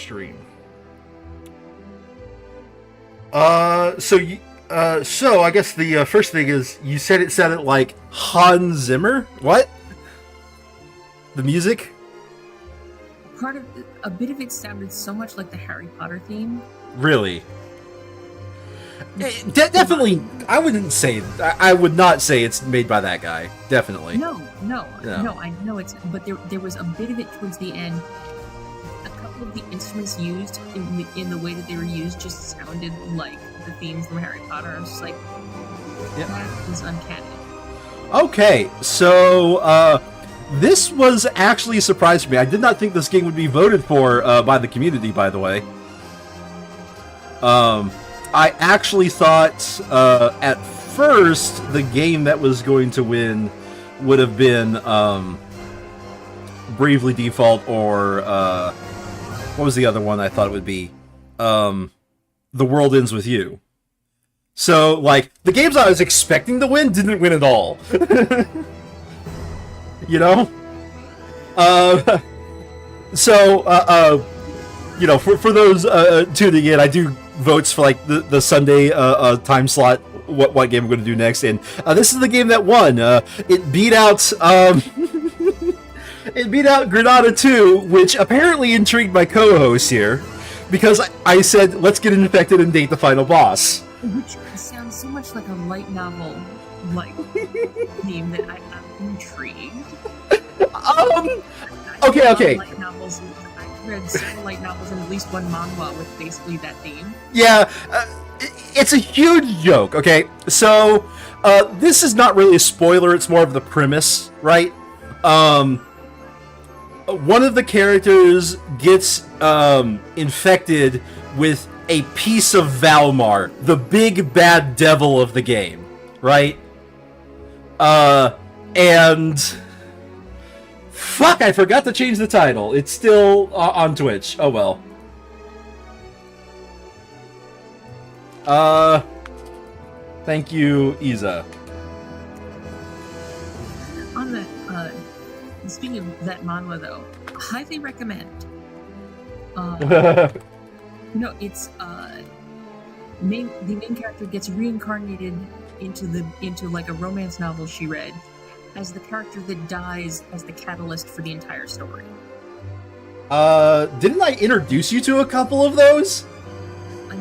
stream. So I guess the first thing is you said it sounded like Hans Zimmer. What? The music? A bit of it sounded so much like the Harry Potter theme. Really? Definitely. I would not say it's made by that guy. Definitely. No. I know it's, but there was a bit of it towards the end. A couple of the instruments used in the way that they were used just sounded like the themes from Harry Potter. I was just like, that was uncanny. Okay, so this was actually a surprise for me. I did not think this game would be voted for by the community, by the way. I actually thought at first the game that was going to win would have been Bravely Default or what was the other one I thought it would be? The World Ends With You. So, like, the games I was expecting to win didn't win at all. You know? You know, for those tuning in, I do votes for, like, the Sunday time slot, what game I'm going to do next, and this is the game that won. It beat out, it beat out Granada 2, which apparently intrigued my co-host here, because I said, let's get infected and date the final boss. Which sounds so much like a light novel, like, theme that I'm intrigued. Okay. Light novels. I've read several light novels and at least one manhwa with basically that theme. Yeah, it's a huge joke, okay? So, this is not really a spoiler, it's more of the premise, right? One of the characters gets infected with a piece of Valmar, the big bad devil of the game, right? And fuck, I forgot to change the title. It's still on Twitch. Oh well. Thank you, Isa. On the speaking of that manhwa, though, highly recommend. No, it's the main character gets reincarnated into like a romance novel she read as the character that dies as the catalyst for the entire story. Didn't I introduce you to a couple of those?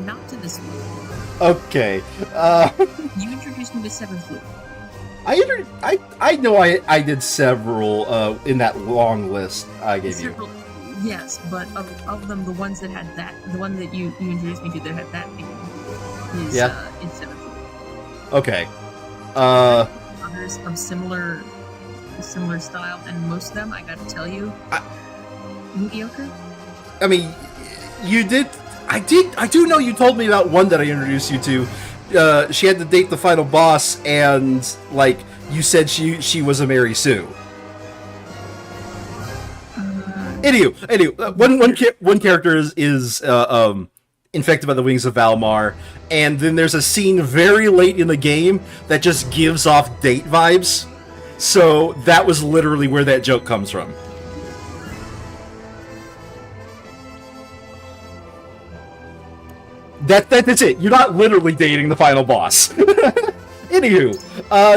Not to this one. Okay. You introduced me to Seventh Loop. I know I did several in that long list I gave you. Yes, but of them, the ones that had that, the one that you introduced me to that had that theme is in Seventh Loop. Okay. Others of similar style, and most of them, I gotta tell you, mediocre. I mean, you did. I do know you told me about one that I introduced you to. She had to date the final boss, and like you said, she was a Mary Sue. Anywho, one character is infected by the wings of Valmar, and then there's a scene very late in the game that just gives off date vibes. So that was literally where that joke comes from. That's it. You're not literally dating the final boss. Anywho,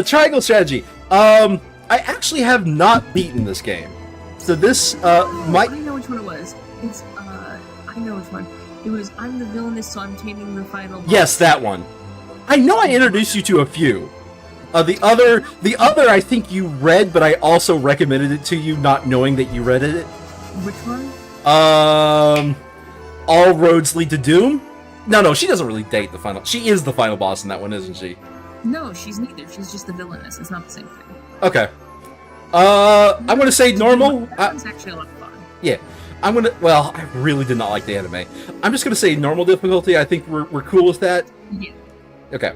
Triangle Strategy. I actually have not beaten this game. So this might. I know which one it was. It's I know which one. It was I'm the villainess, so I'm taming the final boss. Yes, that one. I know I introduced you to a few. The other I think you read, but I also recommended it to you, not knowing that you read it. Which one? All Roads Lead to Doom. No, she doesn't really date the final. She is the final boss in that one, isn't she? No, she's neither. She's just the villainess. It's not the same thing. Okay. I'm gonna say normal. That one's actually a lot of fun. Yeah. Well, I really did not like the anime. I'm just gonna say normal difficulty. I think we're cool with that. Yeah. Okay.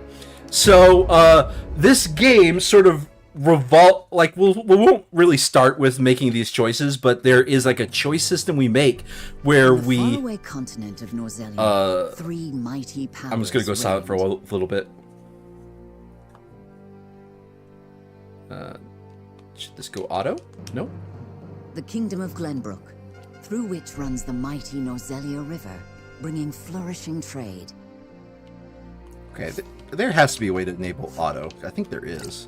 So, this game sort of we won't really start with making these choices, but there is like a choice system we make where we. The faraway continent of Norzelia, three mighty powers. I'm just gonna go silent for a little bit. Should this go auto? No. The kingdom of Glenbrook, through which runs the mighty Nozelia River, bringing flourishing trade. Okay, there has to be a way to enable auto. I think there is.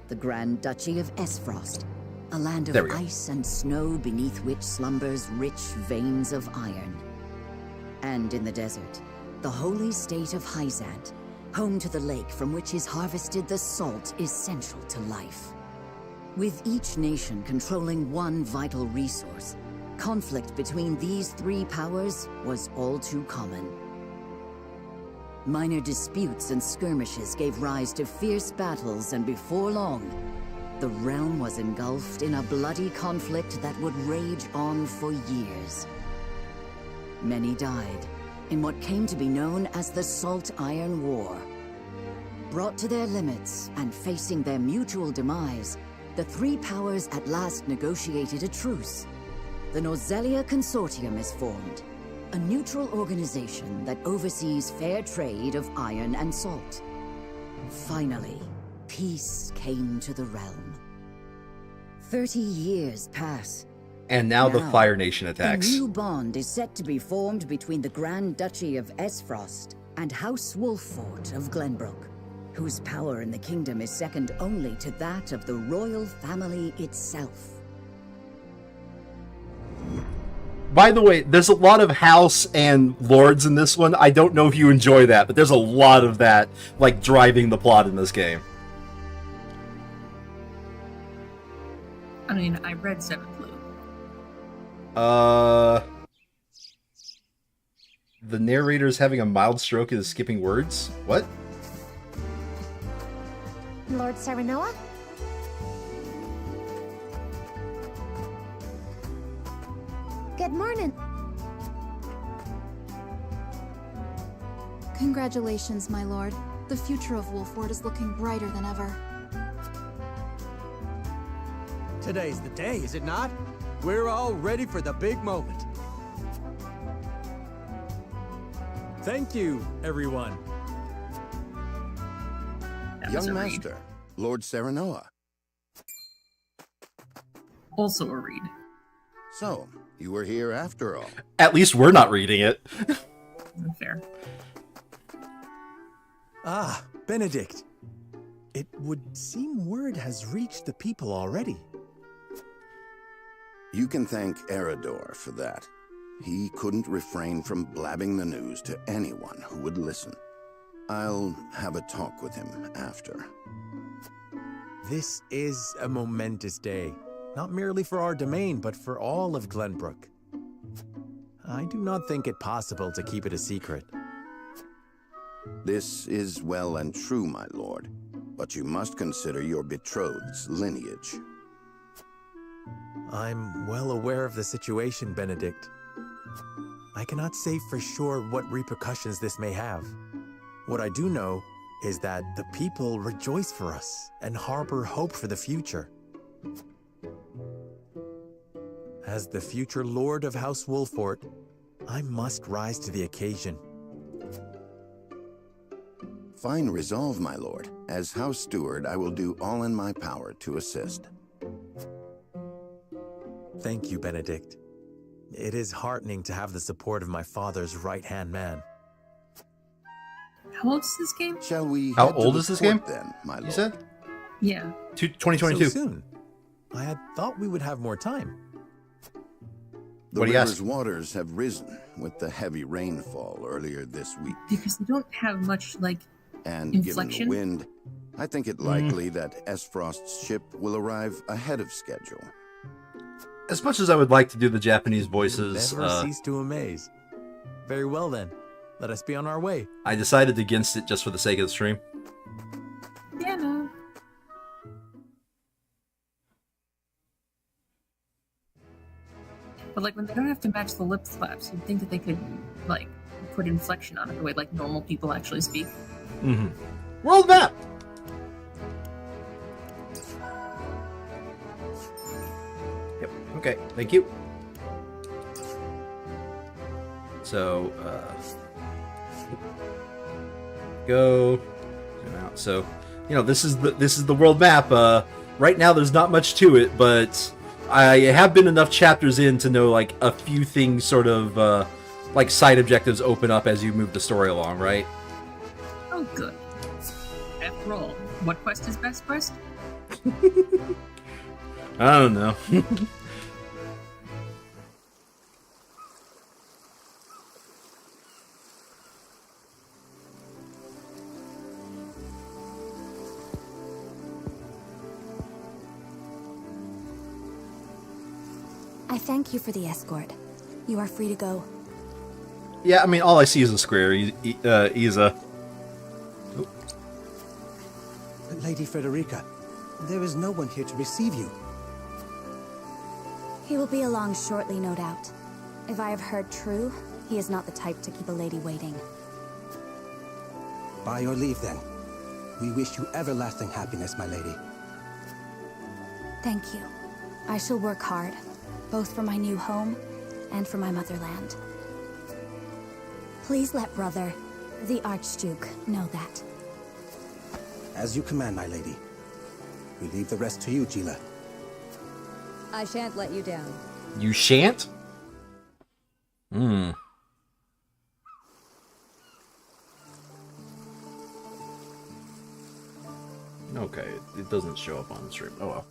The Grand Duchy of Esfrost, a land of There we go. ice and snow beneath which slumbers rich veins of iron. And in the desert, the holy state of Hyzant, home to the lake from which is harvested the salt essential to life. With each nation controlling one vital resource, conflict between these three powers was all too common. Minor disputes and skirmishes gave rise to fierce battles, and before long, the realm was engulfed in a bloody conflict that would rage on for years. Many died in what came to be known as the Salt Iron War. Brought to their limits and facing their mutual demise, the three powers at last negotiated a truce. The Nozelia Consortium is formed, a neutral organization that oversees fair trade of iron and salt. Finally, peace came to the realm. 30 years pass. And now the Fire Nation A attacks. new bond is set to be formed between the Grand Duchy of Esfrost and House Wolffort of Glenbrook, whose power in the kingdom is second only to that of the royal family itself. By the way, there's a lot of house and lords in this one. I don't know if you enjoy that, but there's a lot of that, like, driving the plot in this game. I mean, I read Seven Blue. The narrator's having a mild stroke and is skipping words? What? Lord Serenoa? Good morning. Congratulations, my lord. The future of Wolffort is looking brighter than ever. Today's the day, is it not? We're all ready for the big moment. Thank you, everyone. That was Young a read. Master, Lord Serenoa. Also a read. So, you were here after all. At least we're not reading it. Fair. Ah, Benedict. It would seem word has reached the people already. You can thank Eridor for that. He couldn't refrain from blabbing the news to anyone who would listen. I'll have a talk with him after. This is a momentous day, not merely for our domain, but for all of Glenbrook. I do not think it possible to keep it a secret. This is well and true, my lord, but you must consider your betrothed's lineage. I'm well aware of the situation, Benedict. I cannot say for sure what repercussions this may have. What I do know is that the people rejoice for us and harbor hope for the future. As the future Lord of House Wolffort, I must rise to the occasion. Fine resolve, my lord. As House Steward, I will do all in my power to assist. Thank you, Benedict. It is heartening to have the support of my father's right-hand man. How old is this game? Shall we How head to old the is this court game? then, my lord? You said? Yeah. 2022. So soon. I had thought we would have more time. The What do you river's ask? waters have risen with the heavy rainfall earlier this week. Because they don't have much, like, And inflection? given the wind, I think it likely that Esfrost's ship will arrive ahead of schedule. As much as I would like to do the Japanese voices, Never cease to amaze. Very well then. Let us be on our way. I decided against it just for the sake of the stream. yeah, no. But, like, when they don't have to match the lip flaps, you'd think that they could, like, put inflection on it the way, like, normal people actually speak. Mm-hmm. World map! Yep, okay, thank you. So, go zoom out. So, you know, this is the world map. Right now, there's not much to it, but I have been enough chapters in to know like a few things sort of like side objectives open up as you move the story along, right? Oh, good. After all, what quest is best quest? I don't know. I thank you for the escort. You are free to go. Yeah, I mean, all I see is a square. Isa. Lady Frederica, there is no one here to receive you. He will be along shortly, no doubt. If I have heard true, he is not the type to keep a lady waiting. By your leave, then. We wish you everlasting happiness, my lady. Thank you. I shall work hard, both for my new home and for my motherland. Please let brother, the Archduke, know that. As you command, my lady. We leave the rest to you, Gila. I shan't let you down. You shan't? Hmm. Okay, it doesn't show up on the stream. Oh well.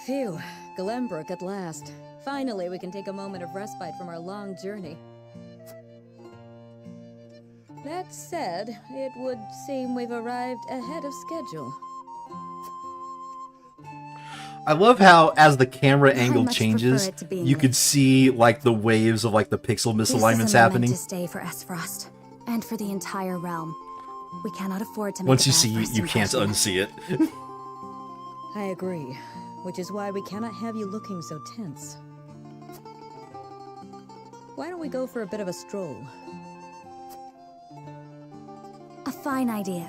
Phew, Glenbrook at last. Finally, we can take a moment of respite from our long journey. That said, it would seem we've arrived ahead of schedule. I love how, as the camera I angle much changes, prefer it to be in you the- could see like the waves of like the pixel misalignments This is a happening. momentous day for Esfrost, and for the entire realm. We cannot afford to make Once a you bad see it, first you can't impression. unsee it. I agree, which is why we cannot have you looking so tense. Why don't we go for a bit of a stroll? A fine idea.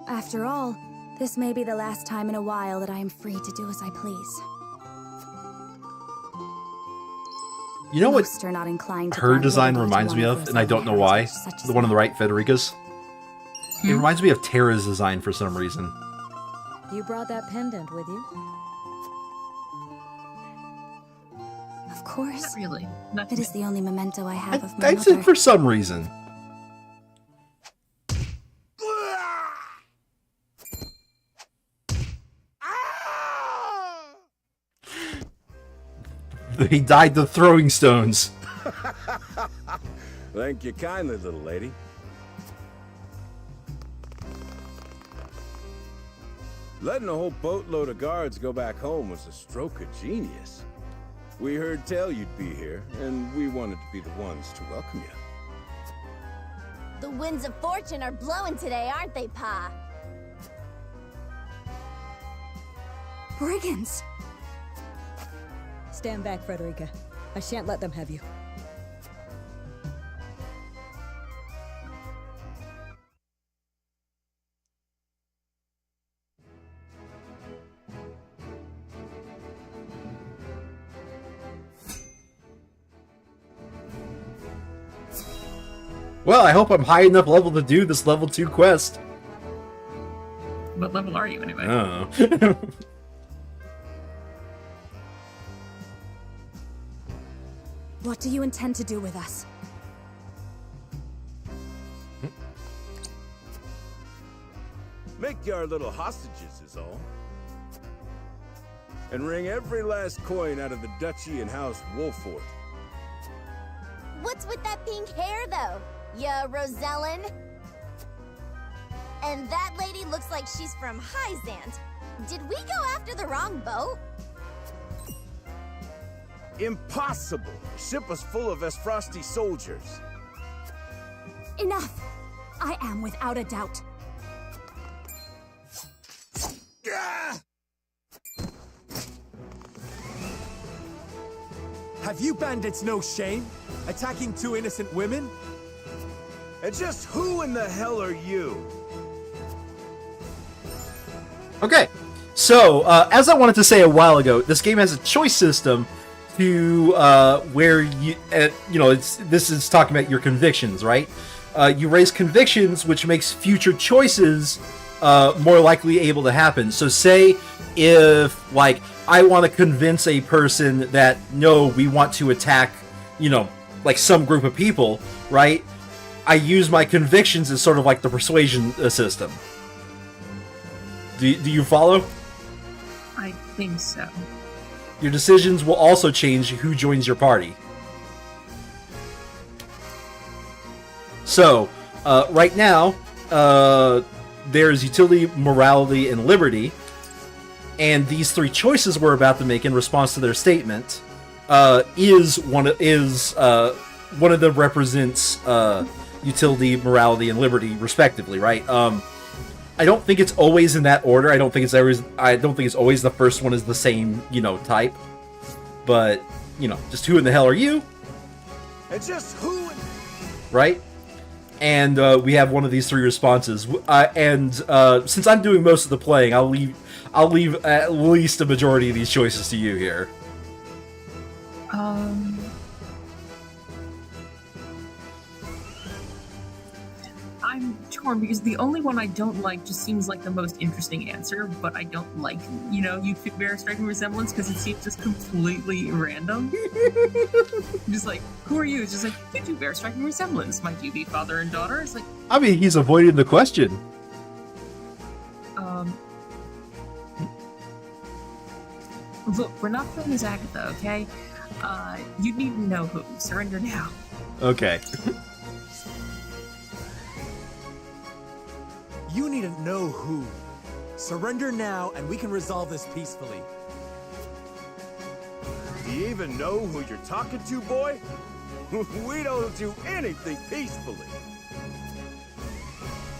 After all, this may be the last time in a while that I am free to do as I please. You know what Most are not inclined to her grant design liberty to reminds me one of, with and I don't know why. heritage such as The one on the mine. right, Federica's. It reminds me of Terra's design for some reason. You brought that pendant with you? Of course. Not really. Not It is the only memento I have of my I mother. said for some reason. He died to throwing stones. Thank you kindly, little lady. Letting a whole boatload of guards go back home was a stroke of genius. We heard tell you'd be here, and we wanted to be the ones to welcome you. The winds of fortune are blowing today, aren't they, Pa? Brigands! Stand back, Frederica. I shan't let them have you. Well, I hope I'm high enough level to do this level 2 quest. What level are you anyway? I don't know. What do you intend to do with us? Make you our little hostages is all. And wring every last coin out of the duchy and House Wolford. What's with that pink hair, though? Ya Rosellen? And that lady looks like she's from Hyzant. Did we go after the wrong boat? Impossible! The ship was full of Esfrosti soldiers. Enough! I am without a doubt. Have you bandits no shame? Attacking two innocent women? And just who in the hell are you? Okay, so, as I wanted to say a while ago, this game has a choice system to where you know, this is talking about your convictions, right? You raise convictions, which makes future choices more likely able to happen. So say if, like, I want to convince a person that, no, we want to attack, you know, like some group of people, right? I use my convictions as sort of like the persuasion system. Do you follow? I think so. Your decisions will also change who joins your party. So, right now, there's utility, morality, and liberty, and these three choices we're about to make in response to their statement is one of them represents utility, morality, and liberty, respectively, right? I don't think it's always in that order. I don't think it's always the first one is the same, you know, type. But, you know, just who in the hell are you? And just who? Right? And we have one of these three responses. And since I'm doing most of the playing, I'll leave at least a majority of these choices to you here. I'm torn because the only one I don't like just seems like the most interesting answer, but I don't like, you know, you bear a striking resemblance because it seems just completely random. Just like, who are you? It's just like, you two bear a striking resemblance. Might you be father and daughter? It's like, I mean, he's avoiding the question. Look, we're not playing as Agatha, okay? You need to know who. Surrender now. Okay. You need to know who. Surrender now, and we can resolve this peacefully. Do you even know who you're talking to, boy? We don't do anything peacefully.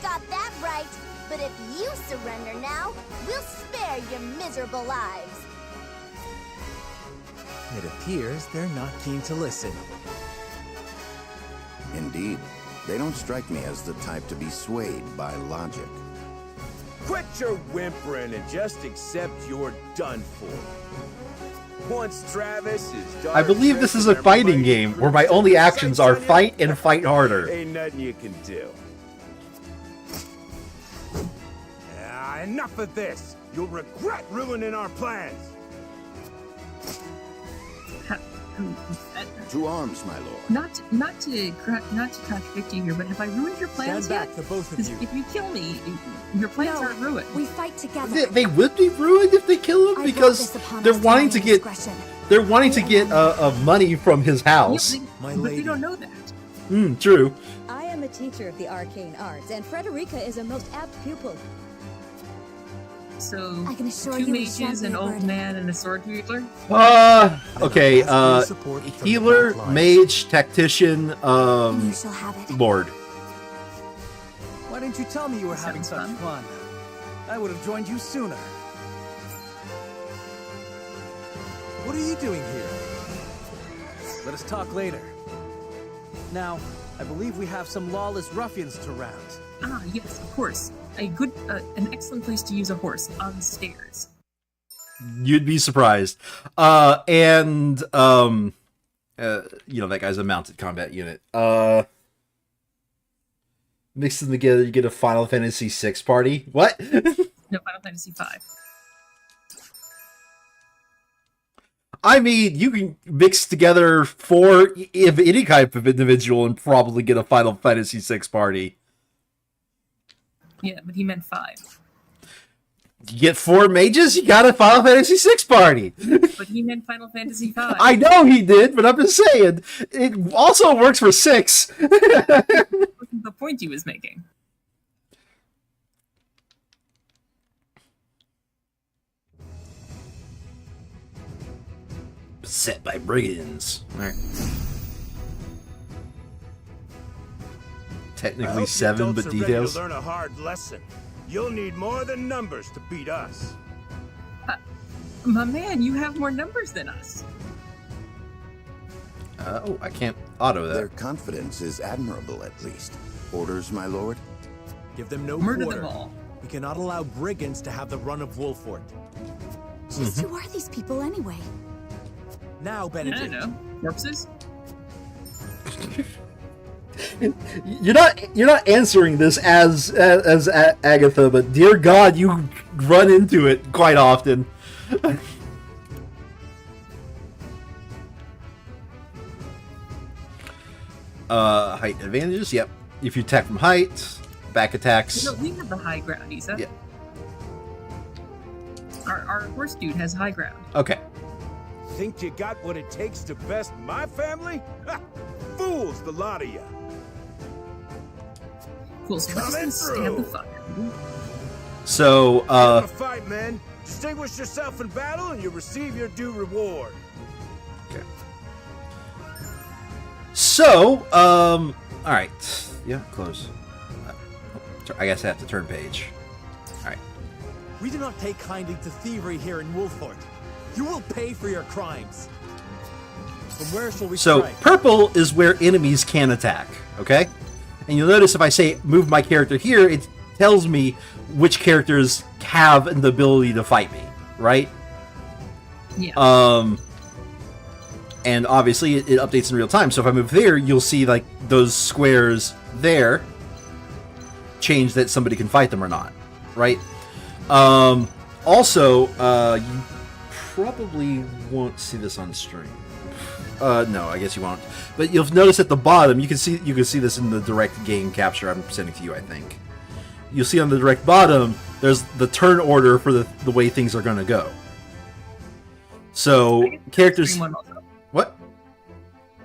Got that right. But if you surrender now, we'll spare your miserable lives. It appears they're not keen to listen. Indeed. They don't strike me as the type to be swayed by logic. Quit your whimpering and just accept you're done for. Once Travis is done, I believe this is a fighting game where my only actions are fight and fight harder. Ain't nothing you can do. Enough of this. You'll regret ruining our plans. To arms, my lord. Not to contradict you here, but have I ruined your plans Stand back, yet? the both of you. If you kill me, your plans aren't ruined. We fight together. They would be ruined if they kill him because they're wanting to get money from his house. But they don't know that. True. I am a teacher of the arcane arts, and Frederica is a most apt pupil. So, I can assure two you mages, an old man, and a sword wieldler? Okay, healer, mage, tactician, You shall have it. lord. Why didn't you tell me you were having such fun? I would have joined you sooner. What are you doing here? Let us talk later. Now, I believe we have some lawless ruffians to round. Ah, yes, of course. An excellent place to use a horse, on the stairs. You'd be surprised. You know, that guy's a mounted combat unit. Mix them together, you get a Final Fantasy VI party. What? No, Final Fantasy V. I mean, you can mix together 4 of any type of individual and probably get a Final Fantasy VI party. Yeah, but he meant 5. You get 4 mages, you got a Final Fantasy VI party. But he meant Final Fantasy V. I know he did, but I'm just saying, it also works for 6. The point he was making. Set by brigands. Alright. Technically 7, but details. Learn a hard lesson. You'll need more than numbers to beat us. My man, you have more numbers than us. Oh, I can't auto that. Their confidence is admirable, at least. Orders, my lord? Give them no Murder quarter. them all. We cannot allow brigands to have the run of Wolfort. Just who are these people anyway? Now, I Benedict. don't know. Corpses? You're not answering this as Agatha, but dear God, you run into it quite often. Height advantages. Yep. If you attack from height, back attacks. No, we have the high ground, Isa. Yeah. Our horse dude has high ground. Okay. Think you got what it takes to best my family? Ha! Fools, the lot of you. Cool, so we're just gonna stab the fuck out of him. So, Get in a fight, man. Distinguish yourself in battle and you receive your due reward. Okay. So, alright. Yeah, close. I guess I have to turn page. Alright. We do not take kindly to thievery here in Wolfort. You will pay for your crimes. From where shall we So, strike? purple is where enemies can attack, okay? And you'll notice if I say move my character here, it tells me which characters have the ability to fight me, right? Yeah. And obviously it updates in real time. So if I move there, you'll see like those squares there change that somebody can fight them or not, right? Also, you probably won't see this on stream. No, I guess you won't. But you'll notice at the bottom, you can see this in the direct game capture I'm sending to you, I think. You'll see on the direct bottom, there's the turn order for the way things are going to go. So characters. What?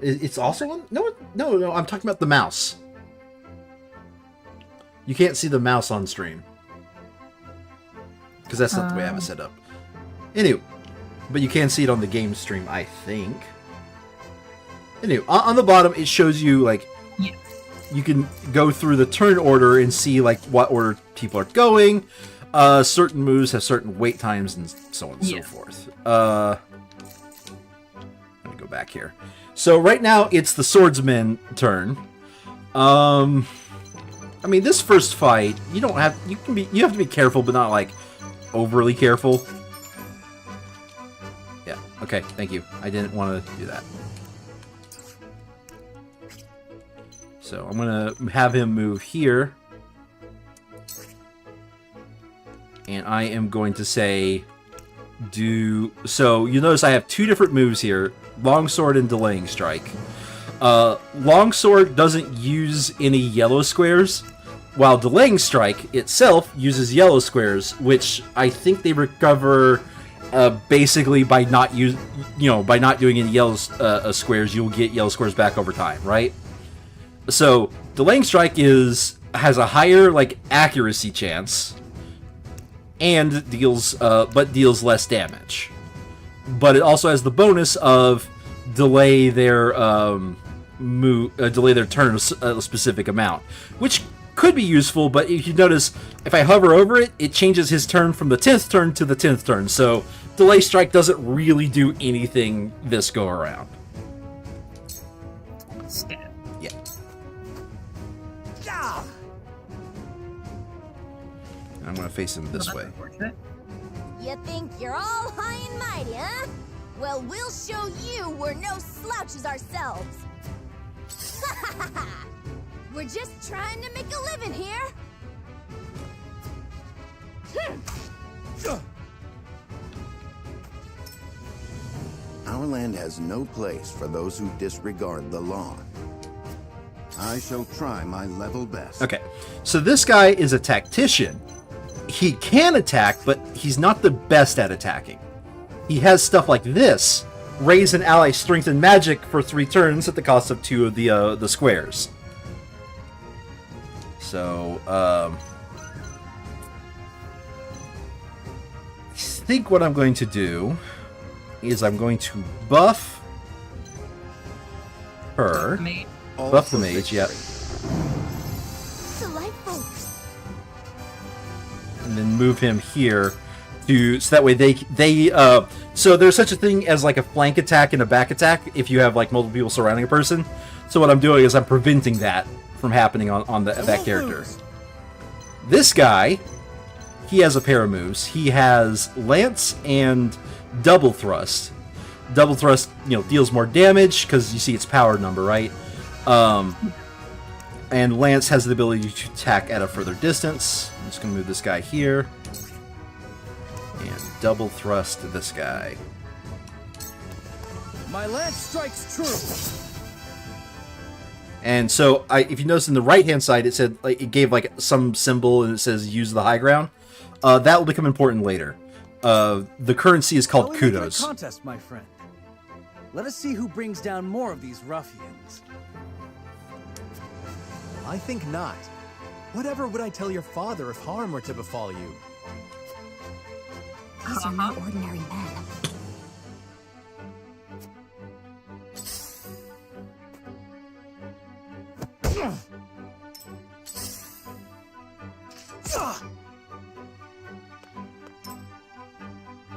It's also on? No, I'm talking about the mouse. You can't see the mouse on stream because that's not the way I have it set up. Anyway, but you can see it on the game stream, I think. Anyway, on the bottom it shows you like you can go through the turn order and see like what order people are going. Certain moves have certain wait times and so on and so forth. Let me go back here. So right now it's the swordsman turn. I mean, this first fight, you have to be careful, but not like overly careful. Yeah. Okay. Thank you. I didn't want to do that. So I'm gonna have him move here, and I am going to say so you notice I have two different moves here: longsword and delaying strike. Longsword doesn't use any yellow squares, while delaying strike itself uses yellow squares, which I think they recover basically by not by not doing any yellow squares. You'll get yellow squares back over time, right? So delaying strike has a higher like accuracy chance, and deals less damage. But it also has the bonus of delay their turn a specific amount, which could be useful. But if you notice, if I hover over it, it changes his turn from the 10th turn to the 10th turn. So delay strike doesn't really do anything this go around. Stab. Yeah. I'm gonna face him this way. You think you're all high and mighty, huh? Well, we'll show you we're no slouches ourselves. We're just trying to make a living here. Our land has no place for those who disregard the law. I shall try my level best. Okay, so this guy is a tactician. He can attack, but he's not the best at attacking. He has stuff like this: raise an ally strength and magic for 3 turns at the cost of 2 of the squares. So, I think what I'm going to do is I'm going to buff her. Buff the mage, yep. Delightful. And then move him here so that way so there's such a thing as like a flank attack and a back attack if you have like multiple people surrounding a person. So what I'm doing is I'm preventing that from happening on that character. This guy, he has a pair of moves. He has lance and double thrust. Double thrust, deals more damage because you see its power number, right? And Lance has the ability to attack at a further distance. I'm just going to move this guy here. And double thrust this guy. My lance strikes true. And so, if you notice in the right-hand side, it said it gave some symbol and it says use the high ground. That will become important later. The currency is called kudos. Contest, my friend. Let us see who brings down more of these ruffians. I think not. Whatever would I tell your father if harm were to befall you? These are not ordinary men.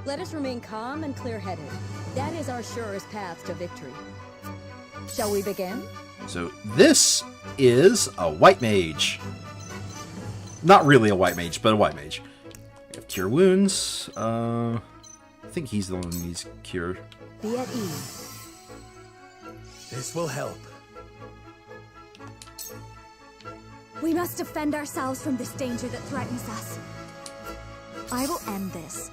Let us remain calm and clear-headed. That is our surest path to victory. Shall we begin? So this is a white mage. Not really a white mage, but a white mage. We have cure wounds. I think he's the one who needs cure. Be at ease. This will help. We must defend ourselves from this danger that threatens us. I will end this.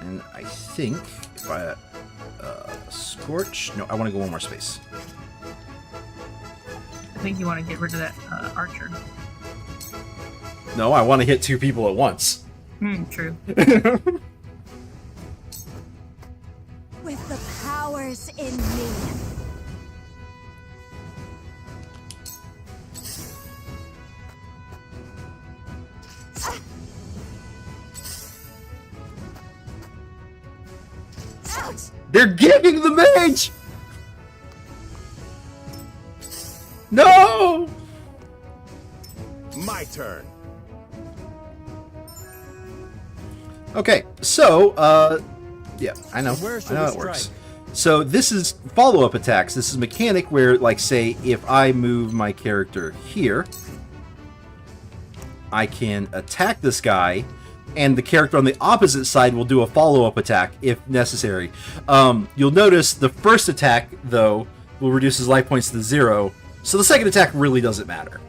And I think if I scorch, no, I want to go one more space. I think you want to get rid of that archer. No, I want to hit 2 people at once. True. With the powers in me. They're giving the mage! No! My turn. Okay, so, yeah, I know how it works. So this is follow-up attacks. This is mechanic where, say, if I move my character here, I can attack this guy, and the character on the opposite side will do a follow-up attack if necessary. You'll notice the first attack, though, will reduce his life points to 0, so the second attack really doesn't matter.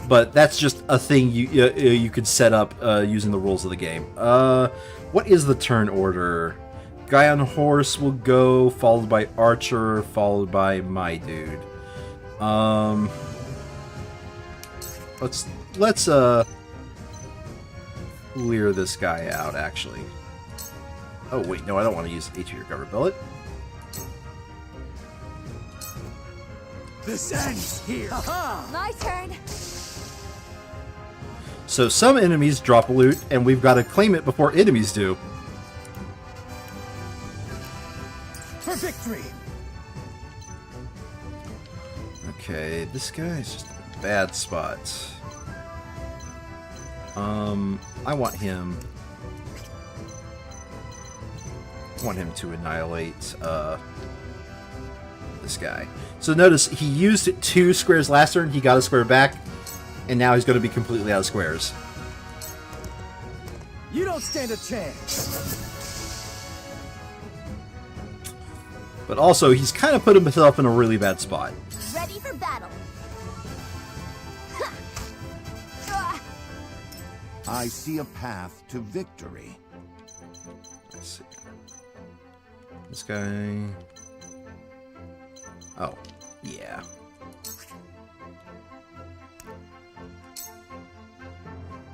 But that's just a thing you could set up using the rules of the game. What is the turn order? Guy on horse will go, followed by archer, followed by my dude. Let's clear this guy out, actually. Oh, wait, no, I don't want to use HP recover bullet. This ends here. My turn. So some enemies drop a loot, and we've got to claim it before enemies do. For victory. Okay, this guy's just in a bad spot. I want him to annihilate this guy. So notice he used 2 squares last turn, he got a square back, and now he's going to be completely out of squares. You don't stand a chance. But also, he's kind of put himself in a really bad spot. Ready for battle. I see a path to victory. Let's see. This guy... Oh, yeah.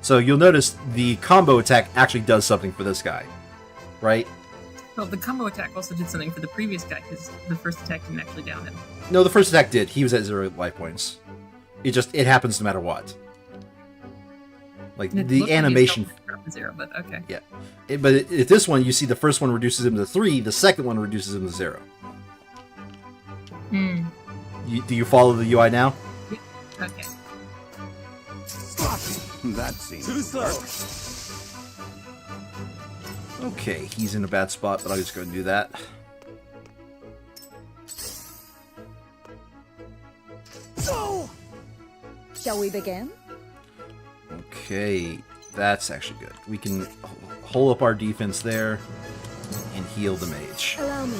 So you'll notice the combo attack actually does something for this guy, right? Well, the combo attack also did something for the previous guy, because the first attack didn't actually down him. No, the first attack did. He was at 0 life points. It happens no matter what. The animation... Like 0, but okay. Yeah. But this one, you see the first one reduces him to 3, the second one reduces him to 0. Do you follow the UI now? Okay. That seems too slow. Okay, he's in a bad spot, but I'll just go and do that. Oh! Shall we begin? Okay, that's actually good. We can hold up our defense there. and heal the mage. Allow me.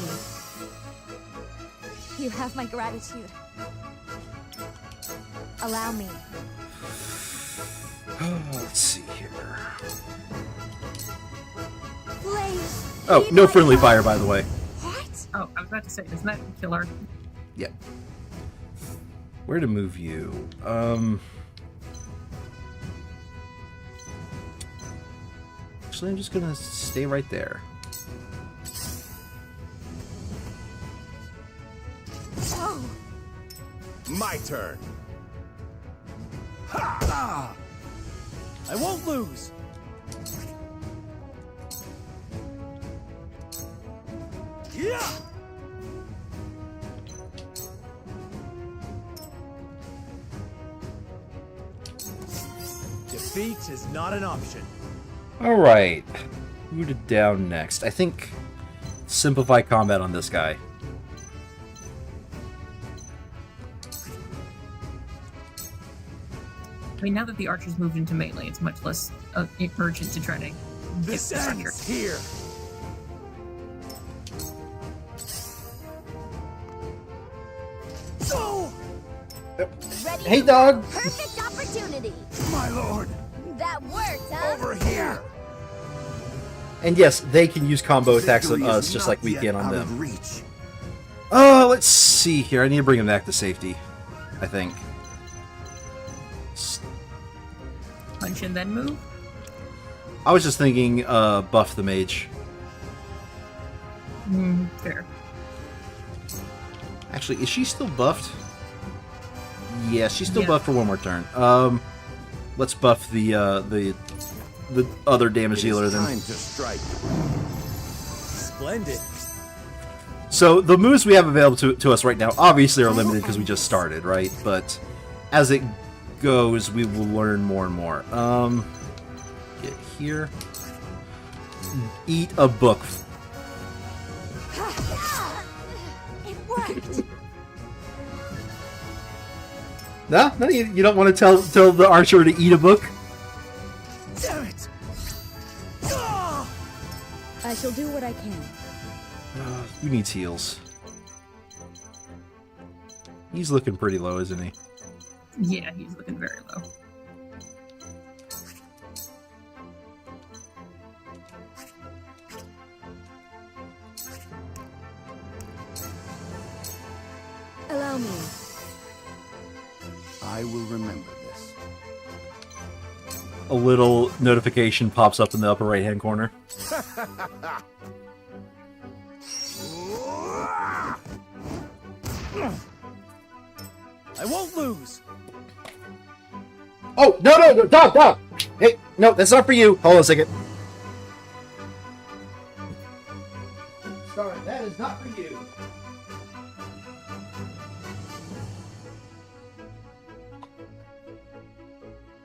You have my gratitude. Allow me. Let's see here. Blaze. Oh, no friendly fire, by the way. What? Oh, I was about to say, isn't that killer? Yep. Where to move you? Actually, I'm just gonna stay right there. Oh. My turn. Ha! I won't lose. Yeah. Defeat is not an option. Alright. Who to down next? I think simplify combat on this guy. I mean, now that the archers moved into melee, it's much less urgent to try to get This this under. ends here. Ready Hey, to dog. work? Perfect opportunity. My lord. That worked, huh? Over here. And yes, they can use combo attacks on Victory us is just not like we yet can on out of them. reach. Oh, let's see here. I need to bring him back to safety, I think. Punch and then move? I was just thinking buff the mage. Fair. Actually, is she still buffed? Yeah, she's still Yeah. buffed for one more turn. Let's buff the other damage dealer then. Time to strike. Splendid. So the moves we have available to us right now obviously are limited because we just started, right? But as it goes, we will learn more and more. Get here. Eat a book. It worked. No, you don't want to tell the archer to eat a book. Damn it. I shall do what I can. Who needs heals? He's looking pretty low, isn't he? Yeah, he's looking very low. Allow me. I will remember this. A little notification pops up in the upper right-hand corner. I won't lose. Oh, no, dog! Hey, no, that's not for you. Hold on a second. Sorry, that is not for you.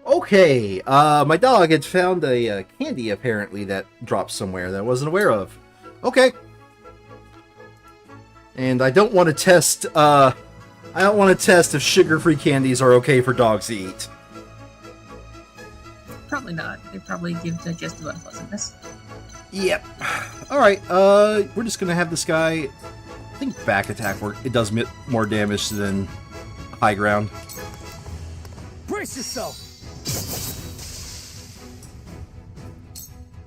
Okay, my dog had found a candy, apparently, that dropped somewhere that I wasn't aware of. Okay. And I don't want to test, if sugar-free candies are okay for dogs to eat. Probably not. They probably give digestive unpleasantness. Yep. Alright, we're just gonna have this guy, I think back attack work. It does more damage than high ground. Brace yourself.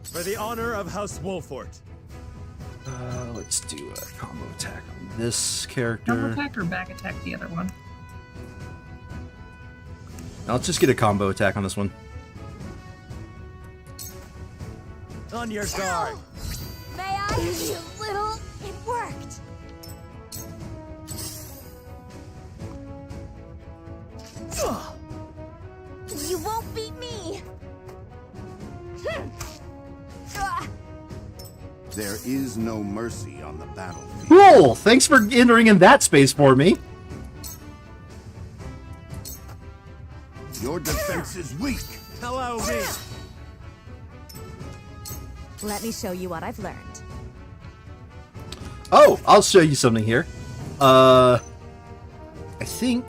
For the honor of House Wolfort. Let's do a combo attack on this character. Combo attack or back attack the other one? Now let's just get a combo attack on this one. On your guard. May I, you little... It worked. You won't beat me! There is no mercy on the battlefield. Cool! Thanks for entering in that space for me. Your defense is weak. Allow me. Let me show you what I've learned. Oh, I'll show you something here. I think...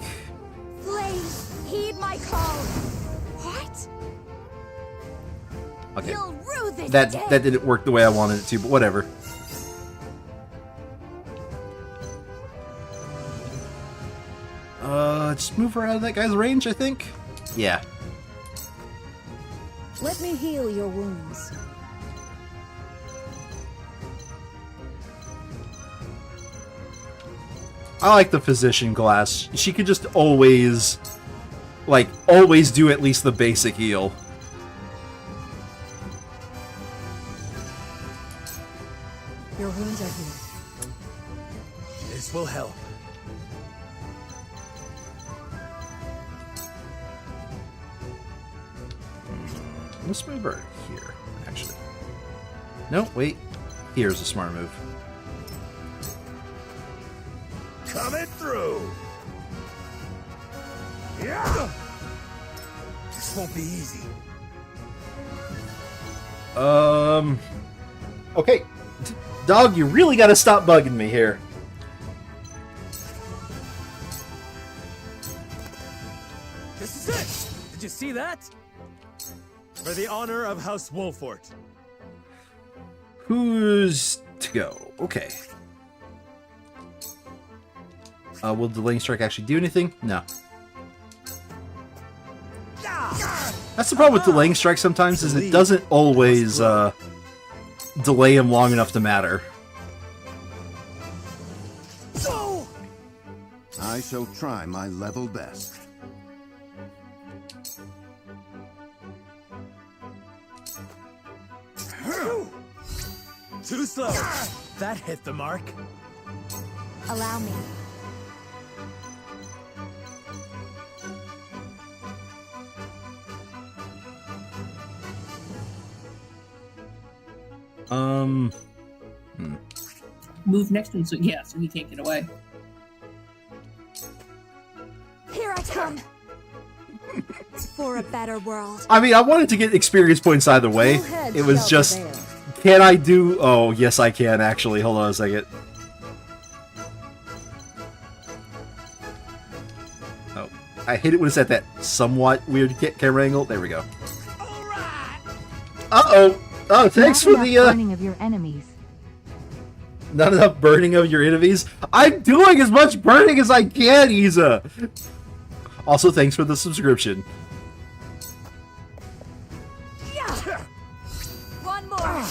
Blaze, heed my call. What? Okay. You'll rue this That day. didn't work the way I wanted it to, but whatever. Just move her out of that guy's range, I think? Yeah. Let me heal your wounds. I like the physician class. She could just always, like, always do at least the basic heal. Your wounds are healed. This will help. Let's move her here, actually. No, wait. Here's a smart move. Coming through. Yeah. This won't be easy. Okay. Dog, you really gotta stop bugging me here. This is it! Did you see that? For the honor of House Wolfort. Who's to go? Okay. Will delaying strike actually do anything? No. That's the problem with delaying strike sometimes, is it doesn't always delay him long enough to matter. I shall try my level best. Too slow. That hit the mark. Allow me. Move next to him, so yeah, so he can't get away. Here I come. For a better world. I mean, I wanted to get experience points either way. It was just, can I do... Oh, yes I can, actually. Hold on a second. Oh, I hit it when it's at that somewhat weird camera angle. There we go. Uh-oh. Oh, thanks for the, burning of your enemies. Not enough burning of your enemies? I'm doing as much burning as I can, Isa! Also, thanks for the subscription. One more.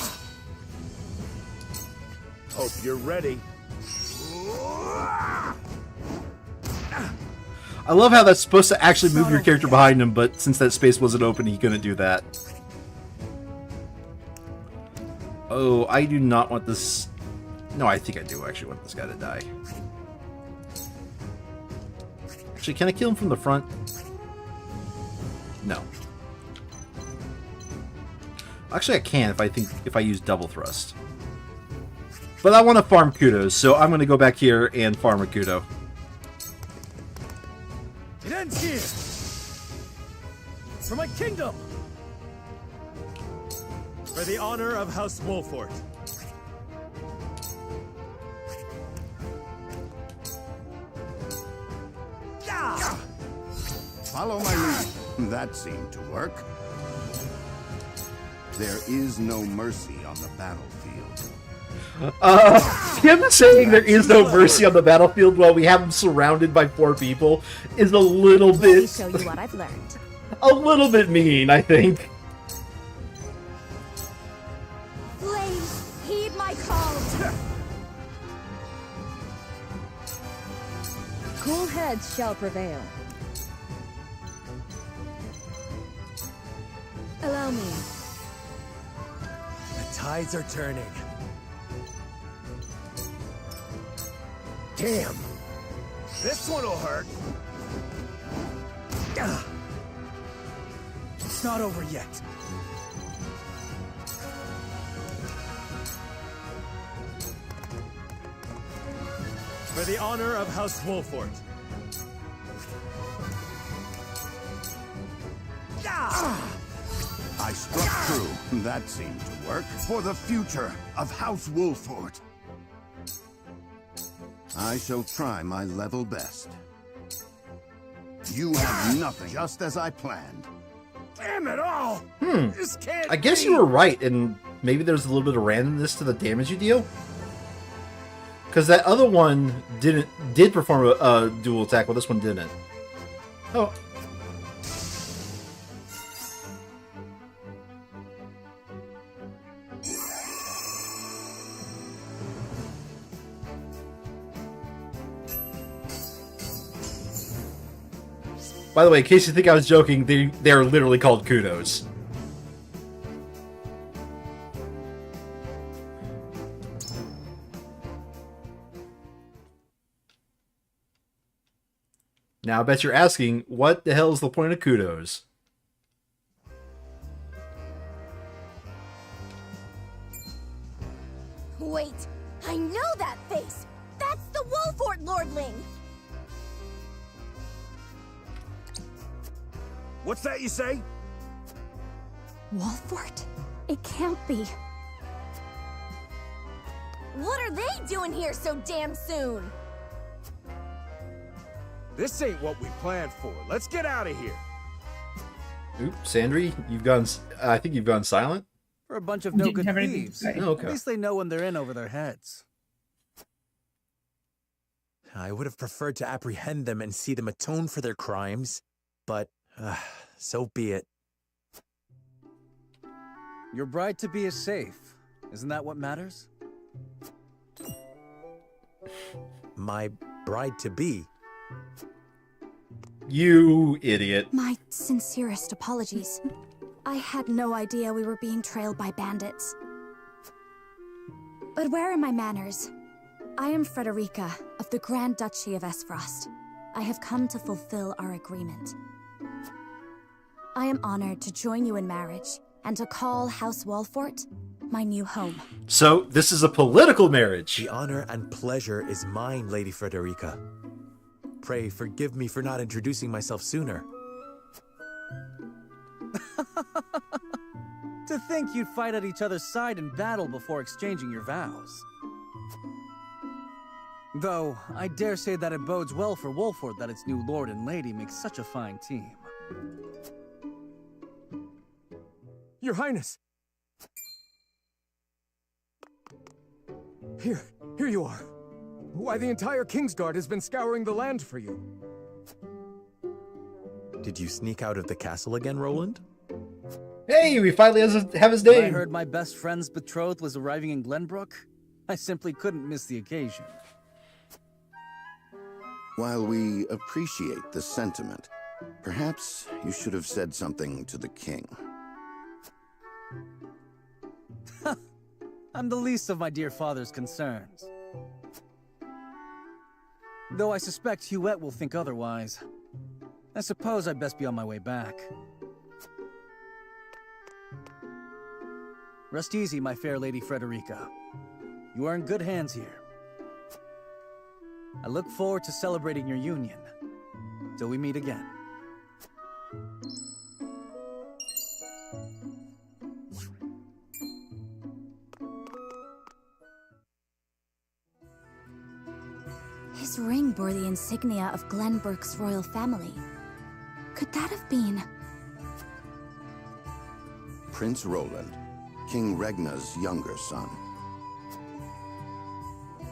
Hope you're ready. I love how that's supposed to actually move your character behind him, but since that space wasn't open, he couldn't do that. Oh, I do not want this... No, I think I do actually want this guy to die. Actually, can I kill him from the front? No. Actually, I can if I use double thrust. But I want to farm kudos, so I'm going to go back here and farm a kudo. It ends here. For my kingdom. For the honor of House Wolfort. Follow my lead. That seemed to work. There is no mercy on the battlefield. Him saying there is no mercy on the battlefield while we have him surrounded by 4 people is a little bit... Let me show you what I've learned. A little bit mean, I think. Flames, heed my calls. Cool heads shall prevail. Allow me. The tides are turning. Damn. This one'll hurt. It's not over yet. For the honor of House Wolfort. I struck true. That seemed to work. For the future of House Wolfort. I shall try my level best. You have nothing, just as I planned. Damn it all! This can't I guess be. you were right, and maybe there's a little bit of randomness to the damage you deal. Because that other one did perform a dual attack, while this one didn't. Oh. By the way, in case you think I was joking, they're literally called kudos. Now, I bet you're asking, what the hell is the point of kudos? Wait, I know that face! That's the Wolfort Lordling! What's that you say? Wolfort? It can't be. What are they doing here so damn soon? This ain't what we planned for. Let's get out of here. Oop, Sandry, you've gone. I think you've gone silent. For a bunch of no Didn't good have anything to thieves. say. Oh, okay. At least they know when they're in over their heads. I would have preferred to apprehend them and see them atone for their crimes, but so be it. Your bride-to-be is safe. Isn't that what matters? My bride-to-be? You idiot. My sincerest apologies. I had no idea we were being trailed by bandits. But where are my manners? I am Frederica of the Grand Duchy of Esfrost. I have come to fulfill our agreement. I am honored to join you in marriage and to call House Wolfort my new home. So, this is a political marriage. The honor and pleasure is mine, Lady Frederica. Pray forgive me for not introducing myself sooner. To think you'd fight at each other's side in battle before exchanging your vows. Though, I dare say that it bodes well for Wolfort that its new lord and lady make such a fine team. Your Highness! Here you are. Why, the entire Kingsguard has been scouring the land for you. Did you sneak out of the castle again, Roland? Hey, we finally have his When I name. heard my best friend's betrothed was arriving in Glenbrook, I simply couldn't miss the occasion. While we appreciate the sentiment, perhaps you should have said something to the king. I'm the least of my dear father's concerns. Though I suspect Huette will think otherwise. I suppose I'd best be on my way back. Rest easy, my fair Lady Frederica. You are in good hands here. I look forward to celebrating your union. Till we meet again. His ring bore the insignia of Glenbrook's royal family. Could that have been... Prince Roland, King Regna's younger son.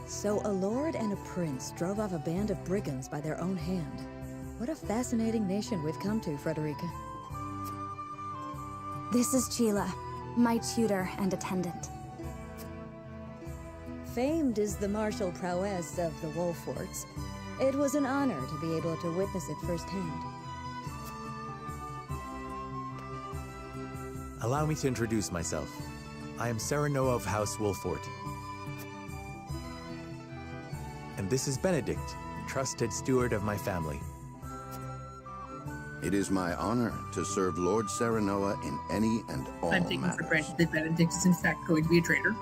So a lord and a prince drove off a band of brigands by their own hand. What a fascinating nation we've come to, Frederica. This is Sheila, my tutor and attendant. Famed is the martial prowess of the Wolforts. It was an honor to be able to witness it firsthand. Allow me to introduce myself. I am Serenoa of House Wolfort. And this is Benedict, trusted steward of my family. It is my honor to serve Lord Serenoa in any and all I'm taking for matters. granted that Benedict is in fact going to be a traitor.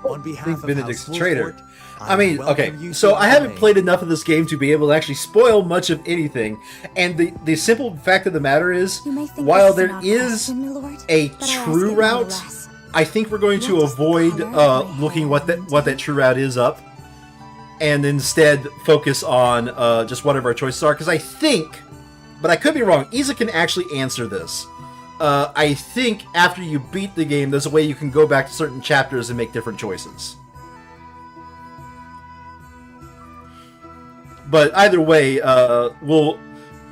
On I behalf think of Benedict's House a traitor. Wolfort, I mean, welcome okay, you so to I our haven't domain. played enough of this game to be able to actually spoil much of anything. And the simple fact of the matter is, You may think while this there an odd is question, my lord, a but I ask true it route, nonetheless. I think we're going to What is the avoid color of my looking hair what that true route is up, and instead focus on just whatever our choices are. Because I think, but I could be wrong, Isa can actually answer this. I think after you beat the game, there's a way you can go back to certain chapters and make different choices. But either way,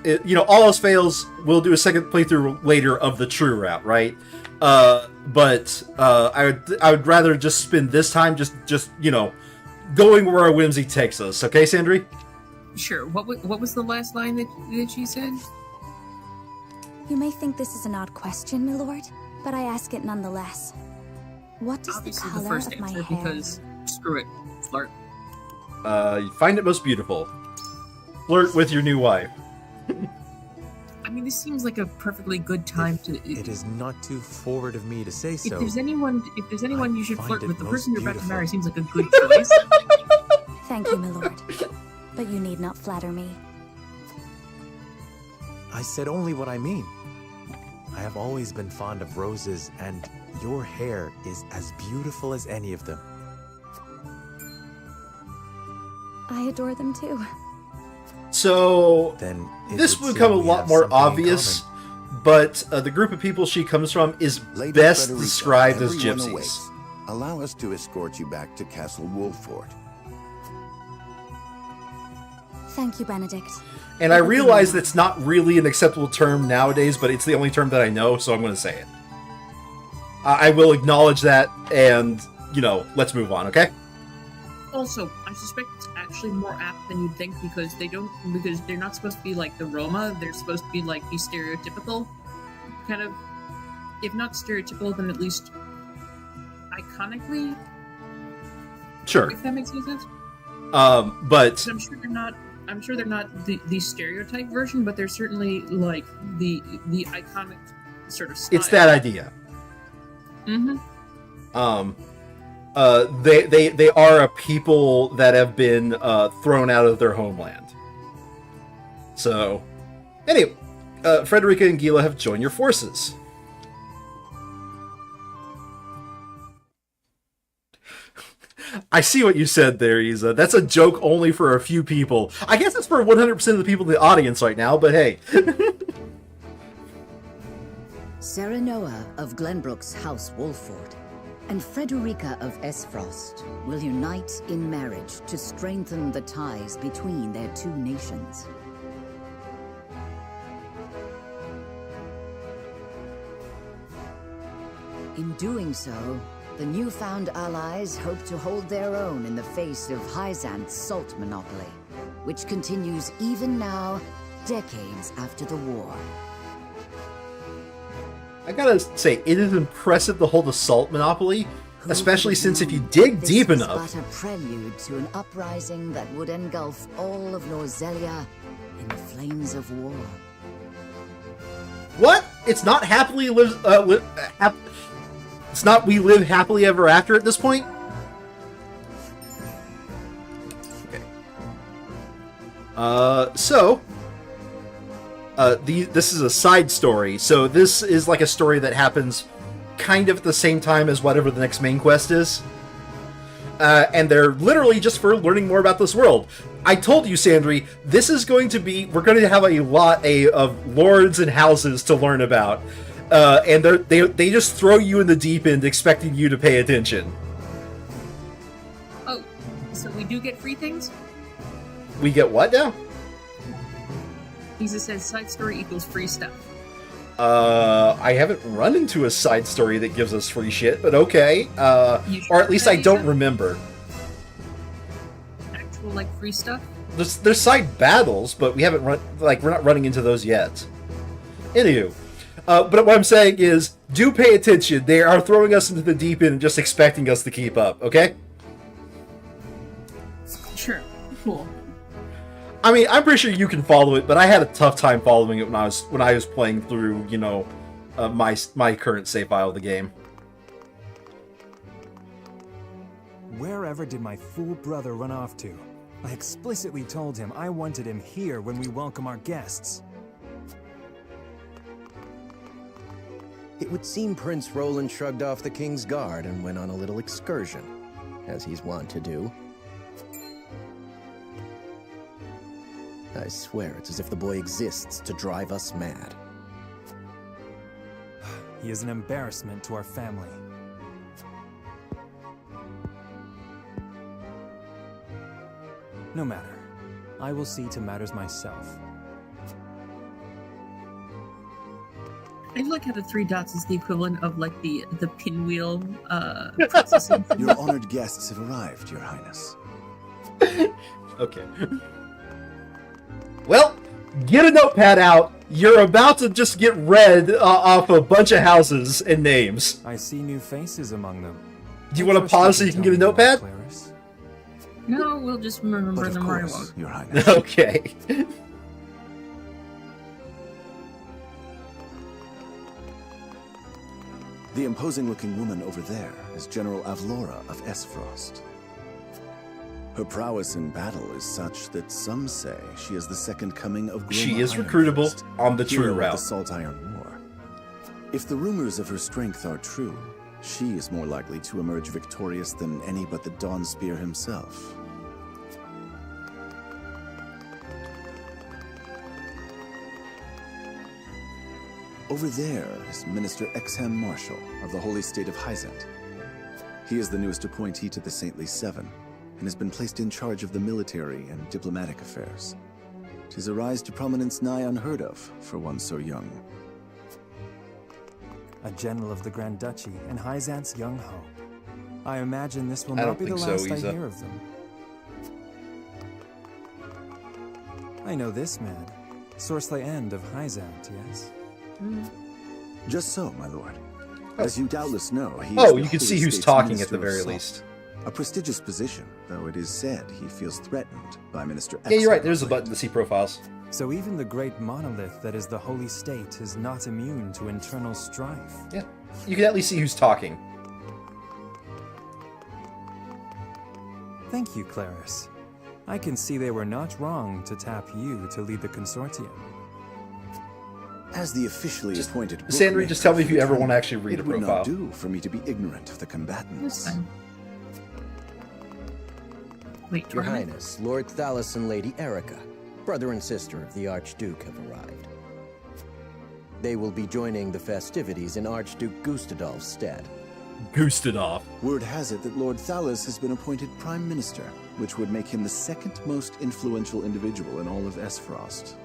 all else fails, we'll do a second playthrough later of the true route, right? But I would rather just spend this time just going where our whimsy takes us. Okay, Sandri? Sure. What was the last line that she said? You may think this is an odd question, my lord, but I ask it nonetheless. What does Obviously the color first of my answer, hair... because screw it, flirt. You find it most beautiful. Flirt with your new wife. I mean, this seems like a perfectly good time to... It is not too forward of me to say so. If there's anyone you should find flirt it with, the most person you're about to beautiful. marry seems like a good choice. Thank you, my lord. But you need not flatter me. I said only what I mean. I have always been fond of roses, and your hair is as beautiful as any of them. I adore them too. So Then this would become a lot more obvious, but the group of people she comes from is Lady best Frederica, described as everyone gypsies. awaits. Allow us to escort you back to Castle Wolford. Thank you, Benedict. And I realize that's not really an acceptable term nowadays, but it's the only term that I know, so I'm going to say it. I will acknowledge that, and, let's move on, okay? Also, I suspect it's actually more apt than you'd think because they're not supposed to be like the Roma. They're supposed to be like the stereotypical kind of, if not stereotypical, then at least iconically. Sure. If that makes any sense. But I'm sure they're not the stereotype version, but they're certainly like the iconic sort of style. It's that idea. Mm-hmm. They are a people that have been thrown out of their homeland. So, anyway, Frederica and Gila have joined your forces. I see what you said there, Isa. That's a joke only for a few people. I guess it's for 100% of the people in the audience right now, but hey. Serenoa of Glenbrook's House Wolford and Frederica of Esfrost will unite in marriage to strengthen the ties between their two nations. In doing so, the newfound allies hope to hold their own in the face of Hyzant's salt monopoly, which continues even now, decades after the war. I gotta say, it is impressive to hold a salt monopoly, especially since if you dig deep enough... This was but a prelude to an uprising that would engulf all of Norzelia in the flames of war. What? It's not happily it's not we live happily ever after at this point? Okay. This is a side story. So this is like a story that happens kind of at the same time as whatever the next main quest is. And they're literally just for learning more about this world. I told you, Sandri, this is going to be... We're going to have a lot of lords and houses to learn about. And they just throw you in the deep end expecting you to pay attention. Oh, so we do get free things? We get what now? Lisa says side story equals free stuff. I haven't run into a side story that gives us free shit, but okay. Or at least I don't remember. Actual, like, free stuff? There's side battles, but we haven't we're not running into those yet. Anywho. But what I'm saying is, do pay attention. They are throwing us into the deep end and just expecting us to keep up, okay? Sure. Cool. I mean, I'm pretty sure you can follow it, but I had a tough time following it when I was playing through, my current save file of the game. Wherever did my fool brother run off to? I explicitly told him I wanted him here when we welcome our guests. It would seem Prince Roland shrugged off the King's Guard and went on a little excursion, as he's wont to do. I swear it's as if the boy exists to drive us mad. He is an embarrassment to our family. No matter. I will see to matters myself. I like how the 3 dots is the equivalent of like the pinwheel processing. Your honored guests have arrived, Your Highness. Okay. Well, get a notepad out. You're about to just get read off a bunch of houses and names. I see new faces among them. Do you want to pause so you can get a notepad? No, we'll just remember them right away. Your Highness. Okay. The imposing-looking woman over there is General Avlora of Esfrost. Her prowess in battle is such that some say she is the second coming of Groma She is Ironfist, recruitable on the true hero of route. the Salt Iron War. If the rumors of her strength are true, she is more likely to emerge victorious than any but the Dawnspear himself. Over there is Minister Exham Marshall of the Holy State of Hyzant. He is the newest appointee to the Saintly Seven, and has been placed in charge of the military and diplomatic affairs. 'Tis a rise to prominence nigh unheard of for one so young. A general of the Grand Duchy and Hyzant's young hope. I imagine this will I not don't be the think so, last I Isa. hear of them. I know this man. Sorsley End of Hyzant, yes? Just so, my lord. As you doubtless know, he is Oh, the you can see Holy who's State's talking Minister at the of very Salt. least. A prestigious position, though it is said he feels threatened by Minister Yeah, you're right. Exham. There's a button to see profiles. So even the great monolith that is the Holy State is not immune to internal strife. Yeah. You can at least see who's talking. Thank you, Clarice. I can see they were not wrong to tap you to lead the consortium. As the officially appointed Sandry, just tell me if you ever want to actually read it a would profile. not do for me to be ignorant of the combatants. Wait, Your Highness, Lord Thalos and Lady Erica, brother and sister of the Archduke, have arrived. They will be joining the festivities in Archduke Gustadolf's stead. Gustadolf. Word has it that Lord Thalos has been appointed Prime Minister, which would make him the second most influential individual in all of Esfrost.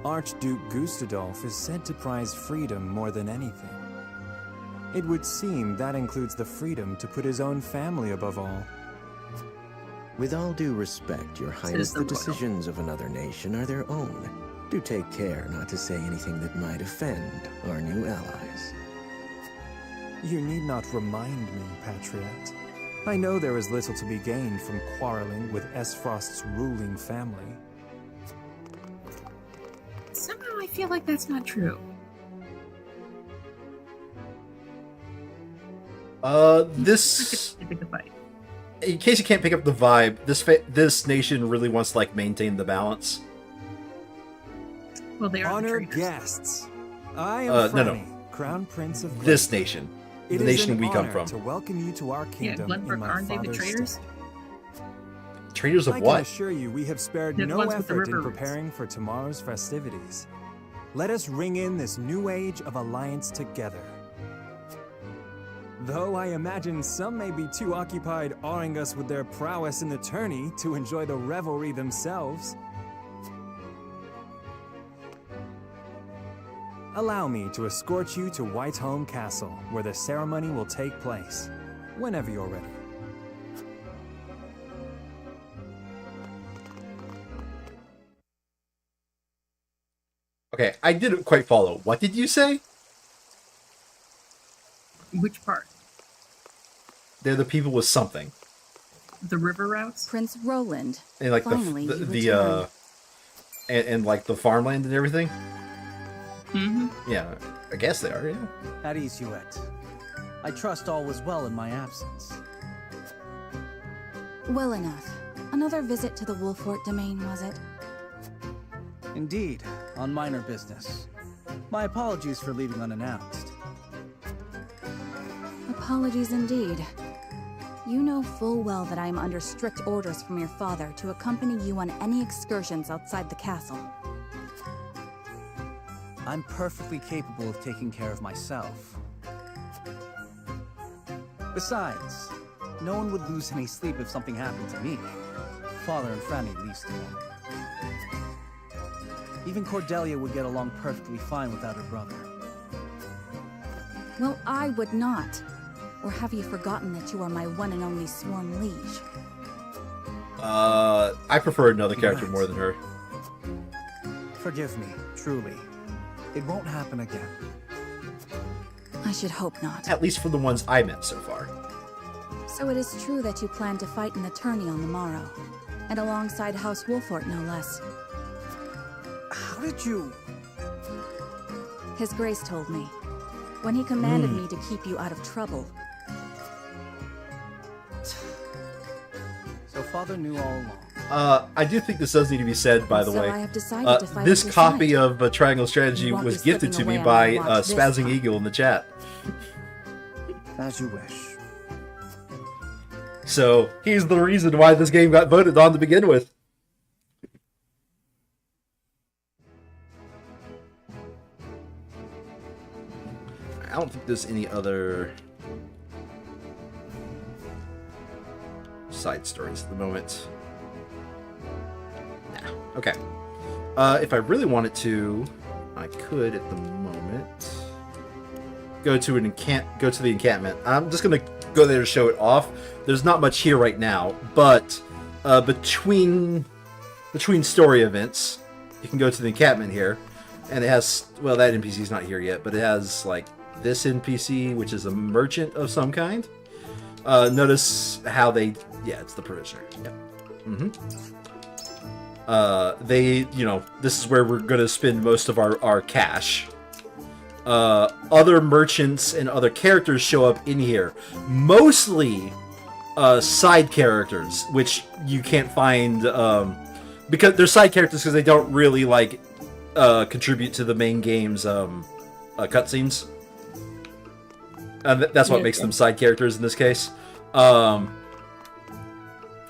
Archduke Gustadolf is said to prize freedom more than anything. It would seem that includes the freedom to put his own family above all. With all due respect, Your Highness, the decisions of another nation are their own. Do take care not to say anything that might offend our new allies. You need not remind me, Patriot. I know there is little to be gained from quarreling with Esfrost's ruling family. Somehow I feel like that's not true. This. In case you can't pick up the vibe, this nation really wants to like maintain the balance. Well, they are Honored guests. I am Franny, Crown Prince of this Glenbrook. nation, It the is nation an we come honor from. to welcome you to our kingdom in Glenbrook, my aren't they the father's traitors? stead. Traitors of I what? can assure you we have spared They're the no ones with the effort in river roots. preparing for tomorrow's festivities. Let us ring in this new age of alliance together. Though I imagine some may be too occupied awing us with their prowess in the tourney to enjoy the revelry themselves. Allow me to escort you to Whiteholm Castle, where the ceremony will take place, whenever you're ready. Okay, I didn't quite follow. What did you say? Which part? They're the people with something. The river routes? Prince Roland. And like Finally, the you the returned. and like the farmland and everything. Mm-hmm. Yeah, I guess they are. Yeah. At ease, Huet. I trust all was well in my absence. Well enough. Another visit to the Wolfort domain, was it? Indeed, on minor business. My apologies for leaving unannounced. Apologies indeed. You know full well that I am under strict orders from your father to accompany you on any excursions outside the castle. I'm perfectly capable of taking care of myself. Besides, no one would lose any sleep if something happened to me. Father and Franny least of all. Even Cordelia would get along perfectly fine without her brother. Well, I would not. Or have you forgotten that you are my one and only sworn liege? I prefer another character more than her. Forgive me, truly. It won't happen again. I should hope not. At least for the ones I met so far. So it is true that you plan to fight in the tourney on the morrow, and alongside House Wolfort, no less. How did you... His Grace told me, when he commanded me to keep you out of trouble. So Father knew all along. I do think this does need to be said, by the So way. I have decided to fight this at your copy side. of Triangle Strategy You won't was be gifted to slipping me away by on watch this Spazzing time. Eagle in the chat. As you wish. So, he's the reason why this game got voted on to begin with. I don't think there's any other side stories at the moment. Nah. Okay. If I really wanted to, I could at the moment go to the encampment. I'm just gonna go there to show it off. There's not much here right now, but between story events, you can go to the encampment here, and it has, well, that NPC's not here yet, but it has like this NPC, which is a merchant of some kind. Notice how they, yeah, it's the provisioner. Yep. They, this is where we're gonna spend most of our cash. Other merchants and other characters show up in here. Mostly side characters, which you can't find because they're side characters because they don't really contribute to the main game's cutscenes. That's what makes them side characters in this case. I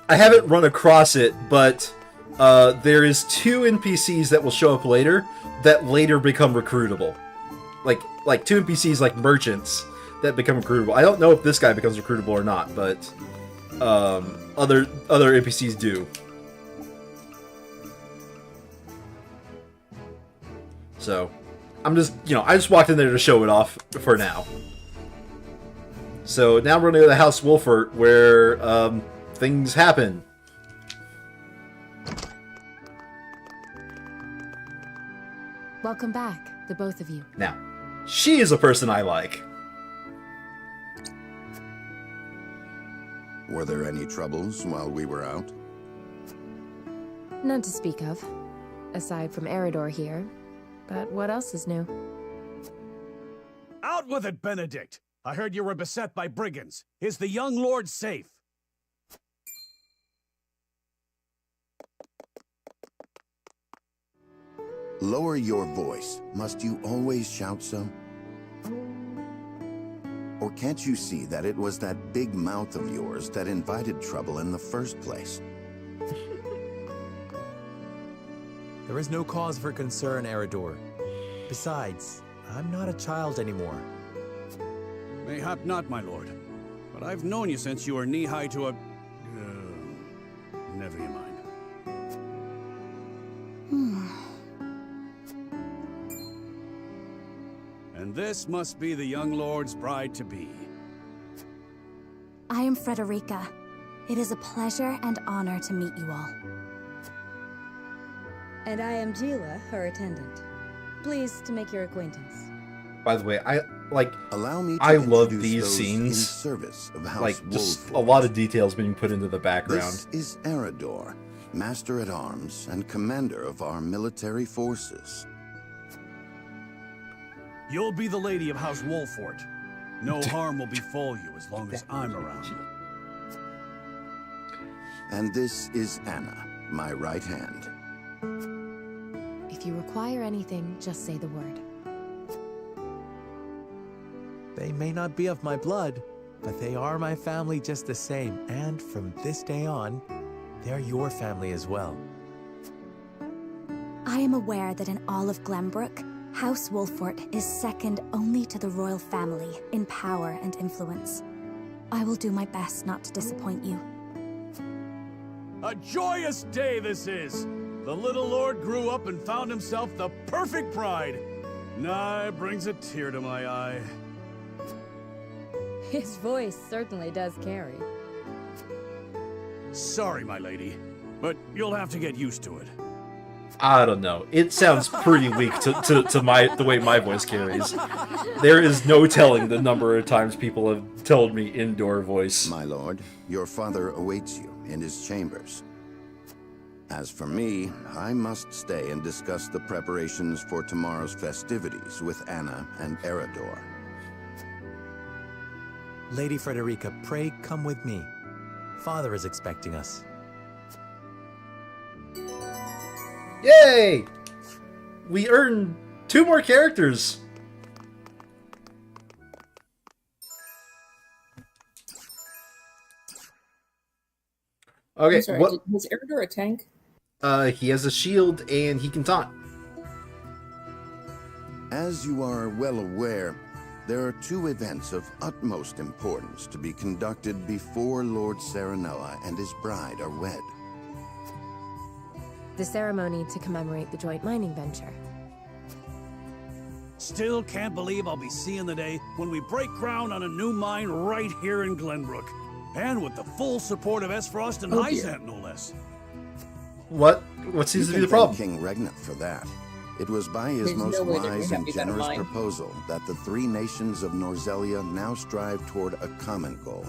haven't run across it, but there is 2 NPCs that will show up later that later become recruitable. Like 2 NPCs like merchants that become recruitable. I don't know if this guy becomes recruitable or not, but other NPCs do. So I'm just, I just walked in there to show it off for now. So now we're going to go to House Wolfort, where things happen. Welcome back, the both of you. Now, she is a person I like. Were there any troubles while we were out? None to speak of, aside from Eridor here. But what else is new? Out with it, Benedict! I heard you were beset by brigands. Is the young lord safe? Lower your voice. Must you always shout so? Or can't you see that it was that big mouth of yours that invited trouble in the first place? There is no cause for concern, Eridor. Besides, I'm not a child anymore. Mayhap not, my lord. But I've known you since you were knee-high to a... never you mind. And this must be the young lord's bride-to-be. I am Frederica. It is a pleasure and honor to meet you all. And I am Gila, her attendant. Pleased to make your acquaintance. By the way, Allow me to I love introduce these those scenes. in service of House Just Wolfort. a lot of details being put into the background. This is Eridor, Master at Arms and Commander of our military forces. You'll be the lady of House Wolfort. No harm will befall you as long as I'm around. And this is Anna, my right hand. If you require anything, just say the word. They may not be of my blood, but they are my family just the same, and from this day on, they're your family as well. I am aware that in all of Glenbrook, House Wolfort is second only to the royal family in power and influence. I will do my best not to disappoint you. A joyous day this is! The little lord grew up and found himself the perfect bride. Nigh brings a tear to my eye. His voice certainly does carry. Sorry, my lady, but you'll have to get used to it. I don't know. It sounds pretty weak to the way my voice carries. There is no telling the number of times people have told me indoor voice. My lord, your father awaits you in his chambers. As for me, I must stay and discuss the preparations for tomorrow's festivities with Anna and Eridor. Lady Frederica, pray come with me. Father is expecting us. Yay! We earned 2 more characters. Okay, I'm sorry, was Eridor a tank? He has a shield and he can taunt. As you are well aware, there are 2 events of utmost importance to be conducted before Lord Serenoa and his bride are wed. The ceremony to commemorate the joint mining venture. Still can't believe I'll be seeing the day when we break ground on a new mine right here in Glenbrook. And with the full support of Esfrost and Hyzant, no less. What seems to be the problem? King Regnant for that. It was by his most wise and generous proposal that the 3 nations of Norzelia now strive toward a common goal.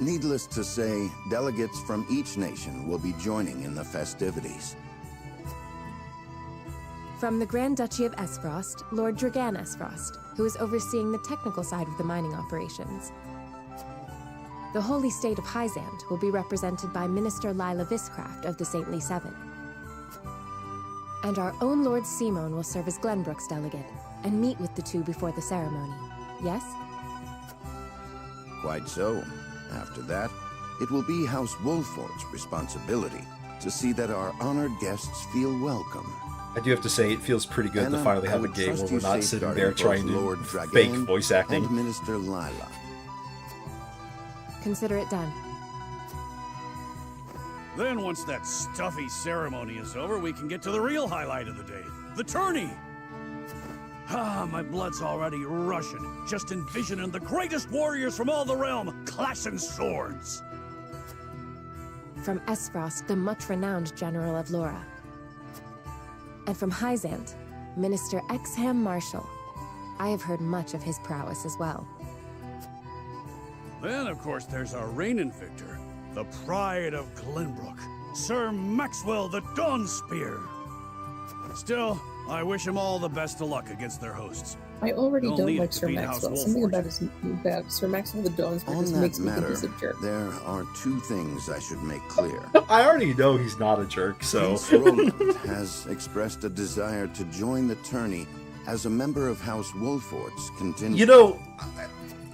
Needless to say, delegates from each nation will be joining in the festivities. From the Grand Duchy of Esfrost, Lord Dragan Esfrost, who is overseeing the technical side of the mining operations. The Holy State of Hyzant will be represented by Minister Lila Viscraft of the Saintly Seven. And our own Lord Simon will serve as Glenbrook's delegate and meet with the 2 before the ceremony. Yes? Quite so. After that, it will be House Wolford's responsibility to see that our honored guests feel welcome. I do have to say, it feels pretty good Anna, to finally have a game where we're not sitting there trying to fake voice acting. And Minister Lila. Consider it done. Then once that stuffy ceremony is over, we can get to the real highlight of the day, the tourney. Ah, my blood's already rushing, just envisioning the greatest warriors from all the realm clashing swords. From Esfrost, the much-renowned General of Laura. And from Hyzant, Minister Exham Marshall. I have heard much of his prowess as well. Then, of course, there's our reigning victor, the pride of Glenbrook, Sir Maxwell the Dawnspear. Still, I wish him all the best of luck against their hosts. I already They'll don't need like it to Sir beat Maxwell. House Something Wolford. about Sir Maxwell the Dawnspear On just that makes me think matter, he's a jerk. there are 2 things I should make clear. I already know he's not a jerk, so... Prince Roland has expressed a desire to join the tourney as a member of House Wolford's contingent. You know,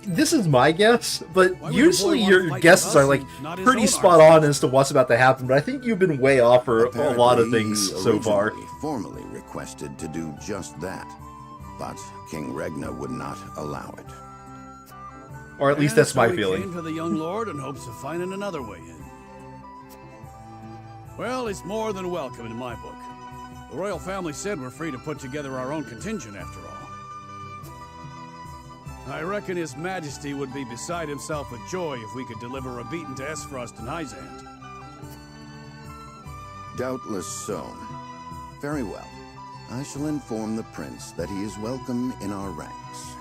this is my guess, but usually your guesses are like pretty spot on as to what's about to happen, but I think you've been way off for a lot of things so far. He formally requested to do just that, but King Regna would not allow it. Or at least that's my feeling. He came to the young lord in hopes of finding another way in. Well, it's more than welcome in my book. The royal family said we're free to put together our own contingent after all. I reckon His Majesty would be beside himself with joy if we could deliver a beating to Esfrost and Hyzant. Doubtless so. Very well. I shall inform the prince that he is welcome in our ranks.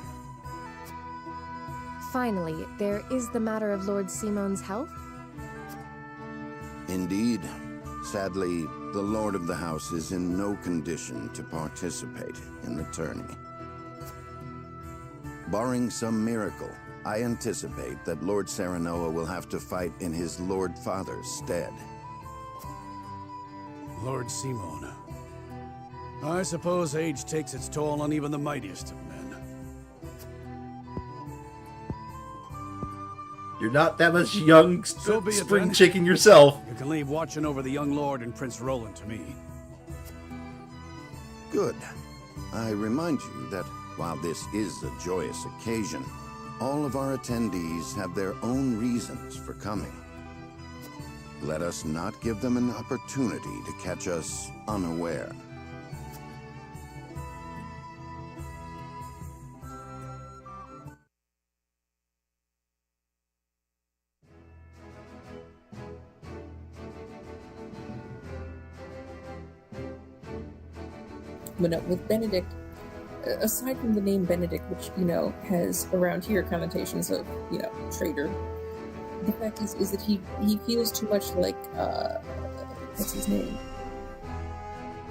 Finally, there is the matter of Lord Simon's health? Indeed. Sadly, the Lord of the House is in no condition to participate in the tourney. Barring some miracle, I anticipate that Lord Serenoa will have to fight in his Lord Father's stead. Lord Simon. I suppose age takes its toll on even the mightiest of men. You're not that much young So be it spring then. chicken yourself. You can leave watching over the young lord and Prince Roland to me. Good. I remind you that while this is a joyous occasion, all of our attendees have their own reasons for coming. Let us not give them an opportunity to catch us unaware. But no, with Benedict, aside from the name Benedict, which, has around here connotations of, traitor, the fact is that he feels too much like, what's his name?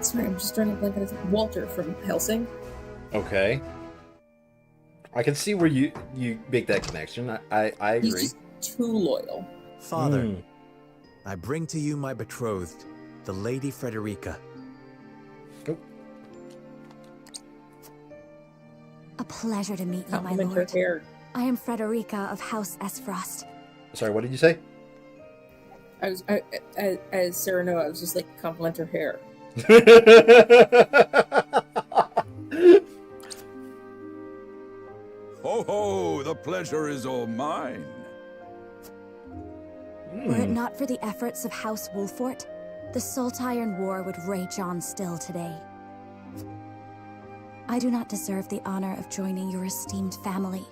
Sorry, I'm just trying to blank on his name. Walter from Helsing. Okay. I can see where you make that connection. I agree. He's just too loyal. Father, I bring to you my betrothed, the Lady Frederica. A pleasure to meet you, my lord. I am Frederica of House Esfrost. Sorry, what did you say? As Sarah Noah, I was just like, compliment her hair. Ho ho, the pleasure is all mine. Were it not for the efforts of House Wolfort, the Saltiron War would rage on still today. I do not deserve the honor of joining your esteemed family,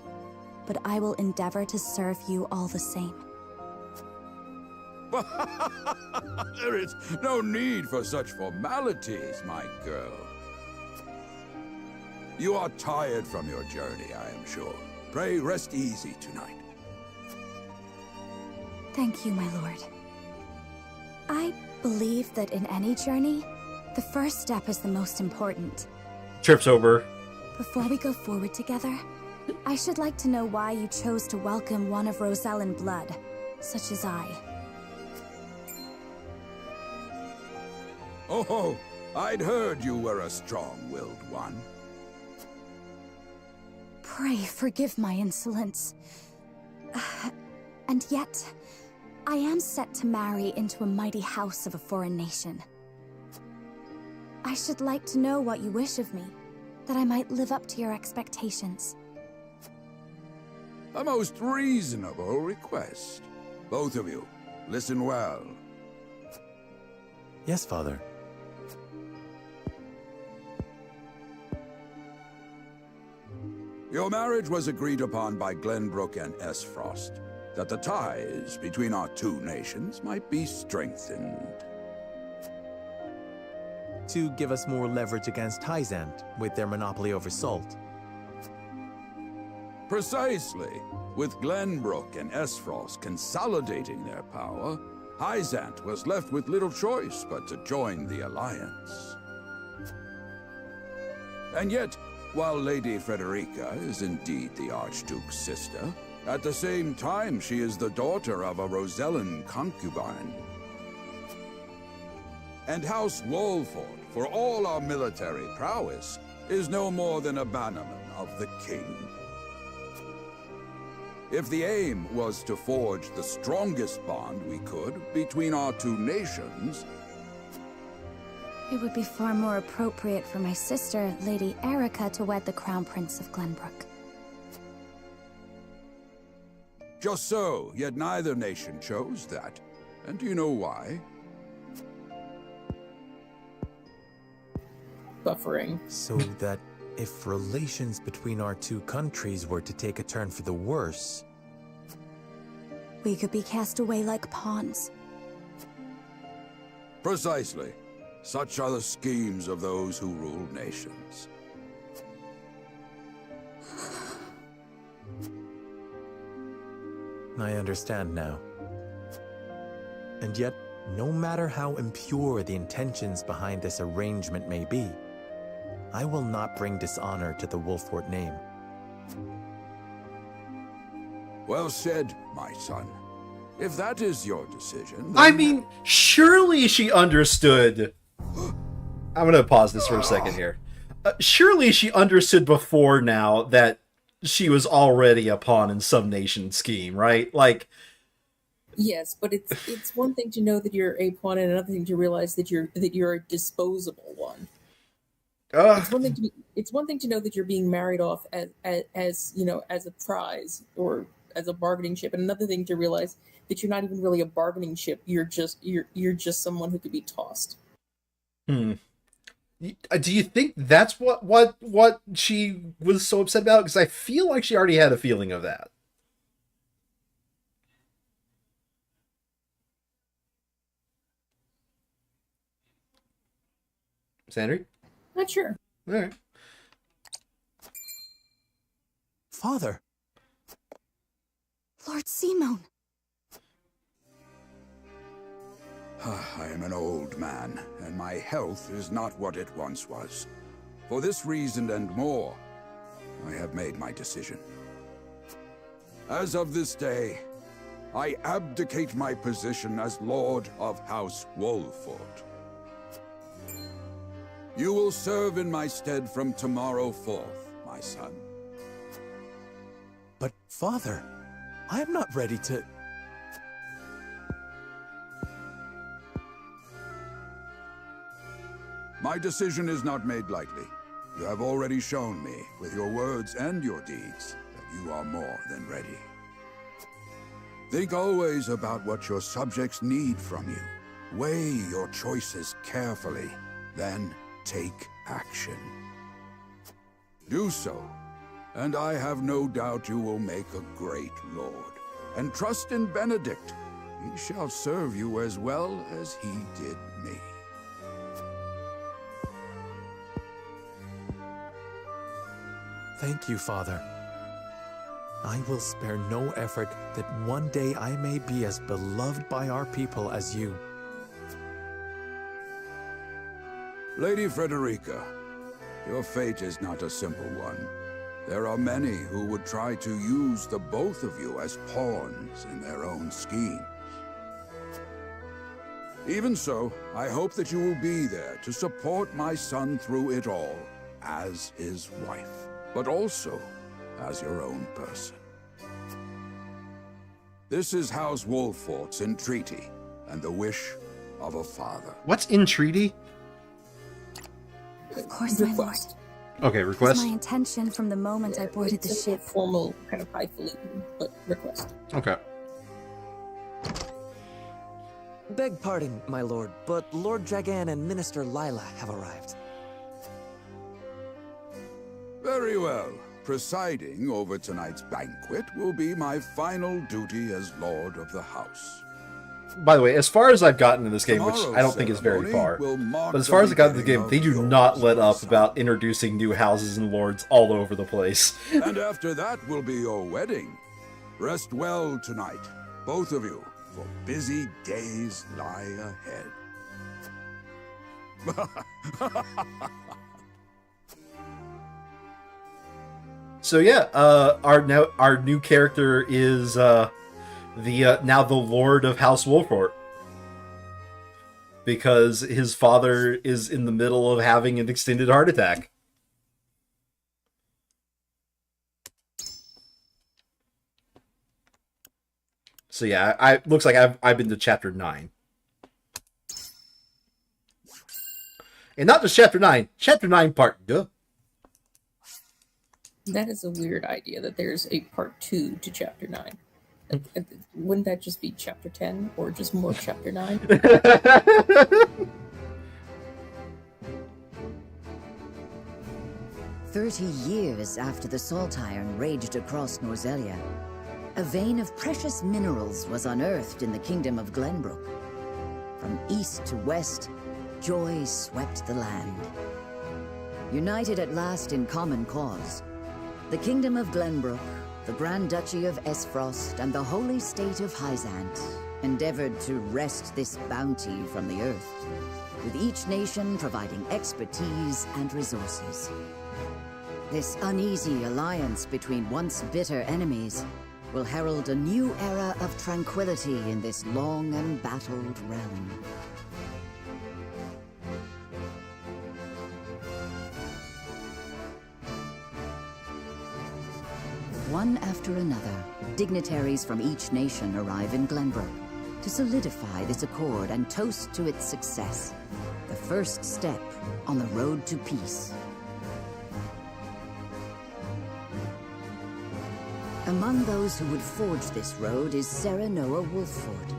but I will endeavor to serve you all the same. There is no need for such formalities, my girl. You are tired from your journey, I am sure. Pray rest easy tonight. Thank you, my lord. I believe that in any journey, the first step is the most important. Trips over. Before we go forward together, I should like to know why you chose to welcome one of Rosellan blood, such as I. Oh, I'd heard you were a strong-willed one. Pray forgive my insolence. And yet, I am set to marry into a mighty house of a foreign nation. I should like to know what you wish of me, that I might live up to your expectations. A most reasonable request. Both of you, listen well. Yes, Father. Your marriage was agreed upon by Glenbrook and Esfrost, that the ties between our two nations might be strengthened. To give us more leverage against Hyzant with their monopoly over salt. Precisely. With Glenbrook and Esfrost consolidating their power, Hyzant was left with little choice but to join the alliance. And yet, while Lady Frederica is indeed the Archduke's sister, at the same time she is the daughter of a Rosellan concubine. And House Wolfort, for all our military prowess, is no more than a bannerman of the king. If the aim was to forge the strongest bond we could between our two nations, it would be far more appropriate for my sister, Lady Erica, to wed the Crown Prince of Glenbrook. Just so, yet neither nation chose that. And do you know why? Buffering. So that if relations between our two countries were to take a turn for the worse, we could be cast away like pawns. Precisely. Such are the schemes of those who rule nations. I understand now. And yet, no matter how impure the intentions behind this arrangement may be, I will not bring dishonor to the Wolfort name. Well said, my son. If that is your decision, then... I mean, surely she understood. I'm gonna pause this for a second here. Surely she understood before now that she was already a pawn in some nation scheme, right? Like, yes, but it's one thing to know that you're a pawn, and another thing to realize that you're a disposable one. It's one thing to know that you're being married off as a prize or as a bargaining chip, and another thing to realize that you're not even really a bargaining chip. You're just someone who could be tossed. Do you think that's what she was so upset about? Because I feel like she already had a feeling of that. Sandry? Not sure. All right. Father. Lord Simone. I am an old man, and my health is not what it once was. For this reason and more, I have made my decision. As of this day, I abdicate my position as Lord of House Wolford. You will serve in my stead from tomorrow forth, my son. But, Father, I am not ready to... My decision is not made lightly. You have already shown me, with your words and your deeds, that you are more than ready. Think always about what your subjects need from you. Weigh your choices carefully, then take action. Do so, and I have no doubt you will make a great lord. And trust in Benedict. He shall serve you as well as he did me. Thank you, Father. I will spare no effort that one day I may be as beloved by our people as you. Lady Frederica, your fate is not a simple one. There are many who would try to use the both of you as pawns in their own schemes. Even so, I hope that you will be there to support my son through it all, as his wife, but also as your own person. This is House Wolfort's entreaty, and the wish of a father. What's entreaty? Of course, my lord. Okay, It was request. my intention from the moment I boarded the ship. Formal, kind of highfalutin, but request. Okay. Beg pardon, my lord, but Lord Dragan and Minister Lila have arrived. Very well. Presiding over tonight's banquet will be my final duty as Lord of the House. By the way, as far as I've gotten in this game, which I don't think is very far, but as far as I got in the game, they do not let up about introducing new houses and lords all over the place. And after that will be your wedding. Rest well tonight, both of you, for busy days lie ahead. So yeah, our new character is now the Lord of House Wolfort, because his father is in the middle of having an extended heart attack. So yeah, looks like I've been to chapter 9. And not just chapter 9, chapter 9 part 2. That is a weird idea that there's a part 2 to chapter 9. Wouldn't that just be chapter 10 or just more chapter 9? "30 years after the Salt Iron raged across Norzelia, a vein of precious minerals was unearthed in the kingdom of Glenbrook. From east to west, joy swept the land. United at last in common cause, the kingdom of Glenbrook, the Grand Duchy of Esfrost, and the Holy State of Hyzant endeavored to wrest this bounty from the earth, with each nation providing expertise and resources. This uneasy alliance between once bitter enemies will herald a new era of tranquility in this long embattled realm." One after another, dignitaries from each nation arrive in Glenbrook to solidify this accord and toast to its success, the first step on the road to peace. Among those who would forge this road is Serenoa Wolffort.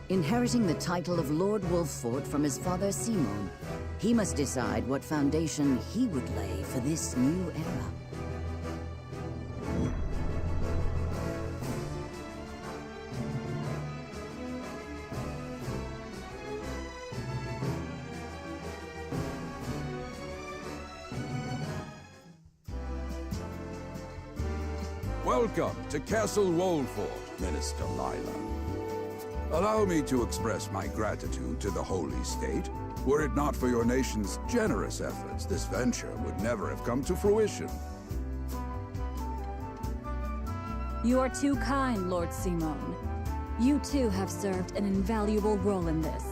Inheriting the title of Lord Wolffort from his father Simon, he must decide what foundation he would lay for this new era. Welcome to Castle Wolffort, Minister Lila. Allow me to express my gratitude to the Holy State. Were it not for your nation's generous efforts, this venture would never have come to fruition. You are too kind, Lord Simon. You too have served an invaluable role in this.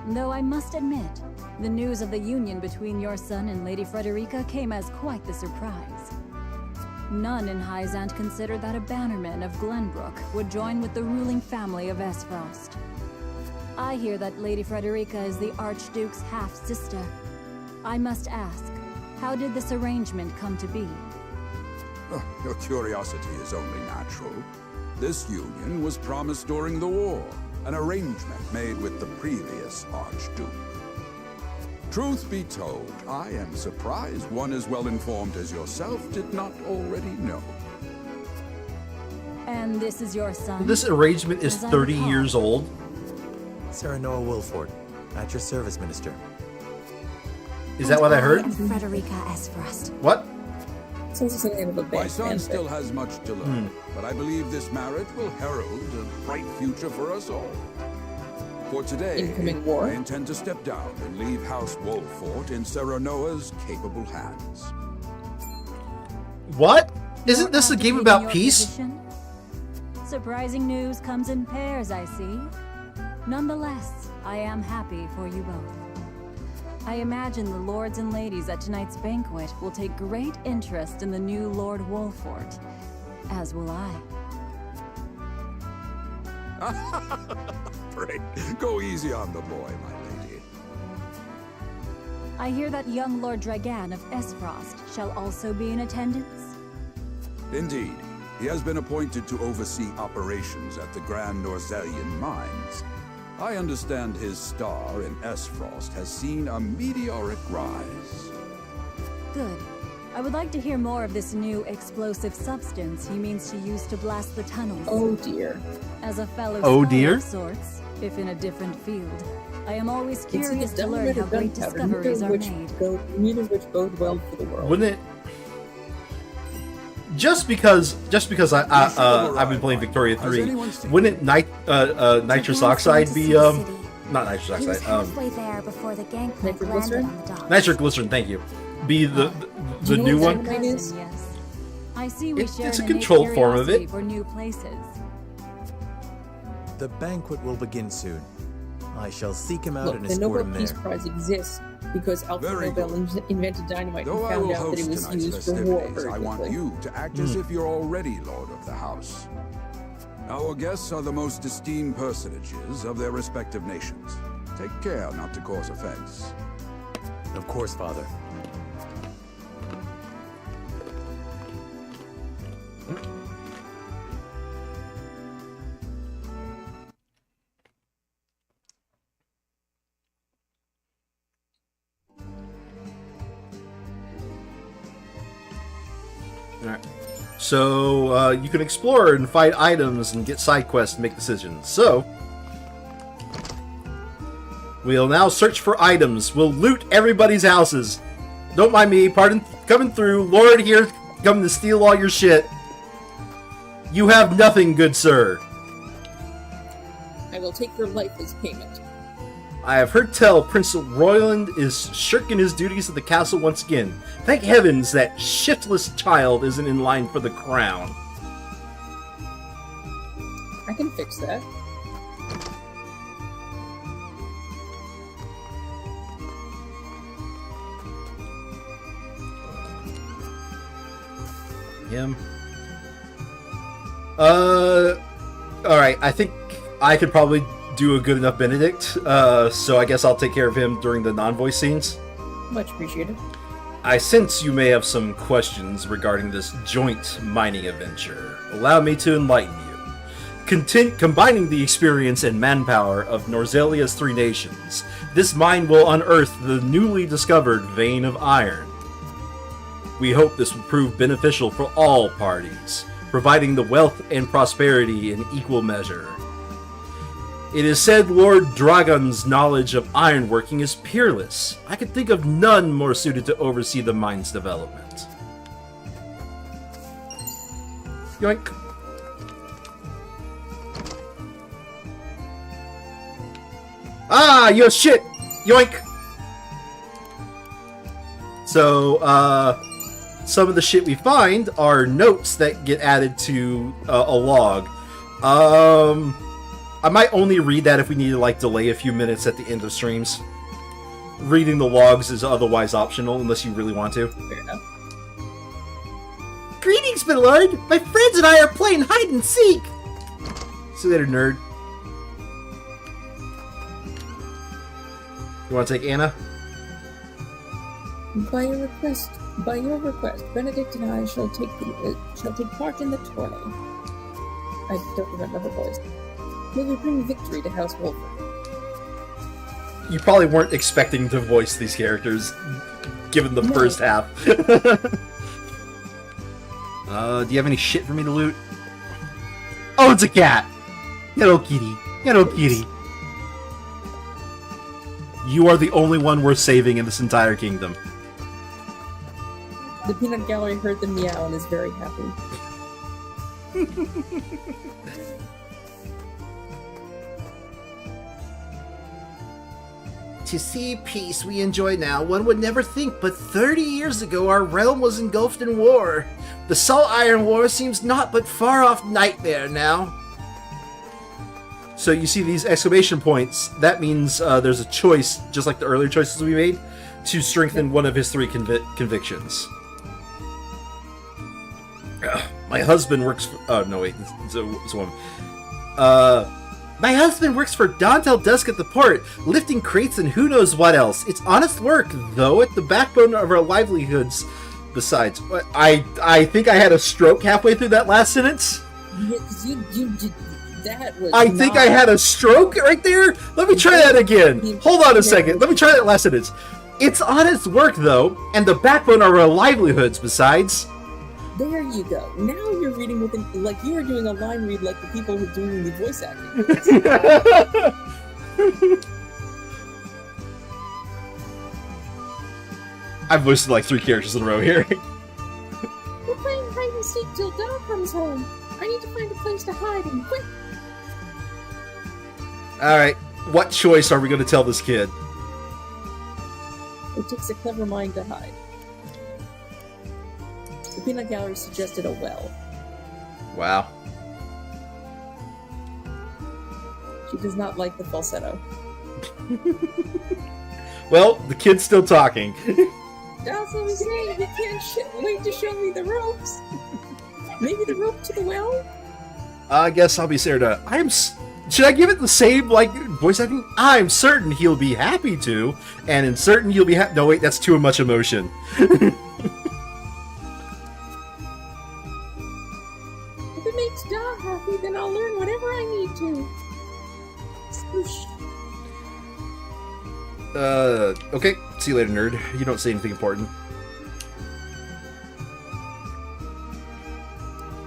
Though I must admit, the news of the union between your son and Lady Frederica came as quite the surprise. None in Hyzant considered that a bannerman of Glenbrook would join with the ruling family of Esfrost. I hear that Lady Frederica is the Archduke's half-sister. I must ask, how did this arrangement come to be? Your curiosity is only natural. This union was promised during the war, an arrangement made with the previous Archduke. Truth be told, I am surprised one as well informed as yourself did not already know. And this is your son? This arrangement is 30 years old. Serenoa Wolffort, at your service, Minister. Is that what I heard? Frederica Esfrost. What? My son still has much to learn, but I believe this marriage will herald a bright future for us all. For today, I intend to step down and leave House Wolffort in Serenoa's capable hands. What? Isn't this a game about peace? Position? Surprising news comes in pairs, I see. Nonetheless, I am happy for you both. I imagine the lords and ladies at tonight's banquet will take great interest in the new Lord Wolffort, as will I. Pray, go easy on the boy, my lady. I hear that young Lord Dragan of Esfrost shall also be in attendance. Indeed. He has been appointed to oversee operations at the Grand Norzelian mines. I understand his star in Esfrost has seen a meteoric rise. Good. I would like to hear more of this new explosive substance he means to use to blast the tunnels. Oh dear. As a fellow Oh scholar dear? of sorts, if in a different field, I am always curious to learn how great discoveries are made. Neither of which bode well for the world. Wouldn't it? Just because I've been playing Victoria 3, wouldn't nitrous oxide be not nitrous oxide halfway there before the gangplank landed on the docks. nitroglycerin? Thank you. Be the new one. Yes. I see we share It's a an innate controlled form of curiosity it. for new places. The banquet will begin soon. I shall seek him out Look, and the escort Nobel him Peace there. Prize exists because Alfred Very Nobel invented dynamite Though and I found will out that it host was tonight's used for war festivities, very I want quickly. you to act as if you're already Lord of the House. Our guests are the most esteemed personages of their respective nations. Take care not to cause offense. Of course, Father. Alright. So, you can explore and find items and get side quests and make decisions. So, we'll now search for items. We'll loot everybody's houses. Don't mind me, pardon, coming through. Lord here, coming to steal all your shit. You have nothing, good sir. I will take your life as payment. I have heard tell Prince Royland is shirking his duties at the castle once again. Thank heavens that shiftless child isn't in line for the crown. I can fix that. Him. Alright, I think I could probably do a good enough Benedict, so I guess I'll take care of him during the non-voice scenes. Much appreciated. I sense you may have some questions regarding this joint mining adventure. Allow me to enlighten you. Combining the experience and manpower of Norzelia's 3 nations, this mine will unearth the newly discovered vein of iron. We hope this will prove beneficial for all parties, providing the wealth and prosperity in equal measure. It is said Lord Dragon's knowledge of ironworking is peerless. I could think of none more suited to oversee the mine's development. Yoink. Ah, you shit! Yoink! So, some of the shit we find are notes that get added to a log. I might only read that if we need to, like, delay a few minutes at the end of streams. Reading the logs is otherwise optional, unless you really want to. Fair enough. Greetings, my lord! My friends and I are playing hide and seek! See you later, nerd. You want to take Anna? By your request, Benedict and I shall take part in the tourney. I don't remember her voice. May we bring victory to House Wolford. You probably weren't expecting to voice these characters, given the first half. Do you have any shit for me to loot? Oh, it's a cat! Hello, kitty. Hello, kitty. You are the only one worth saving in this entire kingdom. The peanut gallery heard the meow and is very happy. To see peace we enjoy now, one would never think, but 30 years ago our realm was engulfed in war. The Salt Iron War seems not but far-off nightmare now. So you see these exclamation points, that means there's a choice, just like the earlier choices we made, to strengthen one of his 3 convictions. My husband works for... Oh, no, wait, it's a woman. My husband works for dawn till dusk at the port, lifting crates and who knows what else. It's honest work, though, at the backbone of our livelihoods. Besides, I think I had a stroke halfway through that last sentence. That was I think I had a stroke right there. Let me try that again. Hold on a second. Let me try that last sentence. It's honest work, though, and the backbone of our livelihoods, besides. There you go. Now you're reading with like you were doing a line read like the people who are doing the voice acting. I've voiced like 3 characters in a row here. We're playing hide and seek till Dog comes home. I need to find a place to hide and quick. Alright, what choice are we going to tell this kid? It takes a clever mind to hide. The peanut gallery suggested a well. Wow. She does not like the falsetto. Well, the kid's still talking. That's what I'm saying. You can't wait to show me the ropes. Maybe the rope to the well? I guess I'll be Sarah. Should I give it the same, like, voice acting? I'm certain he'll be happy to, and in certain you'll be happy. No, wait, that's too much emotion. If it makes Dog happy, then I'll learn whatever I need to. Swoosh. Okay. See you later, nerd. You don't say anything important.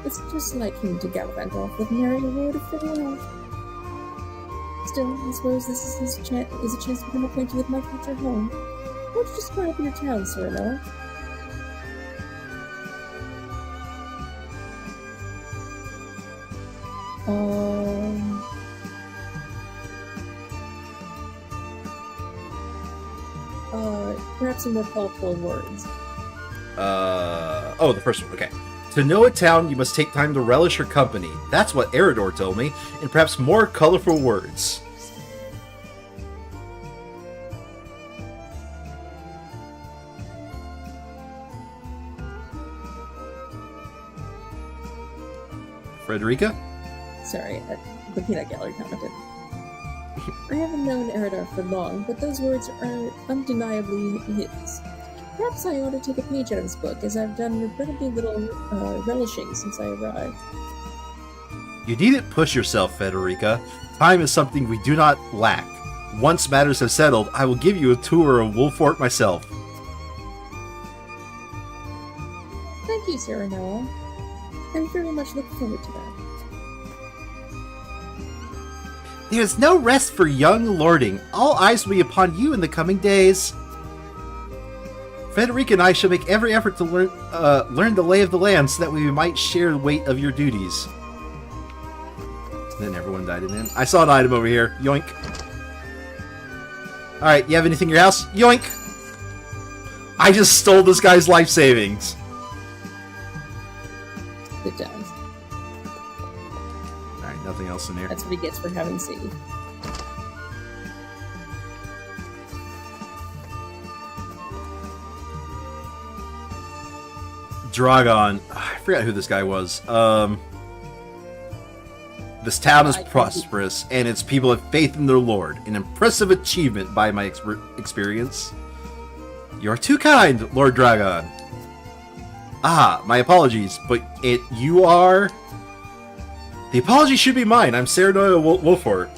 It's just like him to gallivant off with nary a word of farewell. Still, I suppose this is a chance to become acquainted with my future home. How would you describe your town, Sir Noah? Perhaps some more colorful words. Oh, the first one, okay. To know a town, you must take time to relish her company. That's what Eridor told me, and perhaps more colorful words. Frederica? Sorry, the peanut gallery commented. I haven't known Eridor for long, but those words are undeniably his. Perhaps I ought to take a page out of this book, as I've done regrettably little relishing since I arrived. You needn't push yourself, Federica. Time is something we do not lack. Once matters have settled, I will give you a tour of Wolfort myself. Thank you, Sarah Noah. I very much look forward to that. There is no rest for young lording. All eyes will be upon you in the coming days. Federica and I shall make every effort to learn the lay of the land so that we might share the weight of your duties. Then everyone died in it. I saw an item over here. Yoink. Alright, you have anything in your house? Yoink! I just stole this guy's life savings. Good job. Alright, nothing else in here. That's what he gets for having saved. Dragon. I forgot who this guy was. This town is prosperous, and its people have faith in their lord. An impressive achievement by my experience. You are too kind, Lord Dragon. Ah, my apologies, but you are... The apology should be mine. I'm Serenoa Wolfort.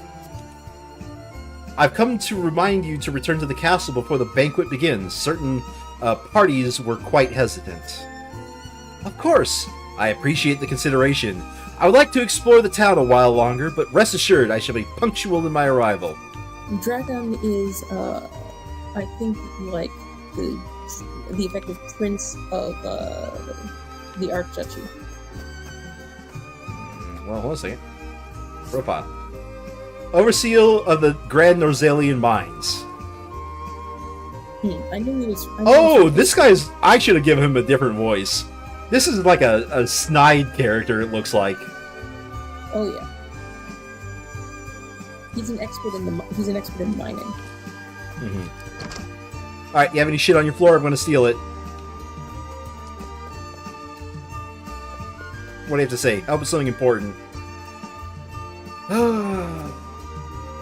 I've come to remind you to return to the castle before the banquet begins. Certain parties were quite hesitant. Of course, I appreciate the consideration. I would like to explore the town a while longer, but rest assured I shall be punctual in my arrival. Dragon is, I think, like, the effective prince of the Archduchy. Well, hold on a second. Robot. Overseer of the Grand Norzalian Mines. I knew he was... This guy's... I should have given him a different voice. This is like a snide character, it looks like. Oh yeah. He's an expert in mining. Mm-hmm. Alright, you have any shit on your floor? I'm gonna steal it. What do you have to say? Help with something important.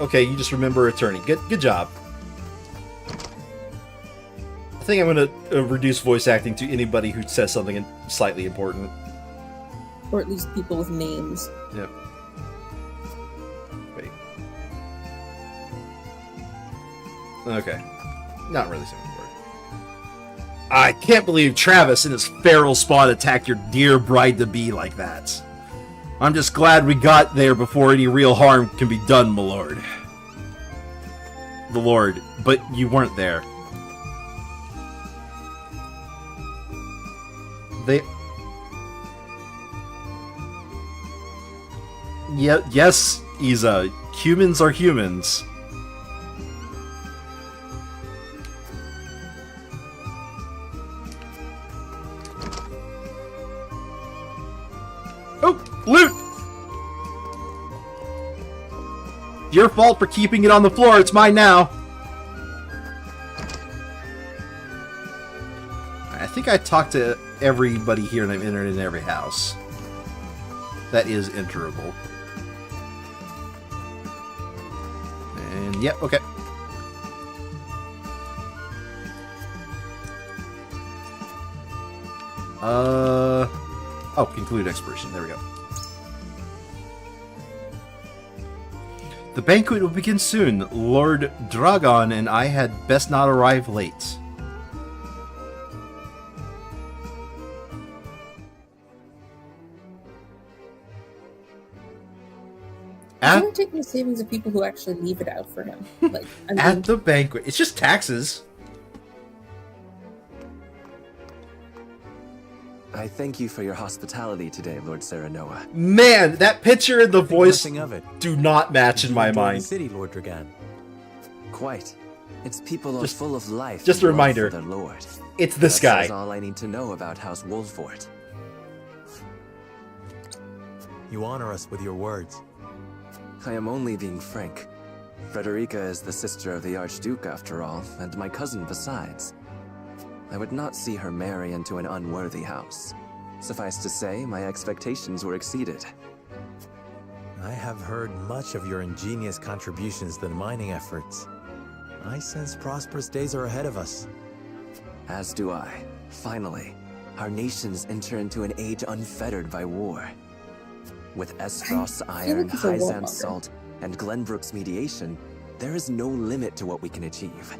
Okay, you just remember attorney. Good job. I think I'm gonna reduce voice acting to anybody who says something slightly important. Or at least people with names. Yep. Wait. Okay. Not really something important. I can't believe Travis and his feral spawn attacked your dear bride-to-be like that. I'm just glad we got there before any real harm can be done, my lord. The Lord, but you weren't there. Yes, Isa. Humans are humans. Oh, loot! Your fault for keeping it on the floor. It's mine now. I think I talked to everybody here and I've entered in every house. That is enterable. And yep, okay. Oh, conclude exploration. There we go. The banquet will begin soon. Lord Dragon and I had best not arrive late. He's not taking the savings of people who actually leave it out for him. Like, I mean, at the banquet. It's just taxes. I thank you for your hospitality today, Lord Serenoa. Man, that picture and the voice of it. do not match in my mind. The city, Lord Dragan. Quite. Its people are full of life. Just a reminder. For their Lord. It's this guy. That's all I need to know about House Wolfort. You honor us with your words. I am only being frank. Frederica is the sister of the Archduke, after all, and my cousin besides. I would not see her marry into an unworthy house. Suffice to say, my expectations were exceeded. I have heard much of your ingenious contributions to the mining efforts. I sense prosperous days are ahead of us. As do I. Finally, our nations enter into an age unfettered by war. With Esfrost's iron, Hyzan's salt, and Glenbrook's mediation, there is no limit to what we can achieve.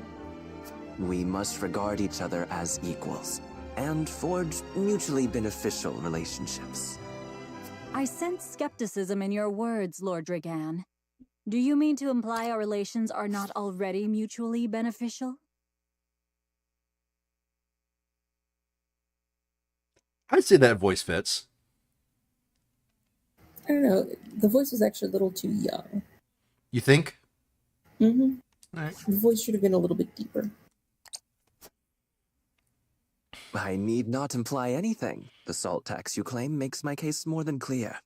We must regard each other as equals, and forge mutually beneficial relationships. I sense skepticism in your words, Lord Dragan. Do you mean to imply our relations are not already mutually beneficial? I'd say that voice fits. I don't know. The voice was actually a little too young. You think? Mm-hmm. All right. The voice should have been a little bit deeper. I need not imply anything. The salt tax you claim makes my case more than clear.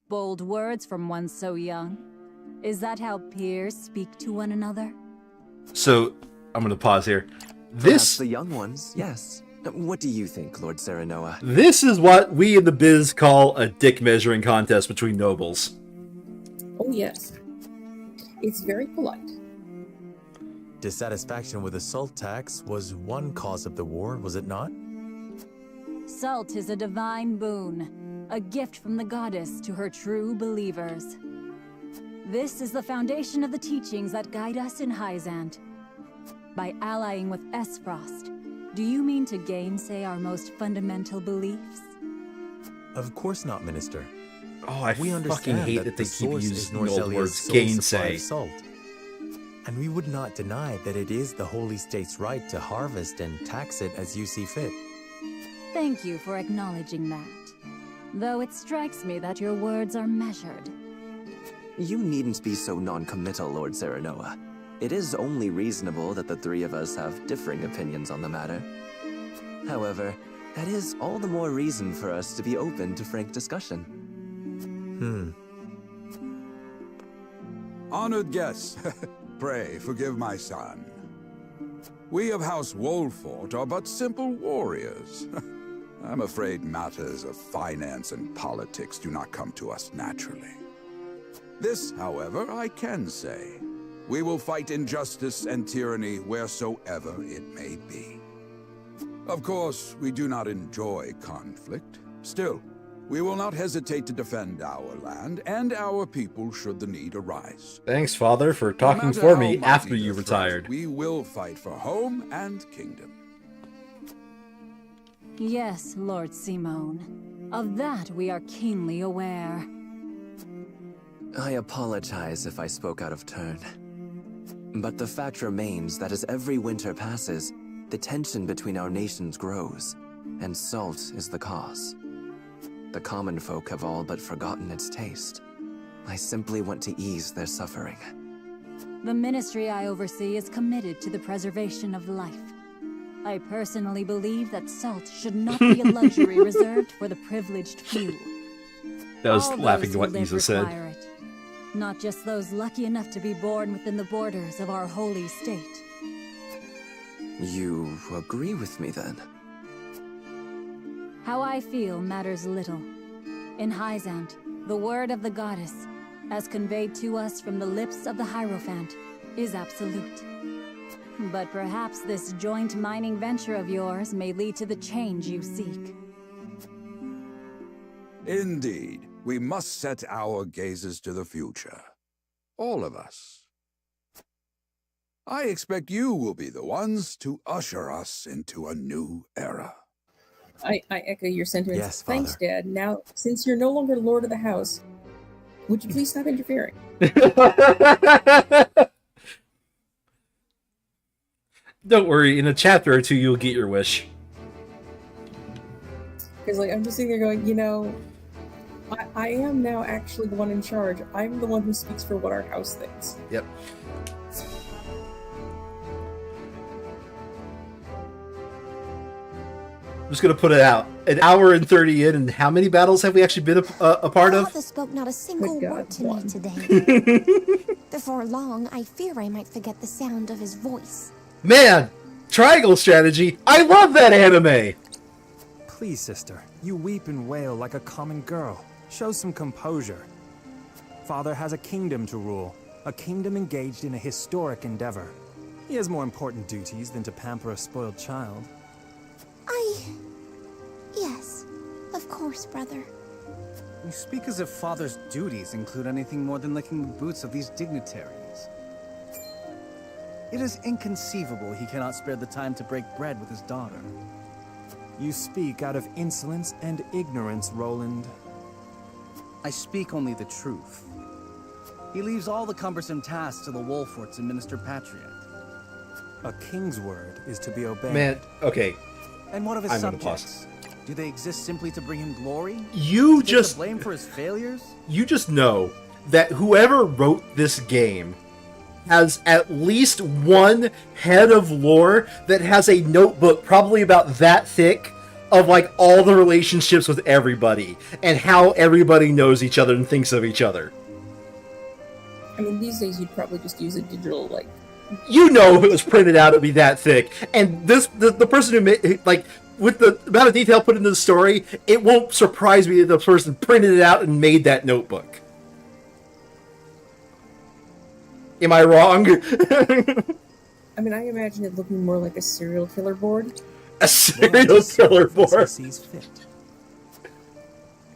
Bold words from one so young. Is that how peers speak to one another? So, I'm going to pause here. Perhaps the young ones, yes. What do you think, Lord Serenoa? This is what we in the biz call a dick measuring contest between nobles. Oh, yes. It's very polite. Dissatisfaction with the salt tax was one cause of the war, was it not? Salt is a divine boon, a gift from the goddess to her true believers. This is the foundation of the teachings that guide us in Hyzant. By allying with Esfrost, do you mean to gainsay our most fundamental beliefs? Of course not, Minister. Oh, I we fucking hate that they keep using the old words gainsay. gainsay. And we would not deny that it is the Holy State's right to harvest and tax it as you see fit. Thank you for acknowledging that. Though it strikes me that your words are measured. You needn't be so non-committal, Lord Serenoa. It is only reasonable that the three of us have differing opinions on the matter. However, that is all the more reason for us to be open to frank discussion. Honored guests, pray forgive my son. We of House Wolfort are but simple warriors. I'm afraid matters of finance and politics do not come to us naturally. This, however, I can say. We will fight injustice and tyranny wheresoever it may be. Of course, we do not enjoy conflict. Still, we will not hesitate to defend our land and our people should the need arise. Thanks, Father, for talking for me after you retired. We will fight for home and kingdom. Yes, Lord Simone. Of that we are keenly aware. I apologize if I spoke out of turn. But the fact remains that as every winter passes, the tension between our nations grows, and salt is the cause. The common folk have all but forgotten its taste. I simply want to ease their suffering. The ministry I oversee is committed to the preservation of life. I personally believe that salt should not be a luxury reserved for the privileged few. That was All laughing those at what who live Isa said. require it. Not just those lucky enough to be born within the borders of our holy state. You agree with me then? How I feel matters little. In Hyzant, the word of the goddess, as conveyed to us from the lips of the Hierophant, is absolute. But perhaps this joint mining venture of yours may lead to the change you seek. Indeed, we must set our gazes to the future. All of us. I expect you will be the ones to usher us into a new era. I echo your sentiments. Yes, Thanks, Father. Dad. Now, since you're no longer Lord of the House, would you please stop interfering? Don't worry, in a chapter or two, you'll get your wish. Because, like, I'm just sitting there going, you know, I am now actually the one in charge. I'm the one who speaks for what our house thinks. Yep. I'm just gonna put it out. An hour and 30 in, and how many battles have we actually been a part of? Father spoke not a single Good word God, to one. me today. Before long, I fear I might forget the sound of his voice. Man, triangle strategy. I love that anime. Please, sister, you weep and wail like a common girl. Show some composure. Father has a kingdom to rule, a kingdom engaged in a historic endeavor. He has more important duties than to pamper a spoiled child. Yes, of course, brother. You speak as if father's duties include anything more than licking the boots of these dignitaries. It is inconceivable he cannot spare the time to break bread with his daughter. You speak out of insolence and ignorance, Roland. I speak only the truth. He leaves all the cumbersome tasks to the Wolforts and Minister Patriot. A king's word is to be obeyed. Man, okay. And what of his I'm gonna subjects? Do they exist simply to bring him glory? You Take just the blame for his failures? You just know that whoever wrote this game has at least one head of lore that has a notebook probably about that thick of like all the relationships with everybody and how everybody knows each other and thinks of each other. I mean, these days you'd probably just use a digital, like... You know if it was printed out, it'd be that thick. And the person who made, like, with the amount of detail put into the story, it won't surprise me that the person printed it out and made that notebook. Am I wrong? I mean, I imagine it looking more like a serial killer board. A serial killer board?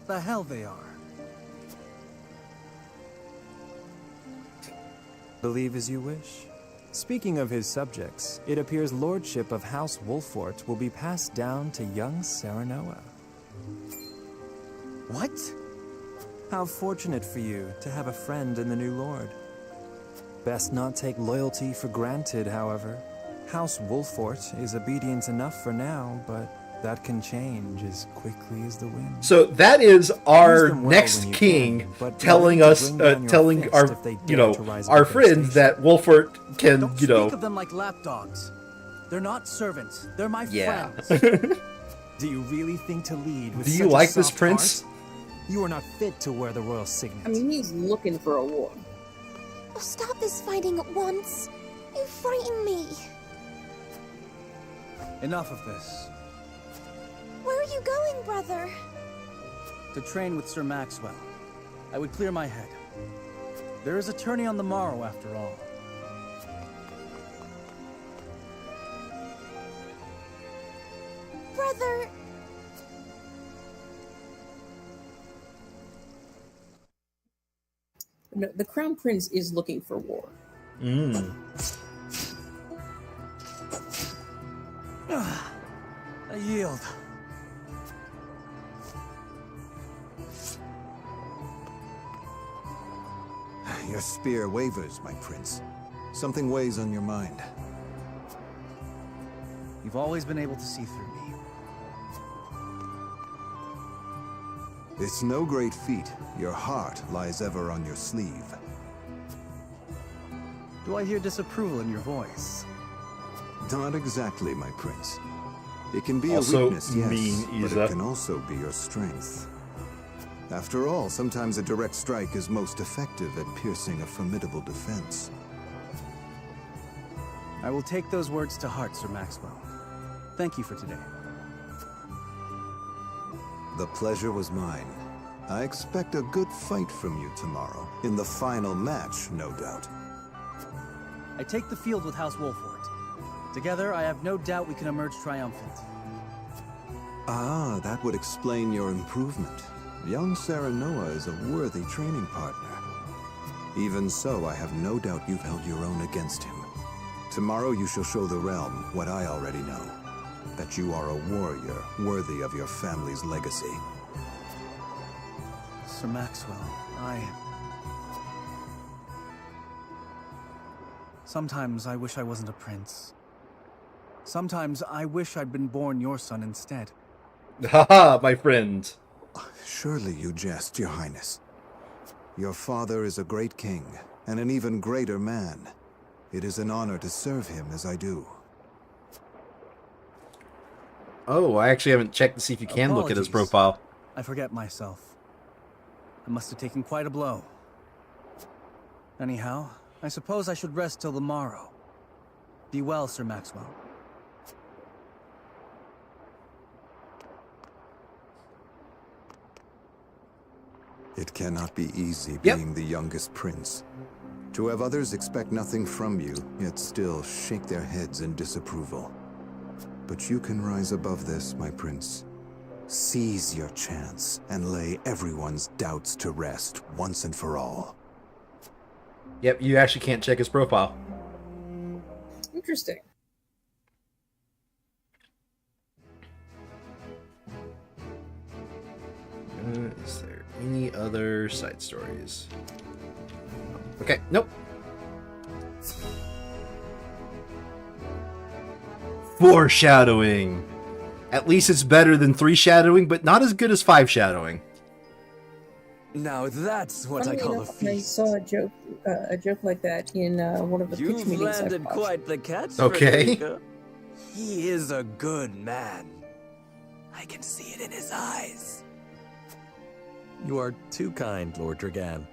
The hell they are. Believe as you wish. Speaking of his subjects, it appears lordship of House Wolfort will be passed down to young Serenoa. What? How fortunate for you to have a friend in the new lord. Best not take loyalty for granted, however. House Wolfort is obedient enough for now, but that can change as quickly as the wind. So that is our Well next king telling us, telling our, our friends that Wolfort can, Don't speak of them like lapdogs. They're not servants. They're my friends. Do you really think to lead with Do such you a like this soft prince? heart? You are not fit to wear the royal signet. I mean, he's looking for a war. Oh, stop this fighting at once. You frighten me. Enough of this. Where are you going, brother? To train with Sir Maxwell. I would clear my head. There is a tourney on the morrow, after all. Brother... No, the Crown Prince is looking for war. I yield. Your spear wavers, my prince. Something weighs on your mind. You've always been able to see through me. It's no great feat. Your heart lies ever on your sleeve. Do I hear disapproval in your voice? Not exactly, my prince. It can be Also a weakness, yes, mean, but Isa. it can also be your strength. After all, sometimes a direct strike is most effective at piercing a formidable defense. I will take those words to heart, Sir Maxwell. Thank you for today. The pleasure was mine. I expect a good fight from you tomorrow. In the final match, no doubt. I take the field with House Wolfort. Together, I have no doubt we can emerge triumphant. Ah, that would explain your improvement. Young Serenoa is a worthy training partner. Even so, I have no doubt you've held your own against him. Tomorrow you shall show the realm what I already know. That you are a warrior worthy of your family's legacy. Sir Maxwell, Sometimes I wish I wasn't a prince. Sometimes I wish I'd been born your son instead. Haha, my friend. Surely you jest, your highness. Your father is a great king, and an even greater man. It is an honor to serve him as I do. Oh, I actually haven't checked to see if you can look at his Apologies. profile. I forget myself. I must have taken quite a blow. Anyhow, I suppose I should rest till the morrow. Be well, Sir Maxwell. It cannot be easy being the youngest prince. To have others expect nothing from you, yet still shake their heads in disapproval. But you can rise above this, my prince. Seize your chance and lay everyone's doubts to rest once and for all. Yep, you actually can't check his profile. Interesting. Is there any other side stories? Okay, nope. Foreshadowing. At least it's better than 3 shadowing, but not as good as 5 shadowing. Now that's what I call a feast. I saw a joke like that in one of the pitch You've meetings landed I've watched. quite the catch, Okay. Frederica. He is a good man. I can see it in his eyes. You are too kind, Lord Dragan.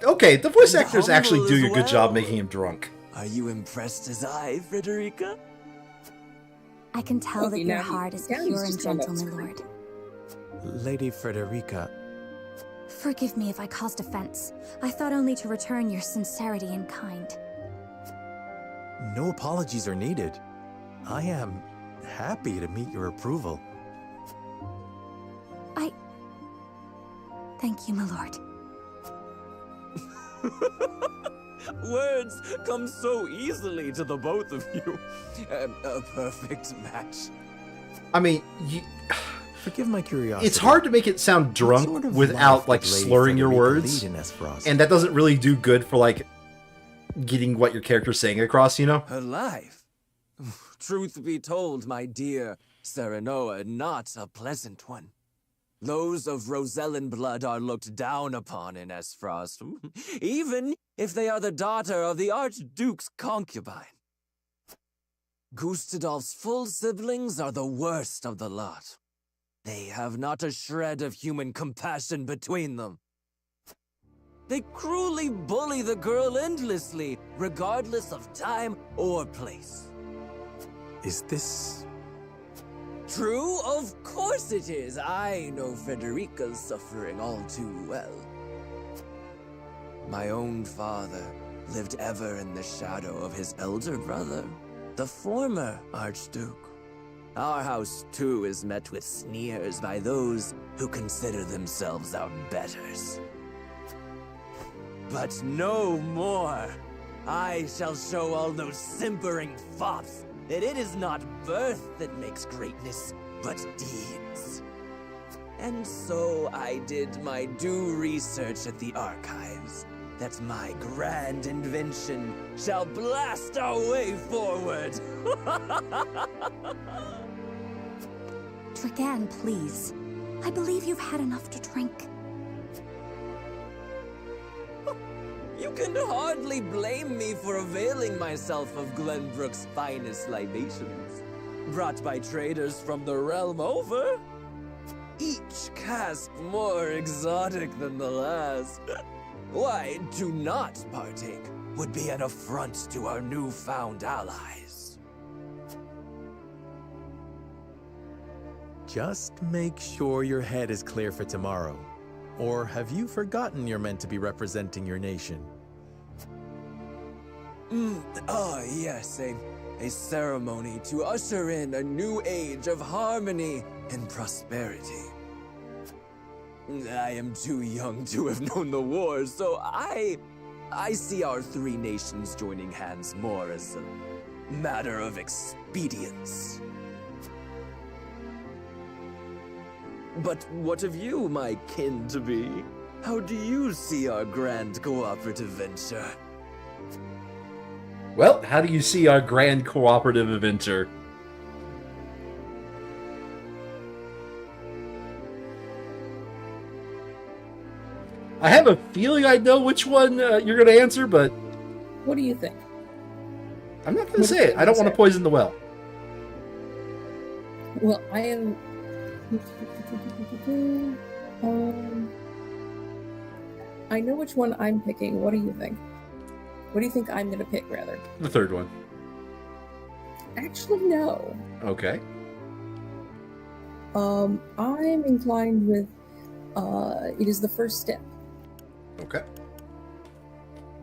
Okay, the voice And actors actually humble do as a good job well. making him drunk. Are you impressed as I, Frederica? I can tell Okay, that your now heart is he's pure and just on that gentle, my screen. lord. Lady Frederica, Forgive me if I caused offense. I thought only to return your sincerity and kind. no apologies are needed. I am happy to meet your approval. Thank you, my lord. Words come so easily to the both of you. A perfect match. I mean, Forgive my curiosity. it's hard to make it sound drunk sort of without life like would Lady slurring your Frederica words, lead in Esfrost? and that doesn't really do good for like getting what your character's saying across. You know? Her life? Truth be told, my dear Serenoa, not a pleasant one. Those of Rosellan blood are looked down upon in Esfrost, even if they are the daughter of the Archduke's concubine. Gustadolf's full siblings are the worst of the lot. They have not a shred of human compassion between them. They cruelly bully the girl endlessly, regardless of time or place. Is this... True? Of course it is. I know Frederica's suffering all too well. My own father lived ever in the shadow of his elder brother, the former Archduke. Our house, too, is met with sneers by those who consider themselves our betters. But no more. I shall show all those simpering fops that it is not birth that makes greatness, but deeds. And so I did my due research at the archives, that my grand invention shall blast our way forward. Dragan, please. I believe you've had enough to drink. You can hardly blame me for availing myself of Glenbrook's finest libations, brought by traders from the realm over. Each cask more exotic than the last. Why, to not partake would be an affront to our newfound allies. Just make sure your head is clear for tomorrow. Or have you forgotten you're meant to be representing your nation? Yes, a ceremony to usher in a new age of harmony and prosperity. I am too young to have known the wars, so I see our 3 nations joining hands more as a matter of expedience. But what of you, my kin-to-be? How do you see our grand cooperative venture? Well, how do you see our grand cooperative adventure? I have a feeling I know which one you're going to answer, but What do you think? I'm not going to say it. I don't want to poison the well. Well, I am. I know which one I'm picking. What do you think? What do you think I'm going to pick, rather? The third one. Actually, no. Okay. I'm inclined with, it is the first step. Okay.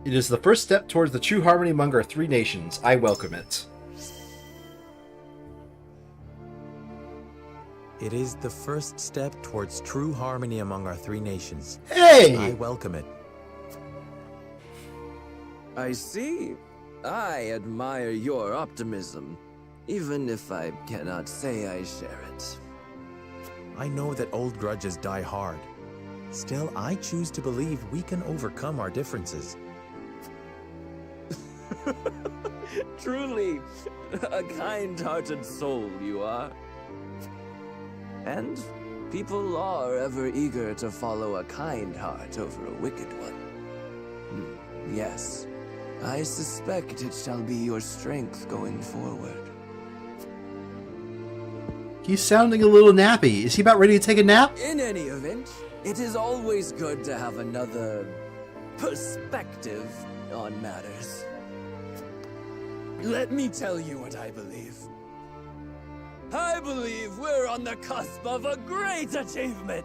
It is the first step towards the true harmony among our three nations. I welcome it. It is the first step towards true harmony among our three nations. Hey! I welcome it. I see. I admire your optimism, even if I cannot say I share it. I know that old grudges die hard. Still, I choose to believe we can overcome our differences. Truly, a kind-hearted soul you are. And people are ever eager to follow a kind heart over a wicked one. Yes, I suspect it shall be your strength going forward. He's sounding a little nappy. Is he about ready to take a nap? In any event, it is always good to have another perspective on matters. Let me tell you what I believe. I believe we're on the cusp of a great achievement.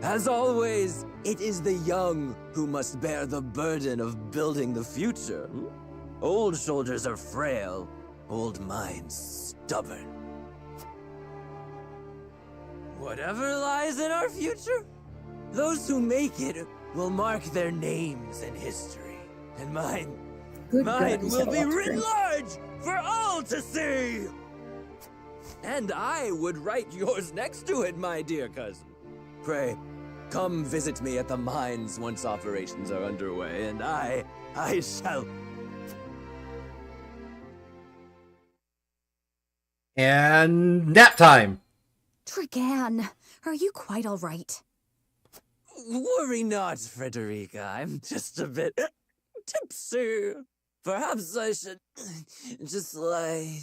As always, it is the young who must bear the burden of building the future. Old shoulders are frail, old minds stubborn. Whatever lies in our future, those who make it will mark their names in history. And mine will be writ large for all to see! And I would write yours next to it, my dear cousin. Pray, come visit me at the mines once operations are underway, and I shall... And nap time! Dragan, are you quite all right? Worry not, Frederica. I'm just a bit tipsy. Perhaps I should just lie.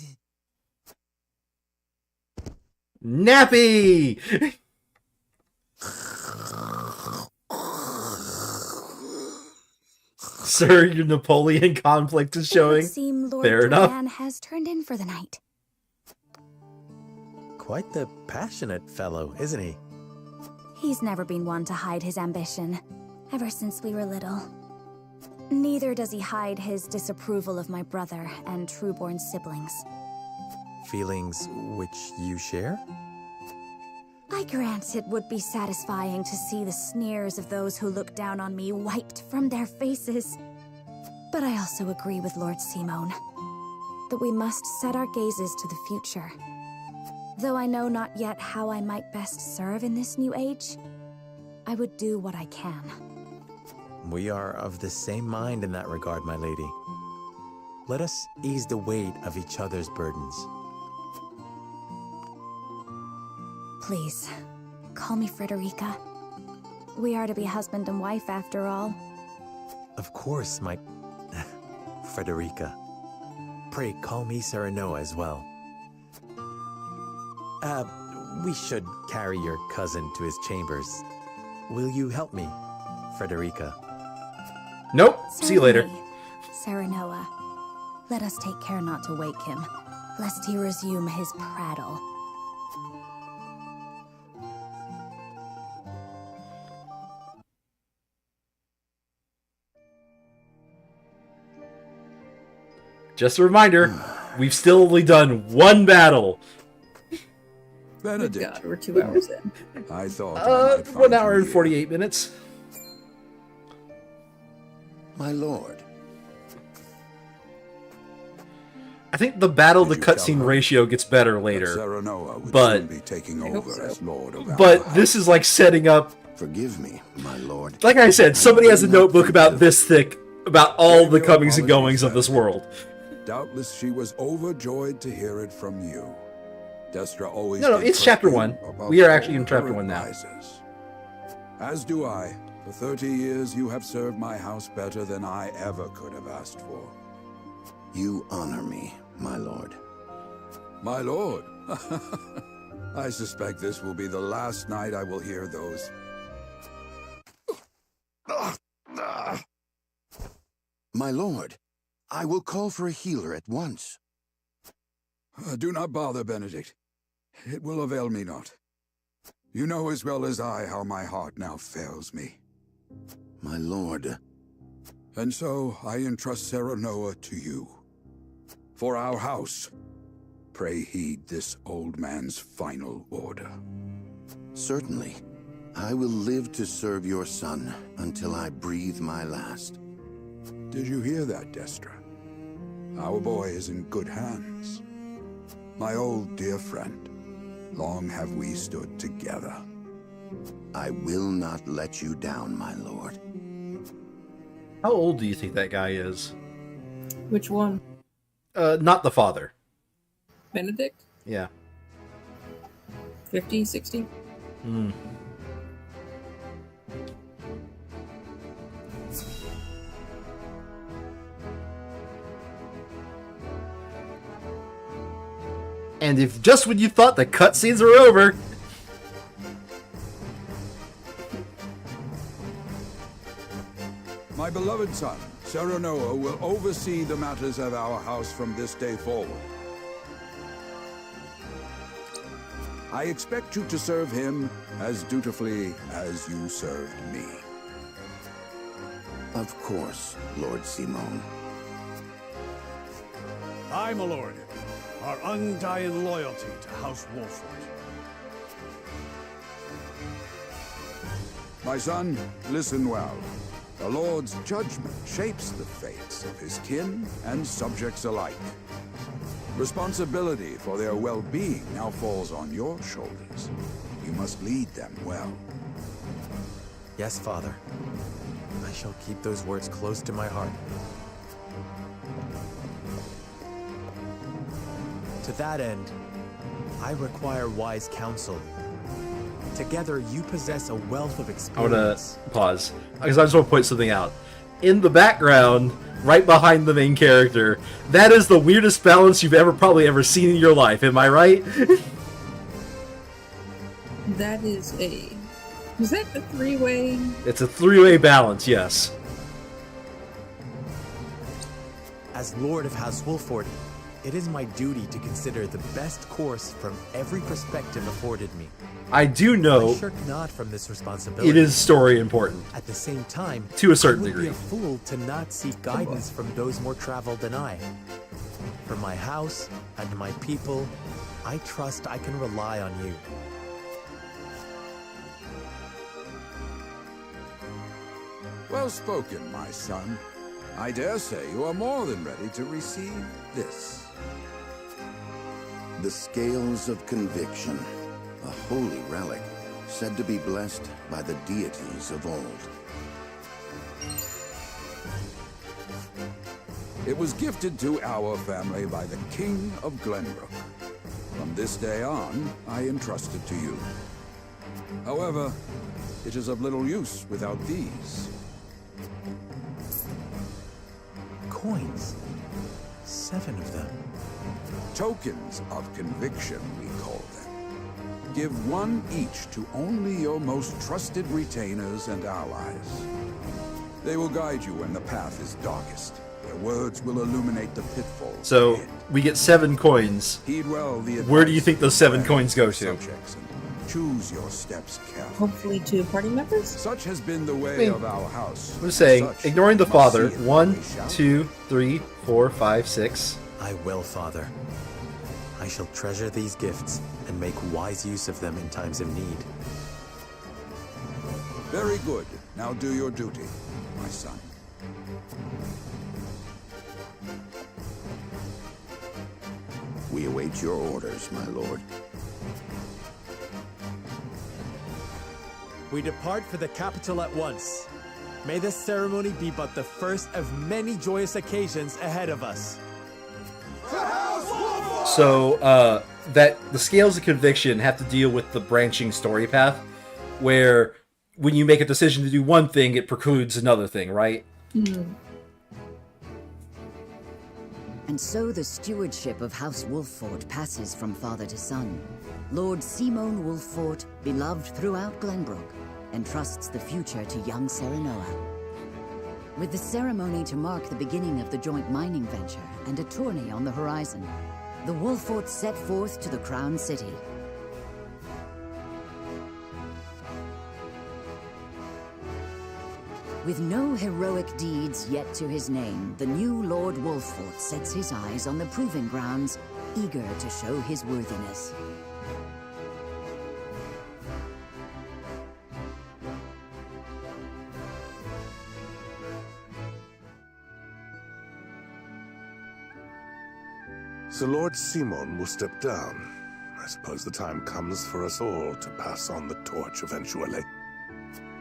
Nappy! Sir, your Napoleon conflict is showing. It would seem Lord Fair enough. Dragan has turned in for the night. Quite the passionate fellow, isn't he? He's never been one to hide his ambition, ever since we were little. Neither does he hide his disapproval of my brother and trueborn siblings. Feelings which you share? I grant it would be satisfying to see the sneers of those who look down on me wiped from their faces. But I also agree with Lord Simone that we must set our gazes to the future. Though I know not yet how I might best serve in this new age, I would do what I can. We are of the same mind in that regard, my lady. Let us ease the weight of each other's burdens. Please, call me Frederica. We are to be husband and wife after all. Of course, my... Frederica. Pray call me Serenoa as well. We should carry your cousin to his chambers. Will you help me, Frederica? Nope. See you later. Serenoa, let us take care not to wake him, lest he resume his prattle. Just a reminder, we've still only done one battle. Benedict. We're 2 hours in. I thought 1 hour and 48 minutes. My lord. I think the battle to cutscene ratio gets better later. But be taking over as Lord of but this is like setting up. Forgive me, my lord. Like I said, somebody has a notebook about this thick about all the comings and goings of this world. Doubtless she was overjoyed to hear it from you. Destra always No, did it's her chapter thing 1. above We are all actually in chapter her 1 now. advisors. As do I. For 30 years you have served my house better than I ever could have asked for. You honor me, my lord. My lord? I suspect this will be the last night I will hear those. My lord, I will call for a healer at once. Do not bother, Benedict. It will avail me not. You know as well as I how my heart now fails me. my lord. And so I entrust Serenoa to you. For our house, pray heed this old man's final order. Certainly. I will live to serve your son until I breathe my last. Did you hear that, Destra? Our boy is in good hands. My old dear friend, long have we stood together. I will not let you down, my lord. How old do you think that guy is? Which one? Not the father. Benedict? Yeah. 50, 60? Hmm. And if just when you thought the cutscenes were over... My beloved son, Serenoa, will oversee the matters of our house from this day forward. I expect you to serve him as dutifully as you served me. Of course, Lord Simone. Aye, my lord. Our undying loyalty to House Wolford. My son, listen well. The Lord's judgment shapes the fates of his kin and subjects alike. Responsibility for their well-being now falls on your shoulders. You must lead them well. Yes, Father. I shall keep those words close to my heart. To that end, I require wise counsel. Together, you possess a wealth of experience. I want to pause, because I just want to point something out. In the background, right behind the main character, that is the weirdest balance you've probably ever seen in your life, am I right? That is a... Is that the three-way? It's a three-way balance, yes. As Lord of House Wolford, it is my duty to consider the best course from every perspective afforded me. I do know I shirk not from this responsibility. it is story important. At the same time, to a certain I would degree. be a fool to not seek guidance from those more traveled than I. For my house and my people, I trust I can rely on you. Well spoken, my son. I dare say you are more than ready to receive this. The Scales of Conviction, a holy relic, said to be blessed by the deities of old. It was gifted to our family by the King of Glenbrook. From this day on, I entrust it to you. However, it is of little use without these. Coins. 7 of them. Tokens of conviction, we call them. Give one each to only your most trusted retainers and allies. They will guide you when the path is darkest. Their words will illuminate the pitfalls. So, we get 7 coins. Heed well the Where do you think those 7 coins go to? subjects and choose your steps carefully. Hopefully to party members? Such has been the way of our house. I'm just saying, Such ignoring the must father, see it 1, we shall. 2, 3, 4, 5, 6. I will, Father. I shall treasure these gifts and make wise use of them in times of need. Very good. Now do your duty, my son. We await your orders, my lord. We depart for the capital at once. May this ceremony be but the first of many joyous occasions ahead of us. So, that the Scales of Conviction have to deal with the branching story path, where when you make a decision to do one thing, it precludes another thing, right? Mm. And so the stewardship of House Wolford passes from father to son. Lord Simone Wolford, beloved throughout Glenbrook, entrusts the future to young Serenoa. With the ceremony to mark the beginning of the joint mining venture and a tourney on the horizon, the Wolfords set forth to the Crown City. With no heroic deeds yet to his name, the new Lord Wolffort sets his eyes on the proving grounds, eager to show his worthiness. So Lord Simon will step down. I suppose the time comes for us all to pass on the torch eventually.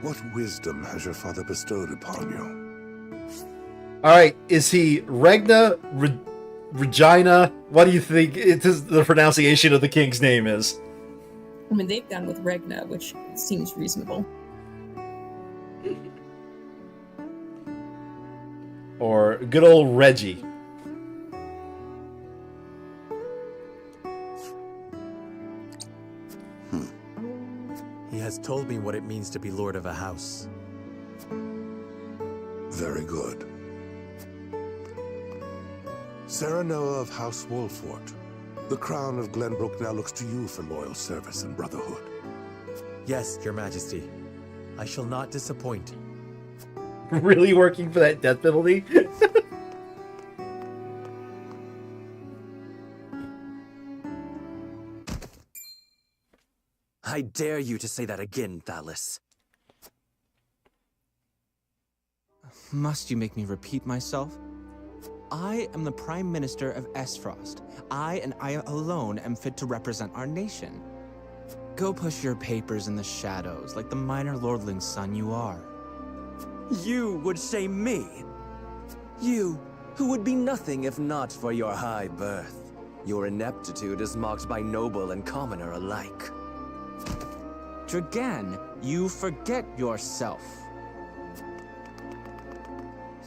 What wisdom has your father bestowed upon you? Alright, is he Regna? Regina? What do you think the pronunciation of the king's name is? I mean, they've gone with Regna, which seems reasonable. Or good old Reggie? He has told me what it means to be lord of a house. Very good. Serenoa of House Wolffort, the crown of Glenbrook now looks to you for loyal service and brotherhood. Yes, your majesty. I shall not disappoint. Really working for that death penalty? I dare you to say that again, Thalys. Must you make me repeat myself? I am the Prime Minister of Esfrost. I and I alone am fit to represent our nation. Go push your papers in the shadows like the minor lordling's son you are. You would shame me. You, who would be nothing if not for your high birth. Your ineptitude is mocked by noble and commoner alike. Dragan, you forget yourself.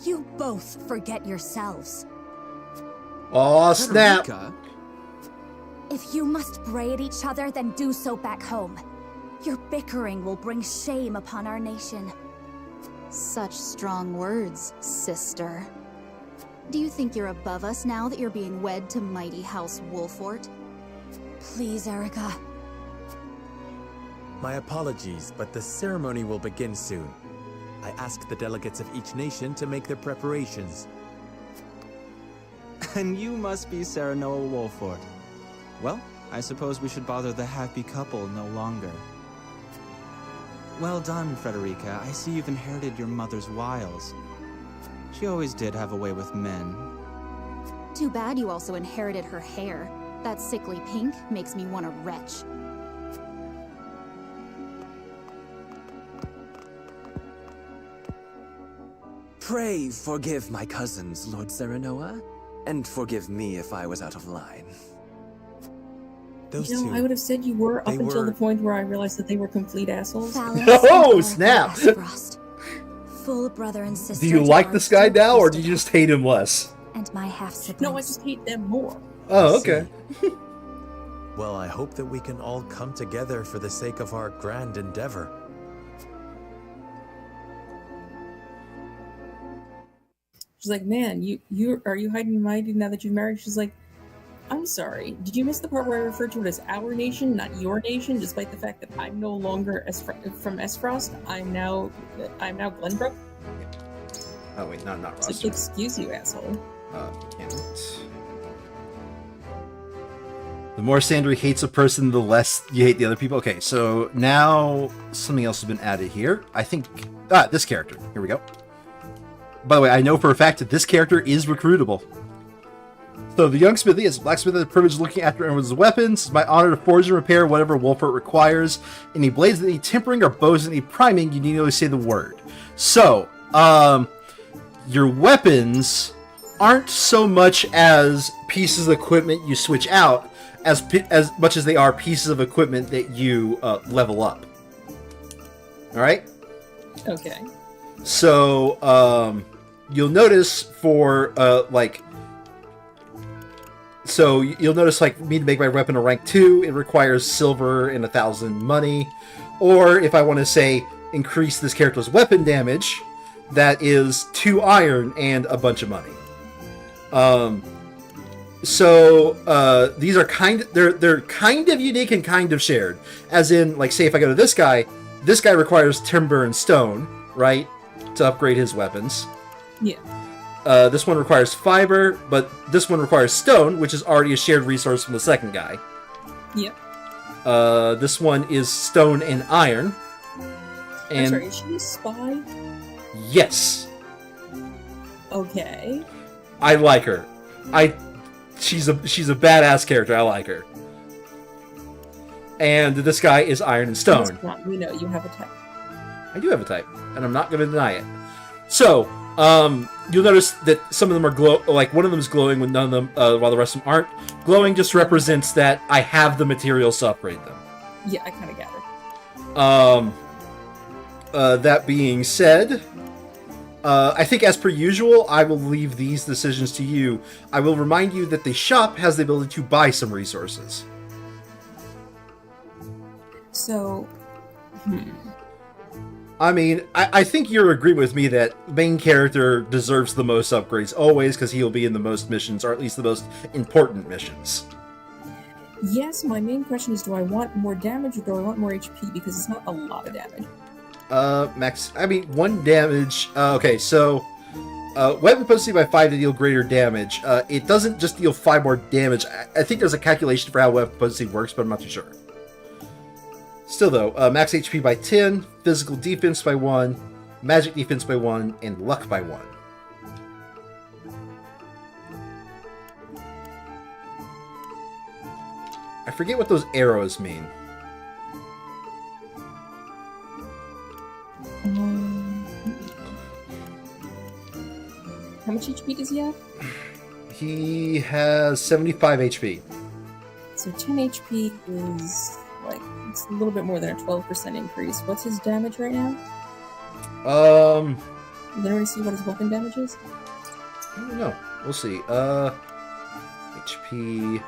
You both forget yourselves. Aw, snap! Frederica? If you must bray at each other, then do so back home. Your bickering will bring shame upon our nation. Such strong words, sister. Do you think you're above us now that you're being wed to mighty House Wolffort? Please, Erica. My apologies, but the ceremony will begin soon. I ask the delegates of each nation to make their preparations. And you must be Serenoa Wolffort. Well, I suppose we should bother the happy couple no longer. Well done, Frederica. I see you've inherited your mother's wiles. She always did have a way with men. Too bad you also inherited her hair. That sickly pink makes me want to retch. Pray forgive my cousins, Lord Serenoa, and forgive me if I was out of line. Those I would have said you were up until the point where I realized that they were complete assholes. Oh, snap! Full brother and sister. Do you like this guy now, or do you just hate him less? And my half-siblings. No, I just hate them more. Oh, okay. Well, I hope that we can all come together for the sake of our grand endeavor. She's like, man, you are you hiding mighty now that you've married? She's like, I'm sorry. Did you miss the part where I referred to it as our nation, not your nation, despite the fact that I'm no longer from Esfrost? I'm now Glenbrook. Oh wait, not Ross. Like, excuse you, asshole. Can't. The more Sandry hates a person, the less you hate the other people. Okay, so now something else has been added here. I think this character. Here we go. By the way, I know for a fact that this character is recruitable. So the young smithy is a blacksmith that has the privilege of looking after everyone's weapons. It's my honor to forge and repair whatever Wolffort requires. Any blades that need tempering or bows that need priming, you need to only say the word. So, your weapons aren't so much as pieces of equipment you switch out, as much as they are pieces of equipment that you level up. All right. Okay. So, you'll notice for so you'll notice like me to make my weapon a rank 2, it requires silver and 1,000 money. Or if I want to say increase this character's weapon damage, that is 2 iron and a bunch of money. These are they're kind of unique and kind of shared. As in, like, say if I go to this guy requires timber and stone, right? to upgrade his weapons. Yeah. This one requires fiber, but this one requires stone, which is already a shared resource from the second guy. Yep. This one is stone and iron. And I'm sorry, is she a spy? Yes. Okay. I like her. She's a badass character. I like her. And this guy is iron and stone. We know you have a type. I do have a type, and I'm not going to deny it. So, you'll notice that some of them are like one of them is glowing when none of them, while the rest of them aren't. Glowing just represents that I have the materials to upgrade them. Yeah, I kind of gathered. That being said, I think as per usual, I will leave these decisions to you. I will remind you that the shop has the ability to buy some resources. So, I mean, I think you're agreeing with me that the main character deserves the most upgrades always because he'll be in the most missions, or at least the most important missions. Yes, my main question is, do I want more damage or do I want more HP? Because it's not a lot of damage. Max, I mean, 1 damage. Okay, so, weapon potency by 5 to deal greater damage. It doesn't just deal 5 more damage. I think there's a calculation for how weapon potency works, but I'm not too sure. Still though, max HP by 10, physical defense by 1, magic defense by 1, and luck by 1. I forget what those arrows mean. How much HP does he have? He has 75 HP. So 10 HP is like, it's a little bit more than a 12% increase. What's his damage right now? Did anyone see what his weapon damage is? I don't know. We'll see. HP,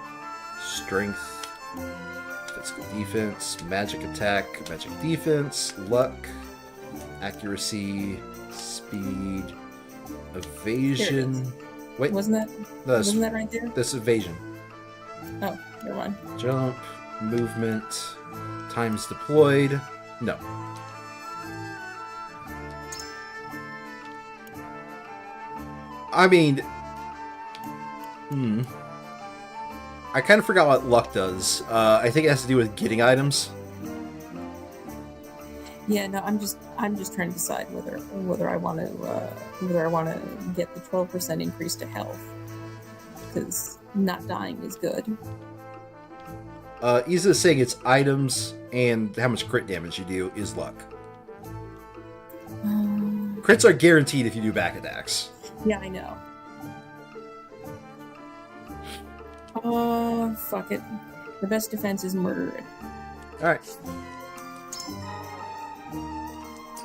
strength, physical defense, magic attack, magic defense, luck, accuracy, speed, evasion. Wait, wasn't that right there? This evasion. Oh, never mind. Jump, movement, times deployed. No. I mean, I kind of forgot what luck does. I think it has to do with getting items. Yeah, no, I'm just trying to decide whether I want to get the 12% increase to health, because not dying is good. Easy saying it's items and how much crit damage you do is luck. Crits are guaranteed if you do back attacks. Yeah, I know. Fuck it. The best defense is murder. Alright.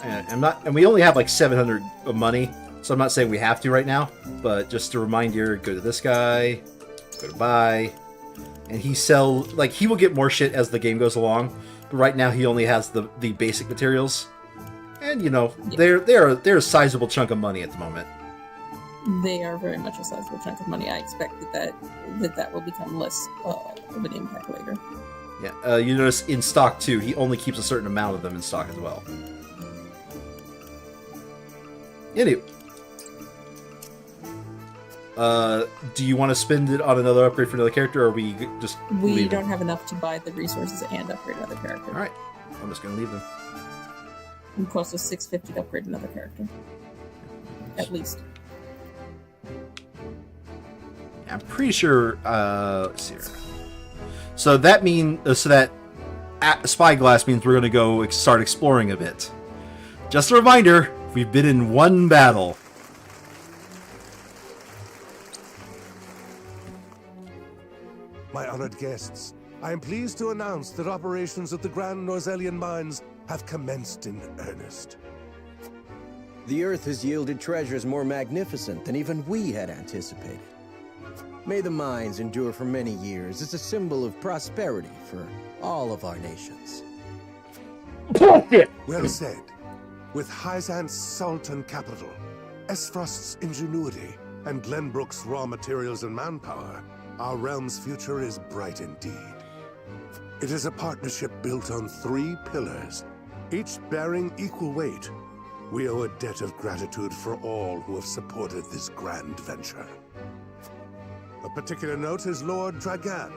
And we only have like 700 of money, so I'm not saying we have to right now, but just a reminder, go to this guy, go to buy, and he will get more shit as the game goes along, but right now he only has the basic materials. And you know, they're a sizable chunk of money at the moment. They are very much a sizable chunk of money. I expect that will become less of an impact later. Yeah, you notice in stock too, he only keeps a certain amount of them in stock as well. Anyway, do you want to spend it on another upgrade for another character, or we just We don't have enough to buy the resources and upgrade another character. Alright, I'm just going to leave them. It costs us $650 to upgrade another character. At least. I'm pretty sure, let's see here. So that spyglass means we're going to go start exploring a bit. Just a reminder, we've been in one battle. My honored guests, I am pleased to announce that operations at the Grand Norzelian mines have commenced in earnest. The Earth has yielded treasures more magnificent than even we had anticipated. May the mines endure for many years as a symbol of prosperity for all of our nations. Well said. With Hyzant's Sultan capital, Esfrost's ingenuity, and Glenbrook's raw materials and manpower, our realm's future is bright indeed. It is a partnership built on 3 pillars, each bearing equal weight. We owe a debt of gratitude for all who have supported this grand venture. A particular note is Lord Dragan,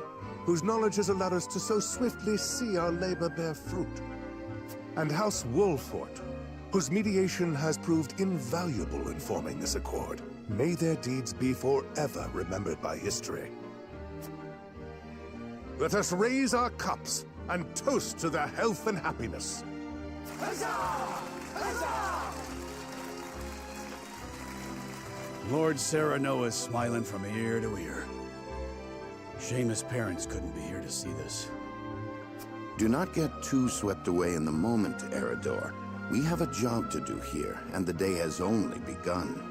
whose knowledge has allowed us to so swiftly see our labor bear fruit. And House Wolfort, whose mediation has proved invaluable in forming this accord. May their deeds be forever remembered by history. Let us raise our cups and toast to their health and happiness. Huzzah! Huzzah! Lord Serenoa is smiling from ear to ear. Shame his parents couldn't be here to see this. Do not get too swept away in the moment, Eredor. We have a job to do here, and the day has only begun.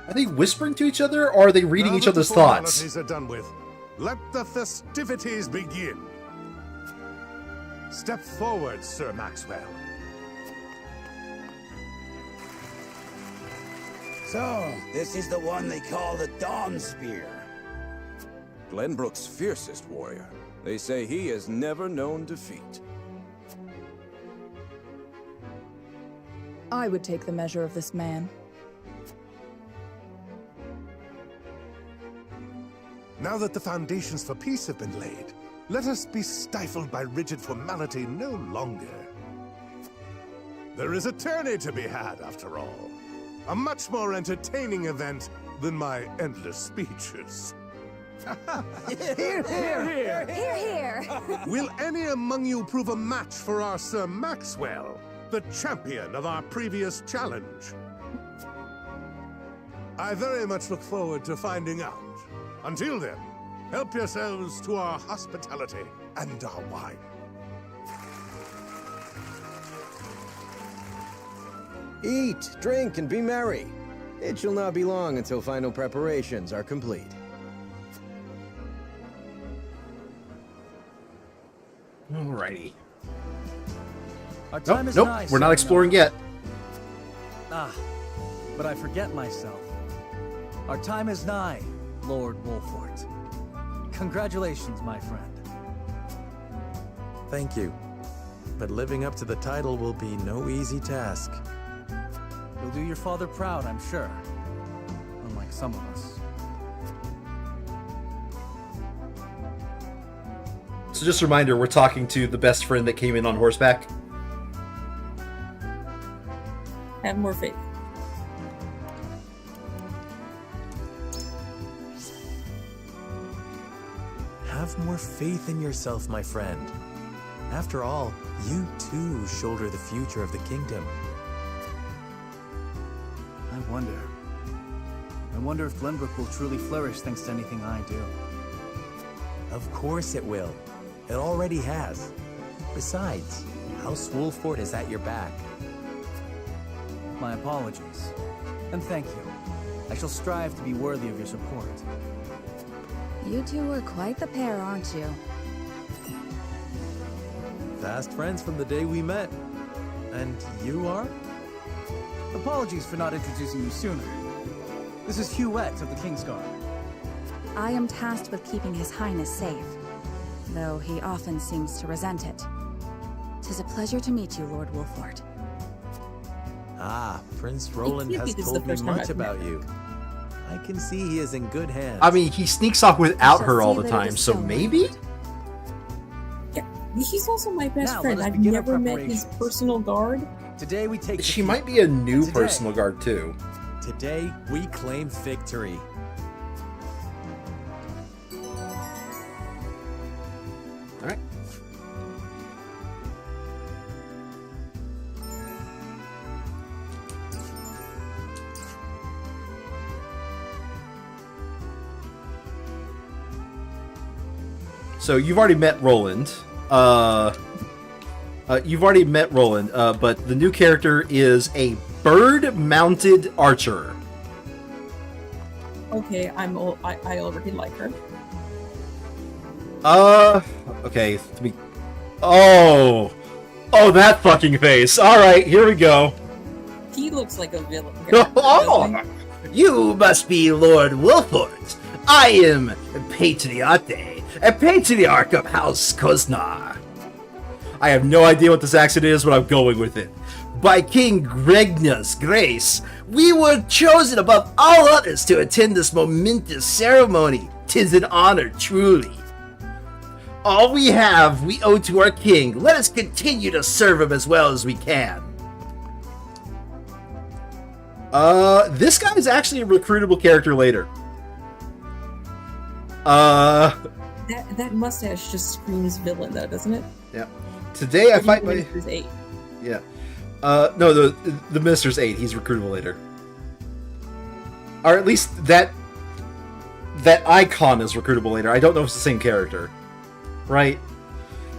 Are they whispering to each other, or are they reading Now each that other's the thoughts? formalities are done with, let the festivities begin. Step forward, Sir Maxwell. So, this is the one they call the Dawn Spear. Glenbrook's fiercest warrior. They say he has never known defeat. I would take the measure of this man. Now that the foundations for peace have been laid, let us be stifled by rigid formality no longer. There is a tourney to be had, after all. A much more entertaining event than my endless speeches. Hear, hear! Hear, hear! Will any among you prove a match for our Sir Maxwell, the champion of our previous challenge? I very much look forward to finding out. Until then, help yourselves to our hospitality and our wine. Eat, drink, and be merry. It shall not be long until final preparations are complete. Alrighty. Our time Nope, is nope, nigh, we're not Sereno. exploring yet. Ah, but I forget myself. Our time is nigh, Lord Wolfort. Congratulations, my friend. Thank you. But living up to the title will be no easy task. You'll do your father proud, I'm sure. Unlike some of us. So just a reminder, we're talking to the best friend that came in on horseback. Have more faith. Have more faith in yourself, my friend. After all, you too shoulder the future of the kingdom. I wonder if Glenbrook will truly flourish thanks to anything I do. Of course it will. It already has. Besides, House Wolfort is at your back. My apologies. And thank you. I shall strive to be worthy of your support. You two are quite the pair, aren't you? Fast friends from the day we met. And you are? Apologies for not introducing you sooner. This is Huette of the Kingsguard. I am tasked with keeping His Highness safe, though he often seems to resent it. 'Tis a pleasure to meet you, Lord Wolfort. Ah, Prince Roland can't be has this is told the me first time much I've met about you. I can see he is in good hands. I mean, he sneaks off without shall her all see the that it time, is so so, maybe? Yeah, he's also my best Now, friend. let us I've begin our never met his preparations. personal guard. Today we take the She field. might be a new And today- personal guard, too. Today, we claim victory. Alright. So you've already met Roland. But the new character is a bird-mounted archer. Okay, I already like her. Okay. Oh, that fucking face. All right, here we go. He looks like a villain. Oh, you must be Lord Wolfort. I am a patriarch of House Koznar. I have no idea what this accent is, but I'm going with it. by King Gregna's grace, we were chosen above all others to attend this momentous ceremony. 'Tis an honor, truly. All we have, we owe to our king. Let us continue to serve him as well as we can. This guy is actually a recruitable character later. That mustache just screams villain, though, doesn't it? Yeah. Today I fight my... Minister's 8. Yeah. No, the Minister's 8. He's recruitable later. Or at least that icon is recruitable later. I don't know if it's the same character. Right?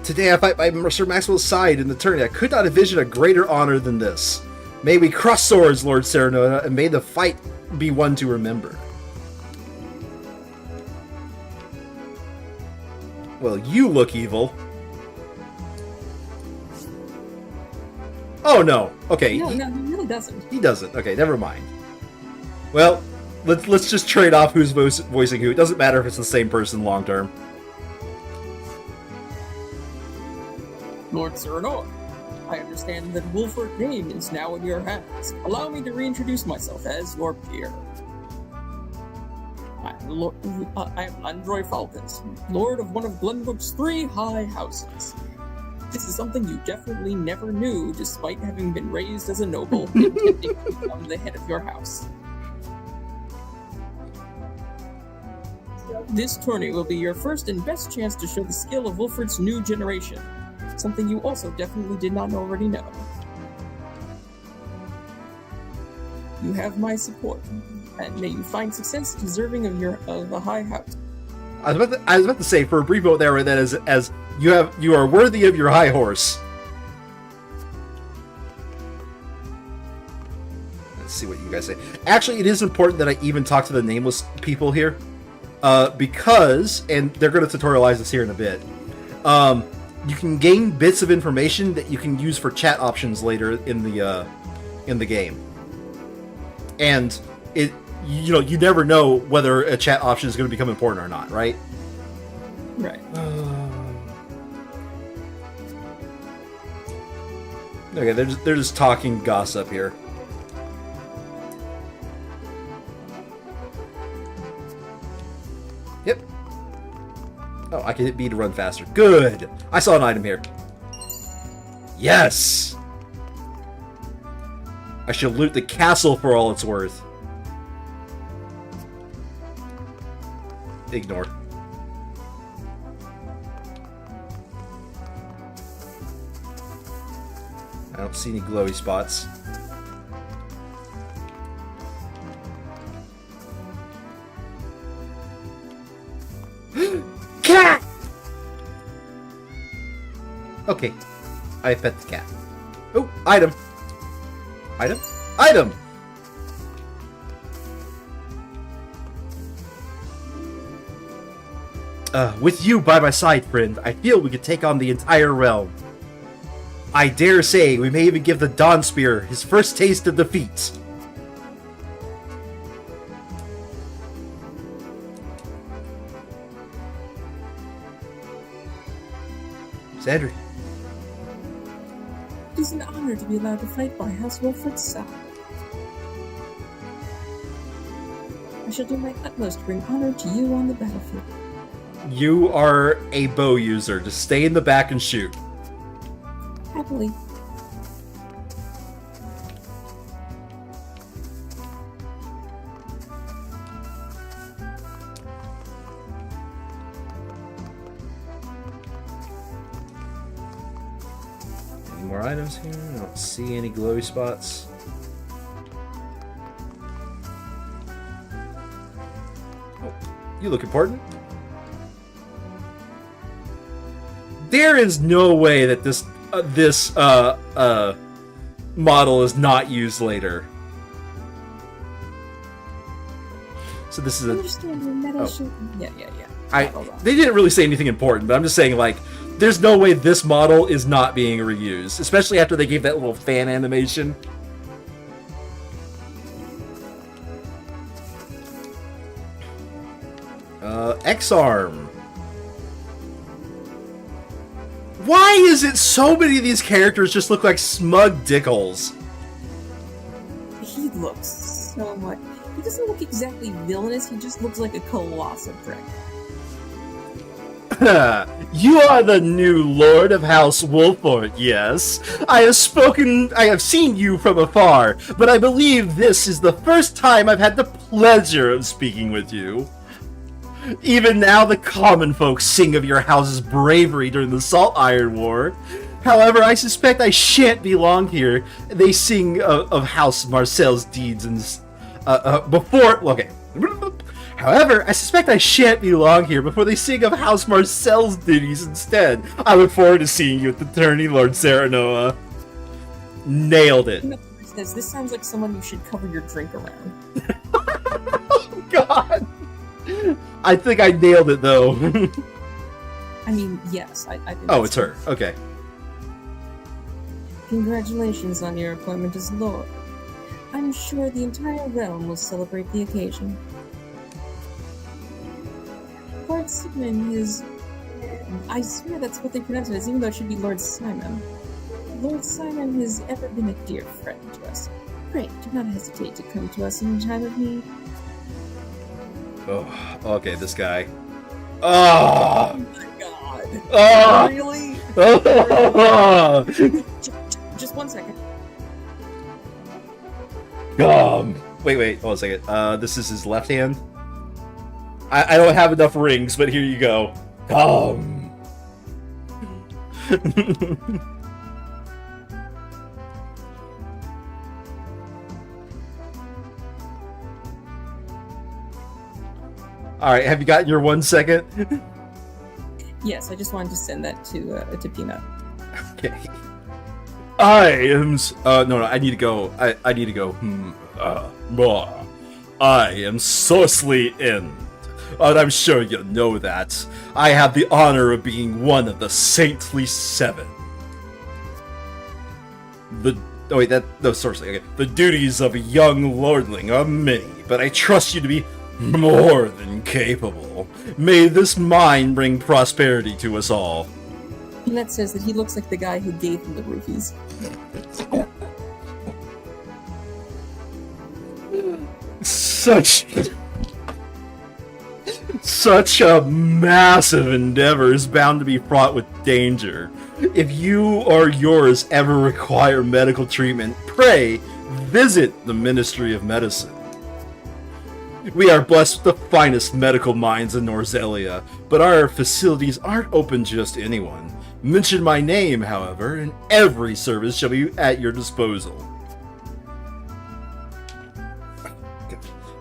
Today I fight by Sir Maxwell's side in the tourney. I could not envision a greater honor than this. May we cross swords, Lord Serenona, and may the fight be one to remember. Well, you look evil. Oh no. Okay. No, he really doesn't. He doesn't. Okay, never mind. Well, let's just trade off who's voicing who. It doesn't matter if it's the same person long term. Lord Serenor, I understand that Wolfert name is now in your hands. Allow me to reintroduce myself as your peer. I am Landroy Falcons, Lord of one of Glenbrook's 3 high houses. This is something you definitely never knew, despite having been raised as a noble and attempting to become the head of your house. This tourney will be your first and best chance to show the skill of Wolfert's new generation, something you also definitely did not already know. You have my support, and may you find success deserving of a high house. I was about to say, for a brief moment there, that as you are worthy of your high horse. Let's see what you guys say. Actually, it is important that I even talk to the nameless people here, because, and they're going to tutorialize this here in a bit. You can gain bits of information that you can use for chat options later in the game, and you never know whether a chat option is going to become important or not, right? Right. Okay, they're just talking gossip here. Yep. Oh, I can hit B to run faster. Good! I saw an item here. Yes! I shall loot the castle for all it's worth. Ignore. I don't see any glowy spots. Cat! Okay. I pet the cat. Oh, item. Item? Item! With you by my side, friend, I feel we could take on the entire realm. I dare say we may even give the Dawn Spear his first taste of defeat. Sandry. It is an honor to be allowed to fight by House Wolfert's side. I shall do my utmost to bring honor to you on the battlefield. You are a bow user. Just stay in the back and shoot. Happily. Any more items here? I don't see any glowy spots. Oh, you look important. There is no way that this model is not used later. So this is They didn't really say anything important, but I'm just saying, like, there's no way this model is not being reused, especially after they gave that little fan animation. X-Arm. Why is it so many of these characters just look like smug dickholes? He looks so much. He doesn't look exactly villainous, he just looks like a colossal prick. You are the new Lord of House Wolford, yes. I have seen you from afar, but I believe this is the first time I've had the pleasure of speaking with you. Even now the common folk sing of your house's bravery during the Salt Iron War. However, I suspect I shan't be long here. They sing of House Marcel's deeds and However, I suspect I shan't be long here before they sing of House Marcel's duties instead. I look forward to seeing you at the tourney, Lord Serenoa. Nailed it. This sounds like someone you should cover your drink around. Oh, God. I think I nailed it, though. I mean, yes. I think oh, it's her. Okay. Congratulations on your appointment as Lord. I'm sure the entire realm will celebrate the occasion. Lord Simon is... I swear that's what they pronounce it as, even though it should be Lord Simon. Lord Simon has ever been a dear friend to us. Pray, do not hesitate to come to us in time of need. Oh, okay, this guy. Oh! Oh my god. Oh! Really? Oh! Just 1 second. Wait, hold on a second. This is his left hand. I don't have enough rings, but here you go. Alright, have you gotten your 1 second? Yes, I just wanted to send that to Peanut. Okay. I am... no, I need to go. I need to go. I am Sorcely End. And I'm sure you know that. I have the honor of being one of the Saintly Seven. Sorcery. Okay. The duties of a young lordling are many, but I trust you to be more than capable. May this mine bring prosperity to us all. Peanut says that he looks like the guy who gave him the roofies. Such a massive endeavor is bound to be fraught with danger. If you or yours ever require medical treatment, pray visit the Ministry of Medicine. We are blessed with the finest medical minds in Norzelia, but our facilities aren't open to just anyone. Mention my name, however, and every service shall be at your disposal.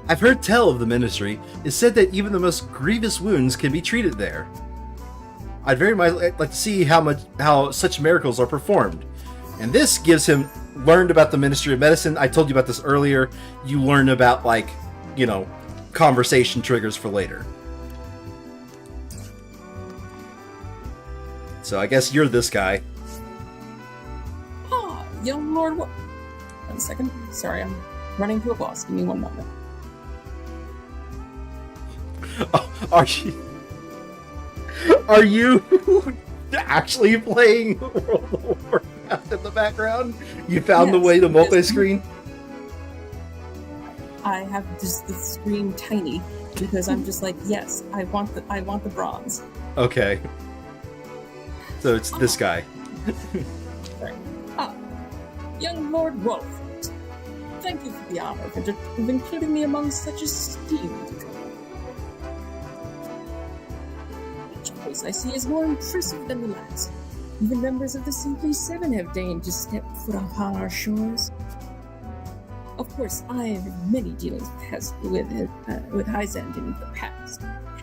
I've heard tell of the ministry. It's said that even the most grievous wounds can be treated there. I'd very much like to see how such miracles are performed. And this gives him learned about the Ministry of Medicine. I told you about this earlier. You learn about, like, you know, conversation triggers for later. So I guess you're this guy. Ah, young Lord. 1 second. Sorry, I'm running to a boss. Give me 1 moment. Are you actually playing World of Warcraft in the background? You found the way to multi-screen? I have just the screen tiny because I'm just like, yes, I want the bronze. Okay. So it's this guy. Right. Young Lord Wolf. Thank you for the honor of including me among such esteemed. I see is more impressive than the last. Even members of the Simply Seven have deigned to step foot upon our shores. Of course, I have had many dealings with Hyzend in the past.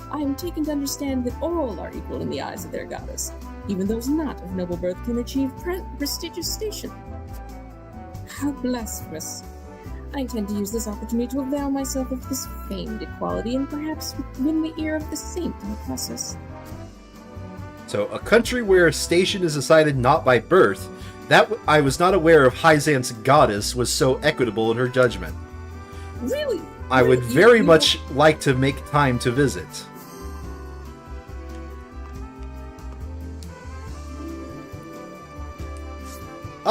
I am taken to understand that all are equal in the eyes of their goddess. Even those not of noble birth can achieve prestigious station. How blasphemous. I intend to use this opportunity to avail myself of this famed equality and perhaps win the ear of the saint in the process. So, a country where a station is decided not by birth, that I was not aware of Hyzant's goddess was so equitable in her judgment. Really? I would very much like to make time to visit.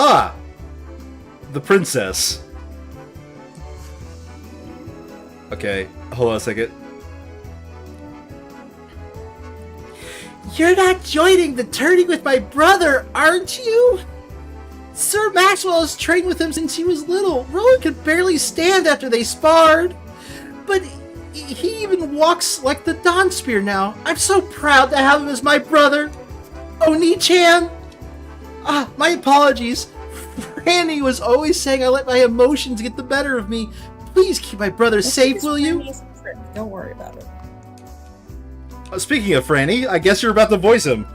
Ah! The princess. Okay, hold on a second. You're not joining the tourney with my brother, aren't you? Sir Maxwell has trained with him since he was little. Roland could barely stand after they sparred. But he even walks like the Dawn Spear now. I'm so proud to have him as my brother. Oni-chan! Ah, my apologies. Franny was always saying I let my emotions get the better of me. Please keep my brother safe, will you? Don't worry about it. Speaking of Franny, I guess you're about to voice him.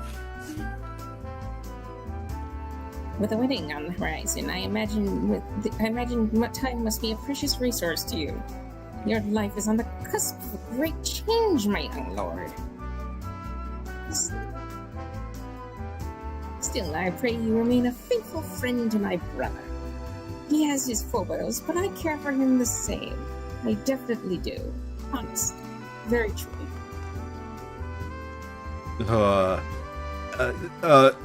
With a wedding on the horizon, I imagine what time must be a precious resource to you. Your life is on the cusp of a great change, my young lord. Still, I pray you remain a faithful friend to my brother. He has his foibles, but I care for him the same. I definitely do. Honest. Very truly. Hold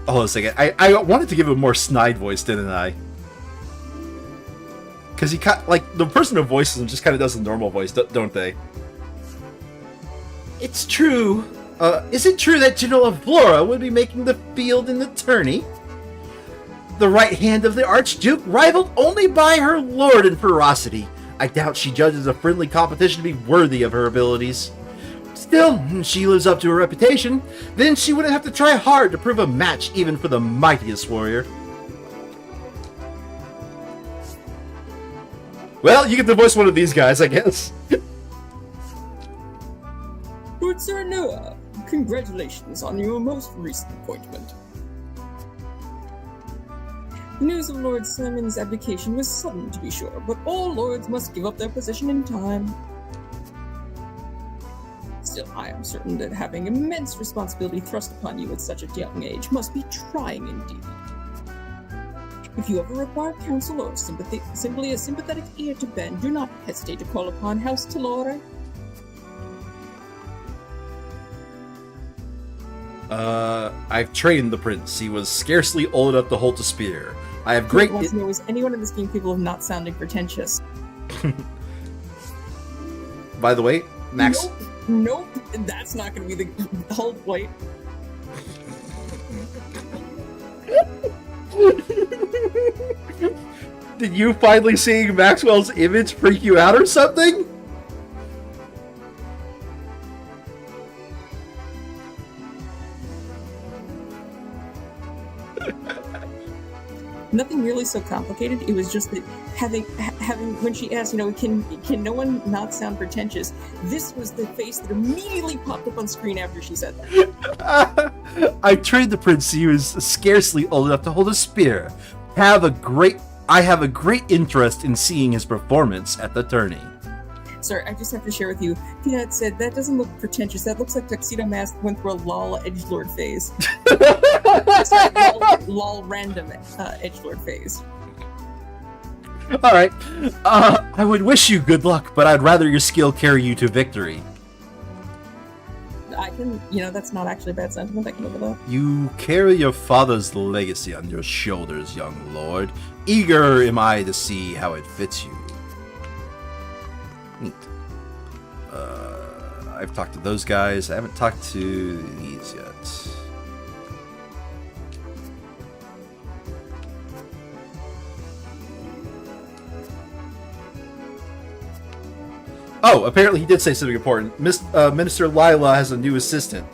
on a second. I wanted to give him a more snide voice, didn't I? Because he like the person who voices him just kind of does the normal voice, don't they? It's true. Is it true that Genoa Flora would be making the field in the tourney? The right hand of the Archduke, rivaled only by her lord in ferocity. I doubt she judges a friendly competition to be worthy of her abilities. Still, she lives up to her reputation. Then she wouldn't have to try hard to prove a match even for the mightiest warrior. Well, you get to voice one of these guys, I guess. Lord Sir Noah, congratulations on your most recent appointment. The news of Lord Simon's abdication was sudden, to be sure, but all lords must give up their position in time. Still, I am certain that having immense responsibility thrust upon you at such a young age must be trying indeed. If you ever require counsel or sympathy, simply a sympathetic ear to bend, do not hesitate to call upon House Talore. I've trained the prince. He was scarcely old enough to hold a spear. I have great... Wants to know, is anyone in this game capable of not sounding pretentious? By the way, Max... Nope, that's not going to be the... Hold, wait. Did you finally seeing Maxwell's image freak you out or something? Nothing really so complicated. It was just that having when she asked, can no one not sound pretentious? This was the face that immediately popped up on screen after she said that. I trained the prince. He was scarcely old enough to hold a spear. I have a great interest in seeing his performance at the tourney. Sir, I just have to share with you. Peanut said that doesn't look pretentious. That looks like Tuxedo Mask went through a lol edgelord phase. Sorry, lol random edgelord phase. All right. I would wish you good luck, but I'd rather your skill carry you to victory. I can, that's not actually a bad sentiment. I can live with that. You carry your father's legacy on your shoulders, young lord. Eager am I to see how it fits you. Neat. I've talked to those guys. I haven't talked to these yet. Oh, apparently he did say something important. Minister Lila has a new assistant,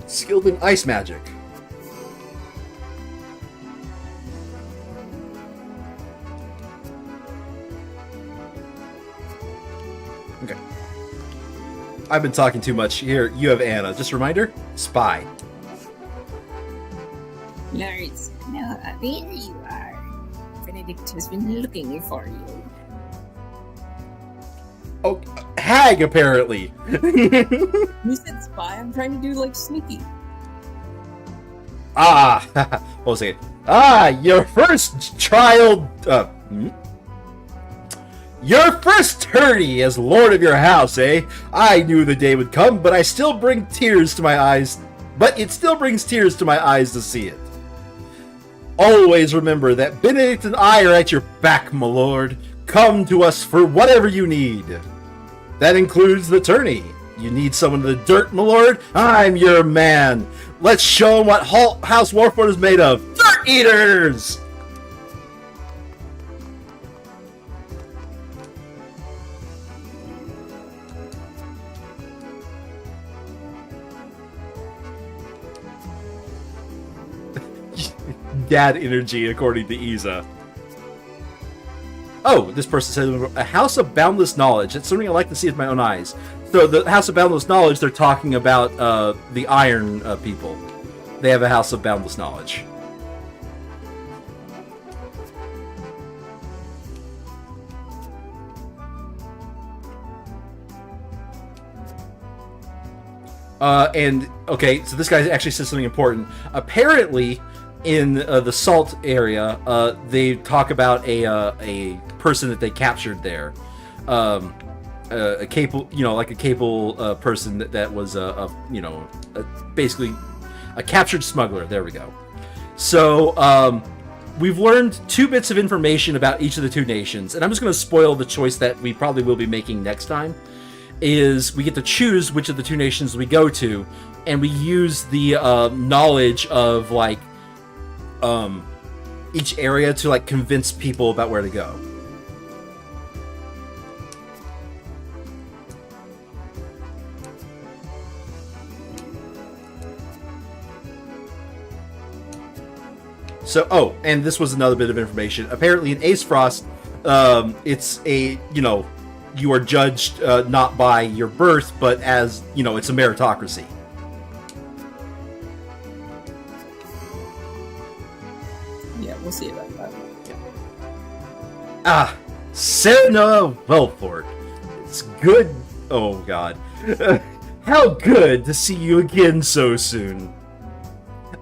skilled in ice magic. Okay. I've been talking too much. Here, you have Anna. Just a reminder, spy. Lords, Noah, there you are. Benedict has been looking for you. Oh, hag, apparently. You said spy. I'm trying to do, sneaky. Hold on a second. Your first child... Your first tourney as lord of your house, eh? I knew the day would come, but it still brings tears to my eyes to see it. Always remember that Benedict and I are at your back, my lord. Come to us for whatever you need. That includes the tourney. You need someone in the dirt, my lord? I'm your man. Let's show them what House Wolford is made of. Dirt eaters! Dad energy, according to Isa. Oh, this person said, a house of boundless knowledge. That's something I like to see with my own eyes. So the house of boundless knowledge, they're talking about the Iron people. They have a house of boundless knowledge. And, okay, so this guy actually says something important. Apparently, in the Salt area, they talk about a person that they captured there. A capable, like a capable person that was basically a captured smuggler. There we go. So we've learned 2 bits of information about each of the 2 nations, and I'm just going to spoil the choice that we probably will be making next time. Is we get to choose which of the 2 nations we go to, and we use the knowledge of each area to convince people about where to go. So, and this was another bit of information. Apparently in Ace Frost, it's you are judged not by your birth, but as, it's a meritocracy. Yeah, we'll see about that. Ah, Serena Wellford. It's good. Oh, God. How good to see you again so soon.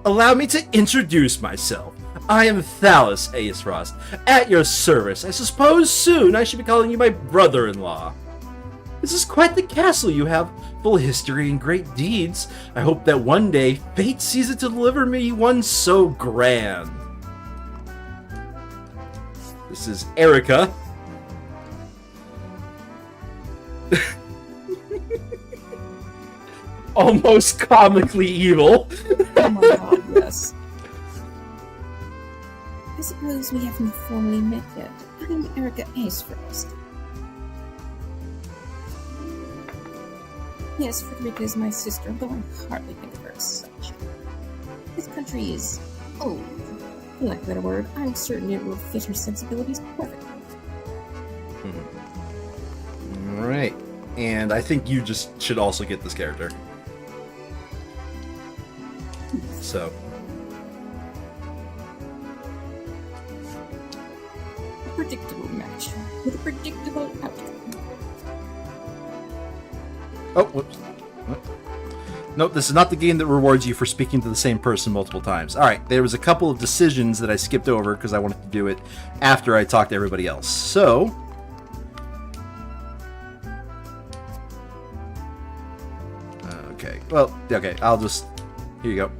Allow me to introduce myself. I am Thallus Aesfrost, at your service. I suppose soon I should be calling you my brother-in-law. This is quite the castle you have, full of history and great deeds. I hope that one day fate sees it to deliver me one so grand. This is Erica. Almost comically evil. Oh my god, yes. I suppose we haven't formally met yet. I'm Erica Acefrost. Yes, Frederica is my sister, though I hardly think of her as such. This country is old. For lack of a better word, I'm certain it will fit her sensibilities perfectly. Alright. And I think you just should also get this character. So. A predictable match with a predictable outcome. Oh, whoops. What? Nope, this is not the game that rewards you for speaking to the same person multiple times. Alright, there was a couple of decisions that I skipped over because I wanted to do it after I talked to everybody else. So. Okay, well, okay, I'll just. Here you go.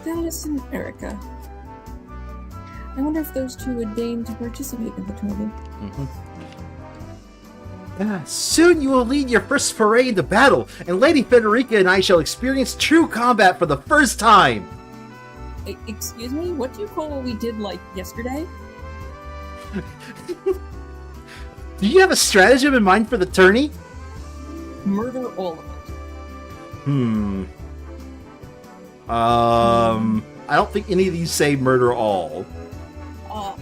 Thallus and Erica. I wonder if those two would deign to participate in the tournament. Soon you will lead your first foray into battle, and Lady Frederica and I shall experience true combat for the first time. Excuse me? What do you call what we did, yesterday? Do you have a stratagem in mind for the tourney? Murder all of it. I don't think any of these say murder all.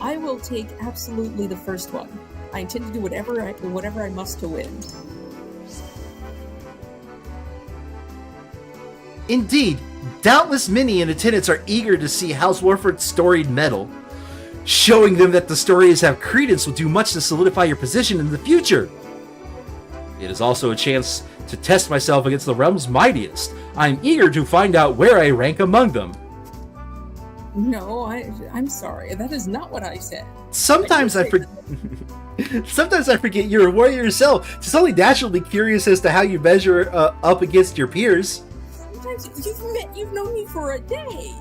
I will take absolutely the first one. I intend to do whatever I must to win. Indeed, doubtless many in attendance are eager to see House Warford's storied medal. Showing them that the stories have credence will do much to solidify your position in the future. It is also a chance to test myself against the realm's mightiest. I'm eager to find out where I rank among them. No, I'm sorry. That is not what I said. Sometimes I forget you're a warrior yourself. It's only natural to be curious as to how you measure up against your peers. times? You've known me for a day.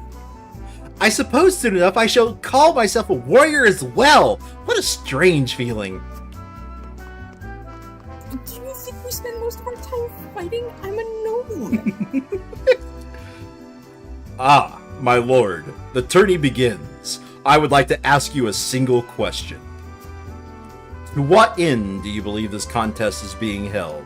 I suppose soon enough I shall call myself a warrior as well. What a strange feeling. Do you think we spend most of our time fighting? I'm a gnome. Ah, my lord, the tourney begins. I would like to ask you a single question. To what end do you believe this contest is being held?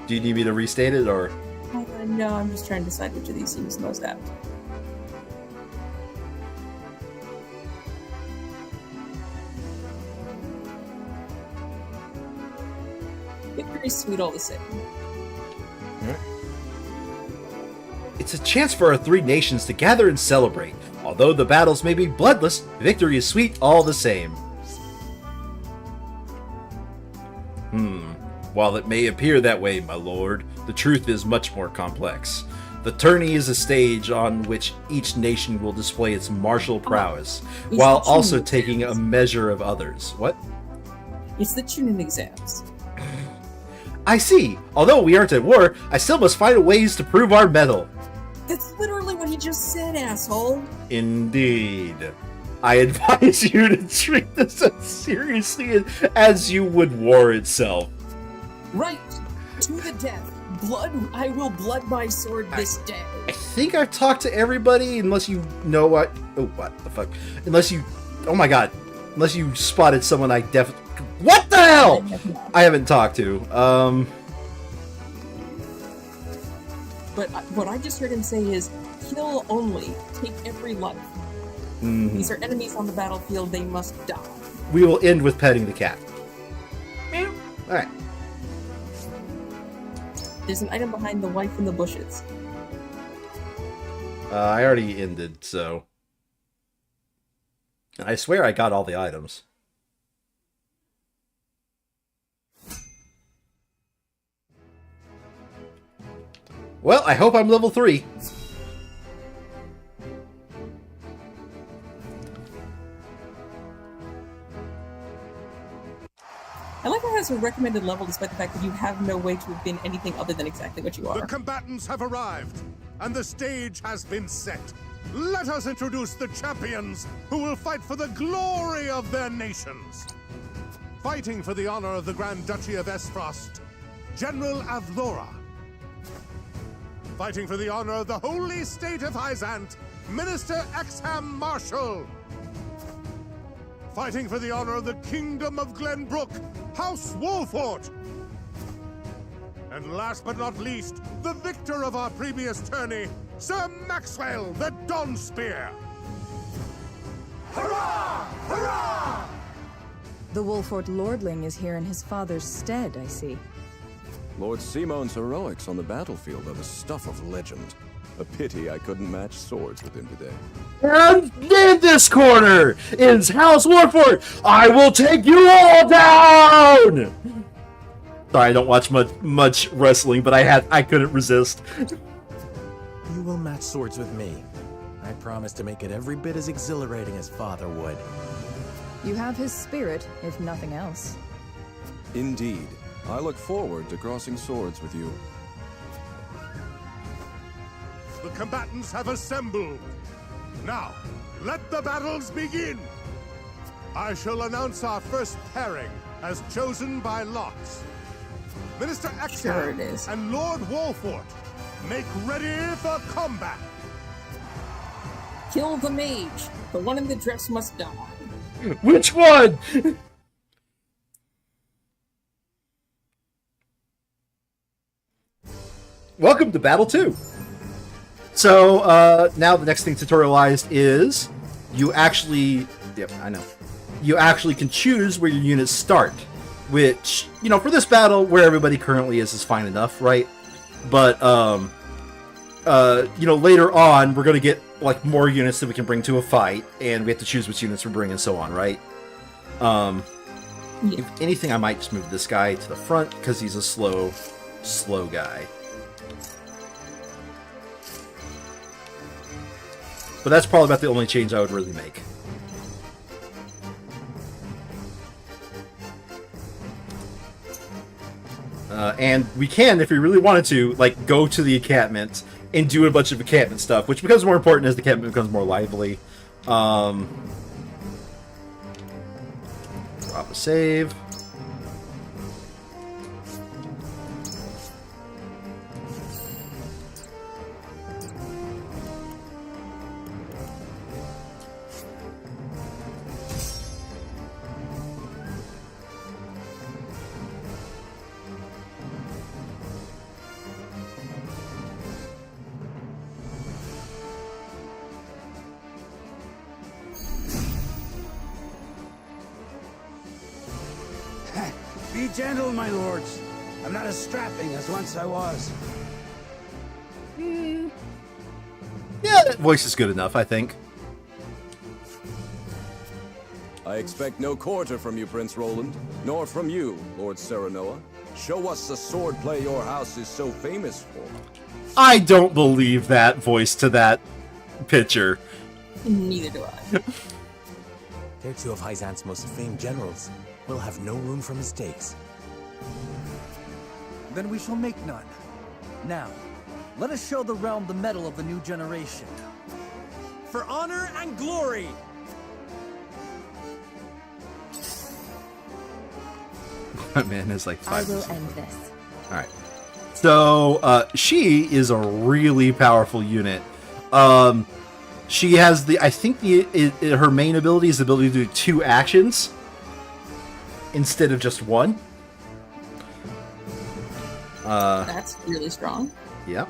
Do you need me to restate it, or? No, I'm just trying to decide which of these seems most apt. Victory's sweet all the same. It's a chance for our three nations to gather and celebrate. Although the battles may be bloodless, victory is sweet all the same. While it may appear that way, my lord, the truth is much more complex. The tourney is a stage on which each nation will display its martial prowess, while also taking a measure of others. What? It's the tuning exams. I see. Although we aren't at war, I still must find ways to prove our mettle. That's literally what he just said, asshole. Indeed. I advise you to treat this as seriously as you would war itself. Right. To the death. Blood. I will blood my sword this day. I think I've talked to everybody, unless you know what... Oh, what the fuck? Unless you... Oh my god. Unless you spotted someone I definitely... What the hell? I haven't talked to. But what I just heard him say is, kill only. Take every life. These are enemies on the battlefield. They must die. We will end with petting the cat. Alright. There's an item behind the wife in the bushes. I already ended, so... I swear I got all the items. Well, I hope I'm level 3. I like how it has a recommended level despite the fact that you have no way to have been anything other than exactly what you are. The combatants have arrived, and the stage has been set. Let us introduce the champions who will fight for the glory of their nations. Fighting for the honor of the Grand Duchy of Esfrost, General Avlora. Fighting for the honor of the holy state of Hyzant, Minister Exham Marshall. Fighting for the honor of the Kingdom of Glenbrook, House Wolfort. And last but not least, the victor of our previous tourney, Sir Maxwell the Dawnspear. Hurrah! Hurrah! The Wolfort Lordling is here in his father's stead, I see. Lord Simon's heroics on the battlefield are the stuff of legend. A pity I couldn't match swords with him today. And in this corner is House Warford. I will take you all down. Sorry, I don't watch much wrestling, but I couldn't resist. You will match swords with me. I promise to make it every bit as exhilarating as Father would. You have his spirit, if nothing else. Indeed. I look forward to crossing swords with you. The combatants have assembled. Now, let the battles begin. I shall announce our first pairing as chosen by lots. Minister Exham and Lord Wolfort, make ready for combat. Kill the mage. The one in the dress must die. Which one? Welcome to Battle 2. So, now the next thing tutorialized is you actually... Yep, I know. You actually can choose where your units start. Which, you know, for this battle, where everybody currently is fine enough, right? But, you know, later on, we're going to get, like, more units that we can bring to a fight. And we have to choose which units we bring and so on, right? If anything, I might just move this guy to the front, because he's a slow guy. But that's probably about the only change I would really make. And we can, if we really wanted to, like, go to the encampment and do a bunch of encampment stuff, which becomes more important as the encampment becomes more lively. Drop a save. Be gentle, my lords. I'm not as strapping as once I was. Yeah, that voice is good enough, I think. I expect no quarter from you, Prince Roland, nor from you, Lord Serenoa. Show us the swordplay your house is so famous for. I don't believe that voice to that picture. Neither do I. They're two of Hyzant's most famed generals. We'll have no room for mistakes. Then we shall make none. Now, let us show the realm the mettle of the new generation. For honor and glory! That man is like 5 I will years. end this. Alright. So, she is a really powerful unit. She has the, I think her main ability is the ability to do 2 actions instead of just 1. That's really strong. Yep.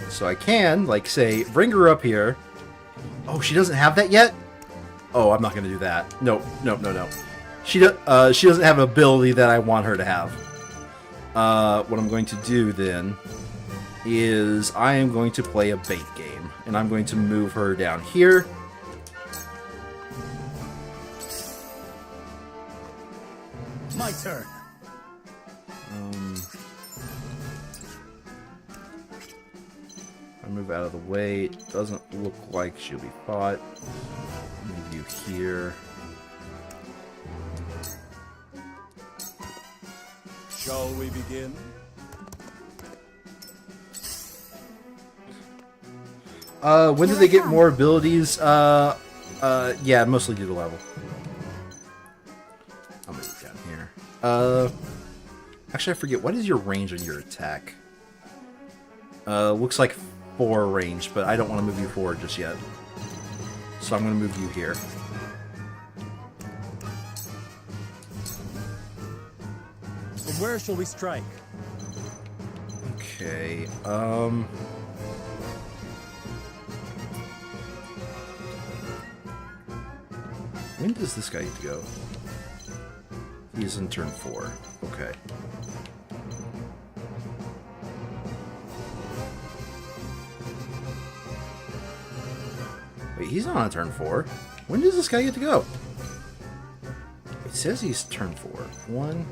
So I can, like, say, bring her up here. Oh, she doesn't have that yet? Oh, I'm not going to do that. No. She doesn't have an ability that I want her to have. What I'm going to do then is I am going to play a bait game, and I'm going to move her down here. My turn. I move out of the way. It doesn't look like she'll be fought. Move you here. Shall we begin? When do they get more abilities? Yeah, mostly due to level. I'll move it down here. Actually, I forget. What is your range on your attack? Looks like 4 range, but I don't want to move you forward just yet. So I'm going to move you here. From where shall we strike? Okay, when does this guy get to go? He's in turn 4. Okay. Wait, he's not on turn 4. When does this guy get to go? It says he's turn 4. 1,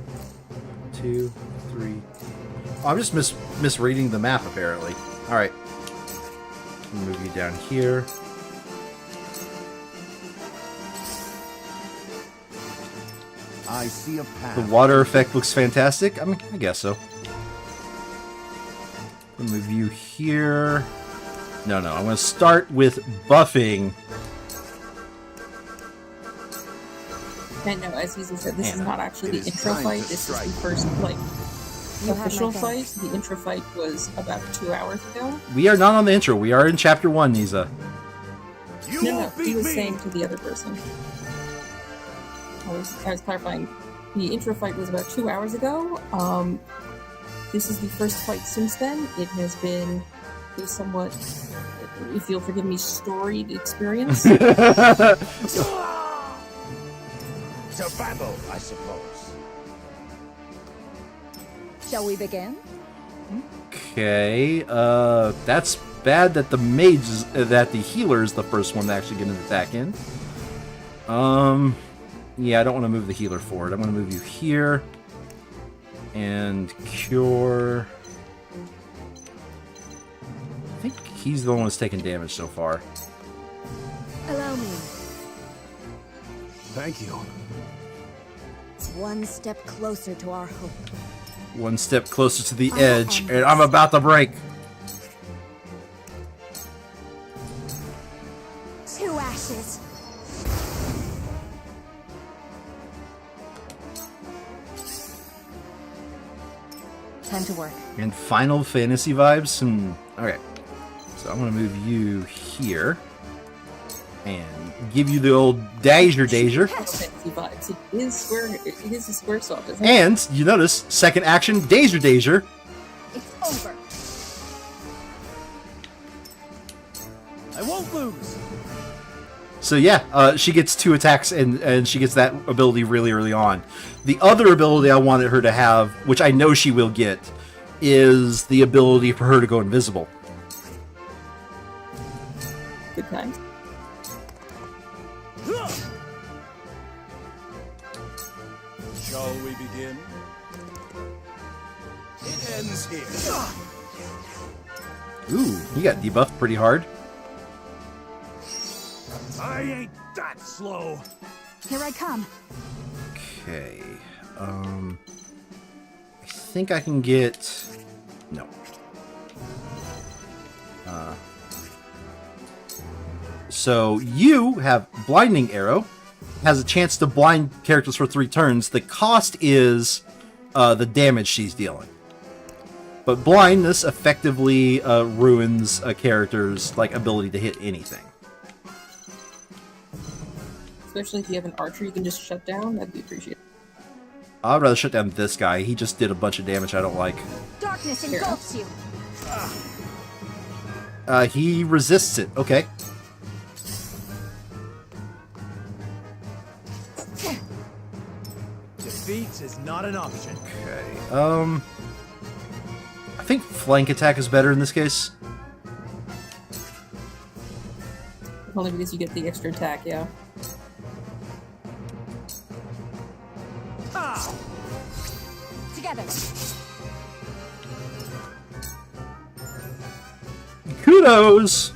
2, 3. Oh, I'm just misreading the map, apparently. Alright. Move you down here. I see a path. The water effect looks fantastic. I mean, I guess so. Move you here. No, I'm going to start with buffing. And no, as Caesar said, this is not actually the intro fight. This is the first, like, official fight. The intro fight was about 2 hours ago. We are not on the intro. We are in chapter 1, Nisa. No, he was saying to the other person. I was clarifying. The intro fight was about 2 hours ago. This is the first fight since then. It has been a somewhat, if you'll forgive me, storied experience. To battle, I suppose. Shall we begin? Okay, that's bad that the mage, that the healer is the first one to actually get an attack in. Yeah, I don't want to move the healer forward. I'm going to move you here. And cure. he's the one that's taking damage so far. Allow me. Thank you. It's one step closer to our hope. One step closer to the edge, and I'm about to break. 2 ashes. Time to work. And Final Fantasy vibes. Okay, so I'm gonna move you here and give you the old Dazer. Fantasy vibes. It is a square swap, isn't it? And you notice second action Dazer. It's over. I won't lose. So yeah, she gets 2 attacks and she gets that ability really early on. The other ability I wanted her to have, which I know she will get, is the ability for her to go invisible. Good times. Shall we begin? It ends here. Ooh, he got debuffed pretty hard. I ain't that slow. Here I come. Okay, I think I can get... No. So you have Blinding Arrow, has a chance to blind characters for 3 turns. The cost is the damage she's dealing. But blindness effectively ruins a character's ability to hit anything. Especially if you have an archer you can just shut down, that'd be appreciated. I'd rather shut down this guy. He just did a bunch of damage I don't like. Darkness engulfs you. He resists it. Okay. Defeat is not an option. Okay. I think flank attack is better in this case. Only because you get the extra attack, yeah. Together. Kudos!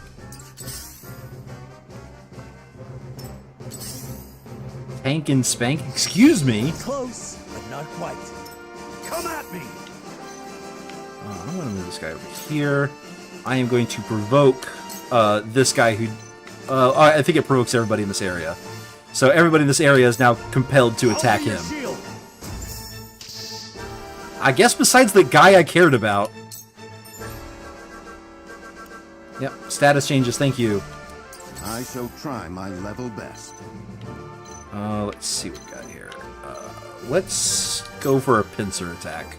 Tank and spank? Excuse me? Close, but not quite. Come at me! I'm going to move this guy over here. I am going to provoke this guy who... I think it provokes everybody in this area. So everybody in this area is now compelled to attack him. I guess besides the guy I cared about. Yep, status changes, thank you. I shall try my level best. Let's see what we got here. Let's go for a pincer attack.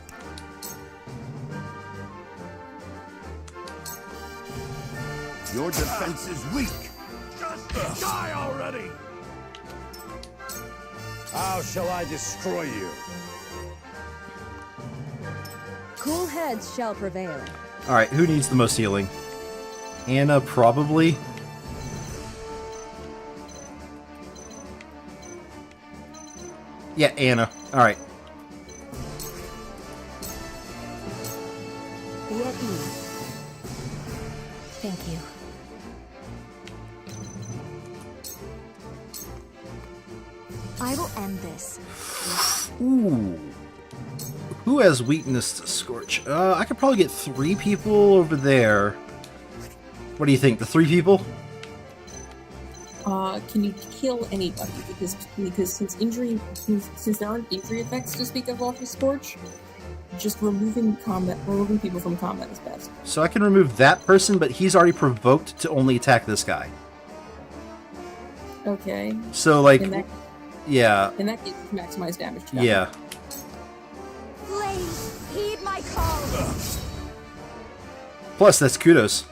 Your defense is weak. Just die already! How shall I destroy you? Cool heads shall prevail. Alright, who needs the most healing? Anna, probably. Yeah, Anna. Alright. Be at ease. Thank you. I will end this. Ooh. Who has weakness to Scorch? I could probably get 3 people over there. What do you think? The 3 people? Can you kill anybody? Because since there aren't injury effects to speak of off of Scorch, just removing people from combat is best. So I can remove that person, but he's already provoked to only attack this guy. Okay. So yeah. In that case, maximize damage. Yeah. Please heed my call. Plus, that's kudos.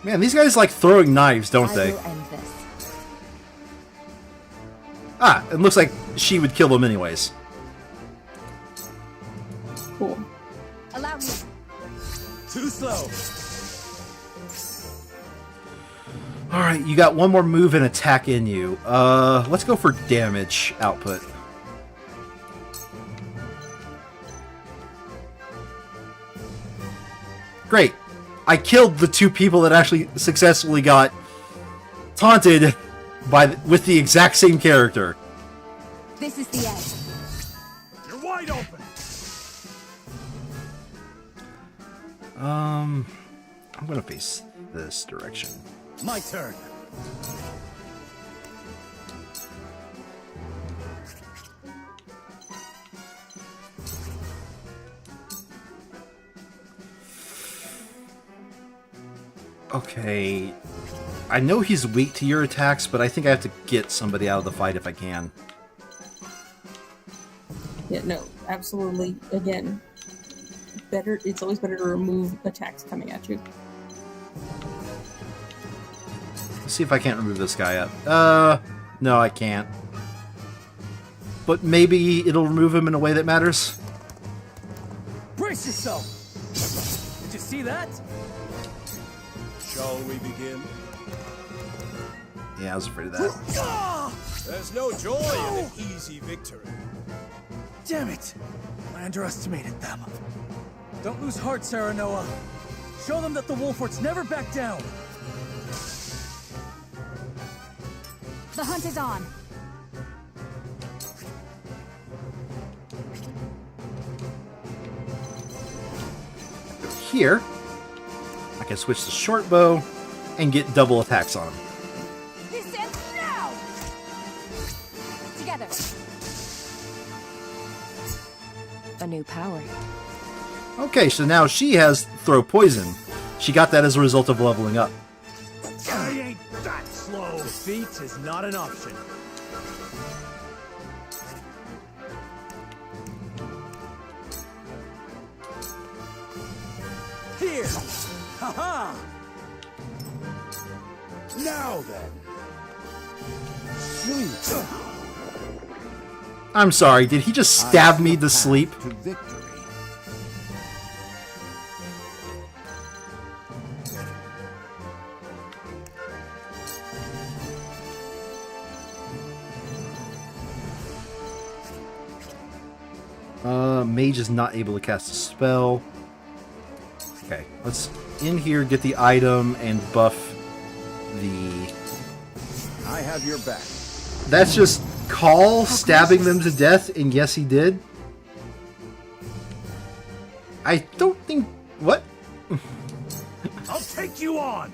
Man, these guys like throwing knives, don't they? I will end this. Ah, it looks like she would kill them anyways. Cool. Allow me. Too slow. Alright, you got one more move and attack in you. Let's go for damage output. Great. I killed the 2 people that actually successfully got taunted with the exact same character. This is the end. You're wide open. I'm gonna face this direction. My turn. Okay, I know he's weak to your attacks, but I think I have to get somebody out of the fight if I can. Yeah, no, absolutely. Again, better. It's always better to remove attacks coming at you. Let's see if I can't remove this guy up. No, I can't. But maybe it'll remove him in a way that matters. Brace yourself! Did you see that? Shall we begin? Yeah, I was afraid of that. There's no joy in an easy victory. Damn it! I underestimated them. Don't lose heart, Serenoa. Show them that the Wolforts never back down. The hunt is on. Here, I can switch to short bow and get double attacks on him. This ends now. Together. A new power. Okay, so now she has throw poison. She got that as a result of leveling up. I ain't that slow. Defeat is not an option. Here! Ha-ha! Now then. Sleep. I'm sorry, did he just stab me to sleep? To victory. Mage is not able to cast a spell. Okay, let's in here get the item and buff the... I have your back. That's just Call stabbing them to death, and yes, he did. I don't think... What? I'll take you on!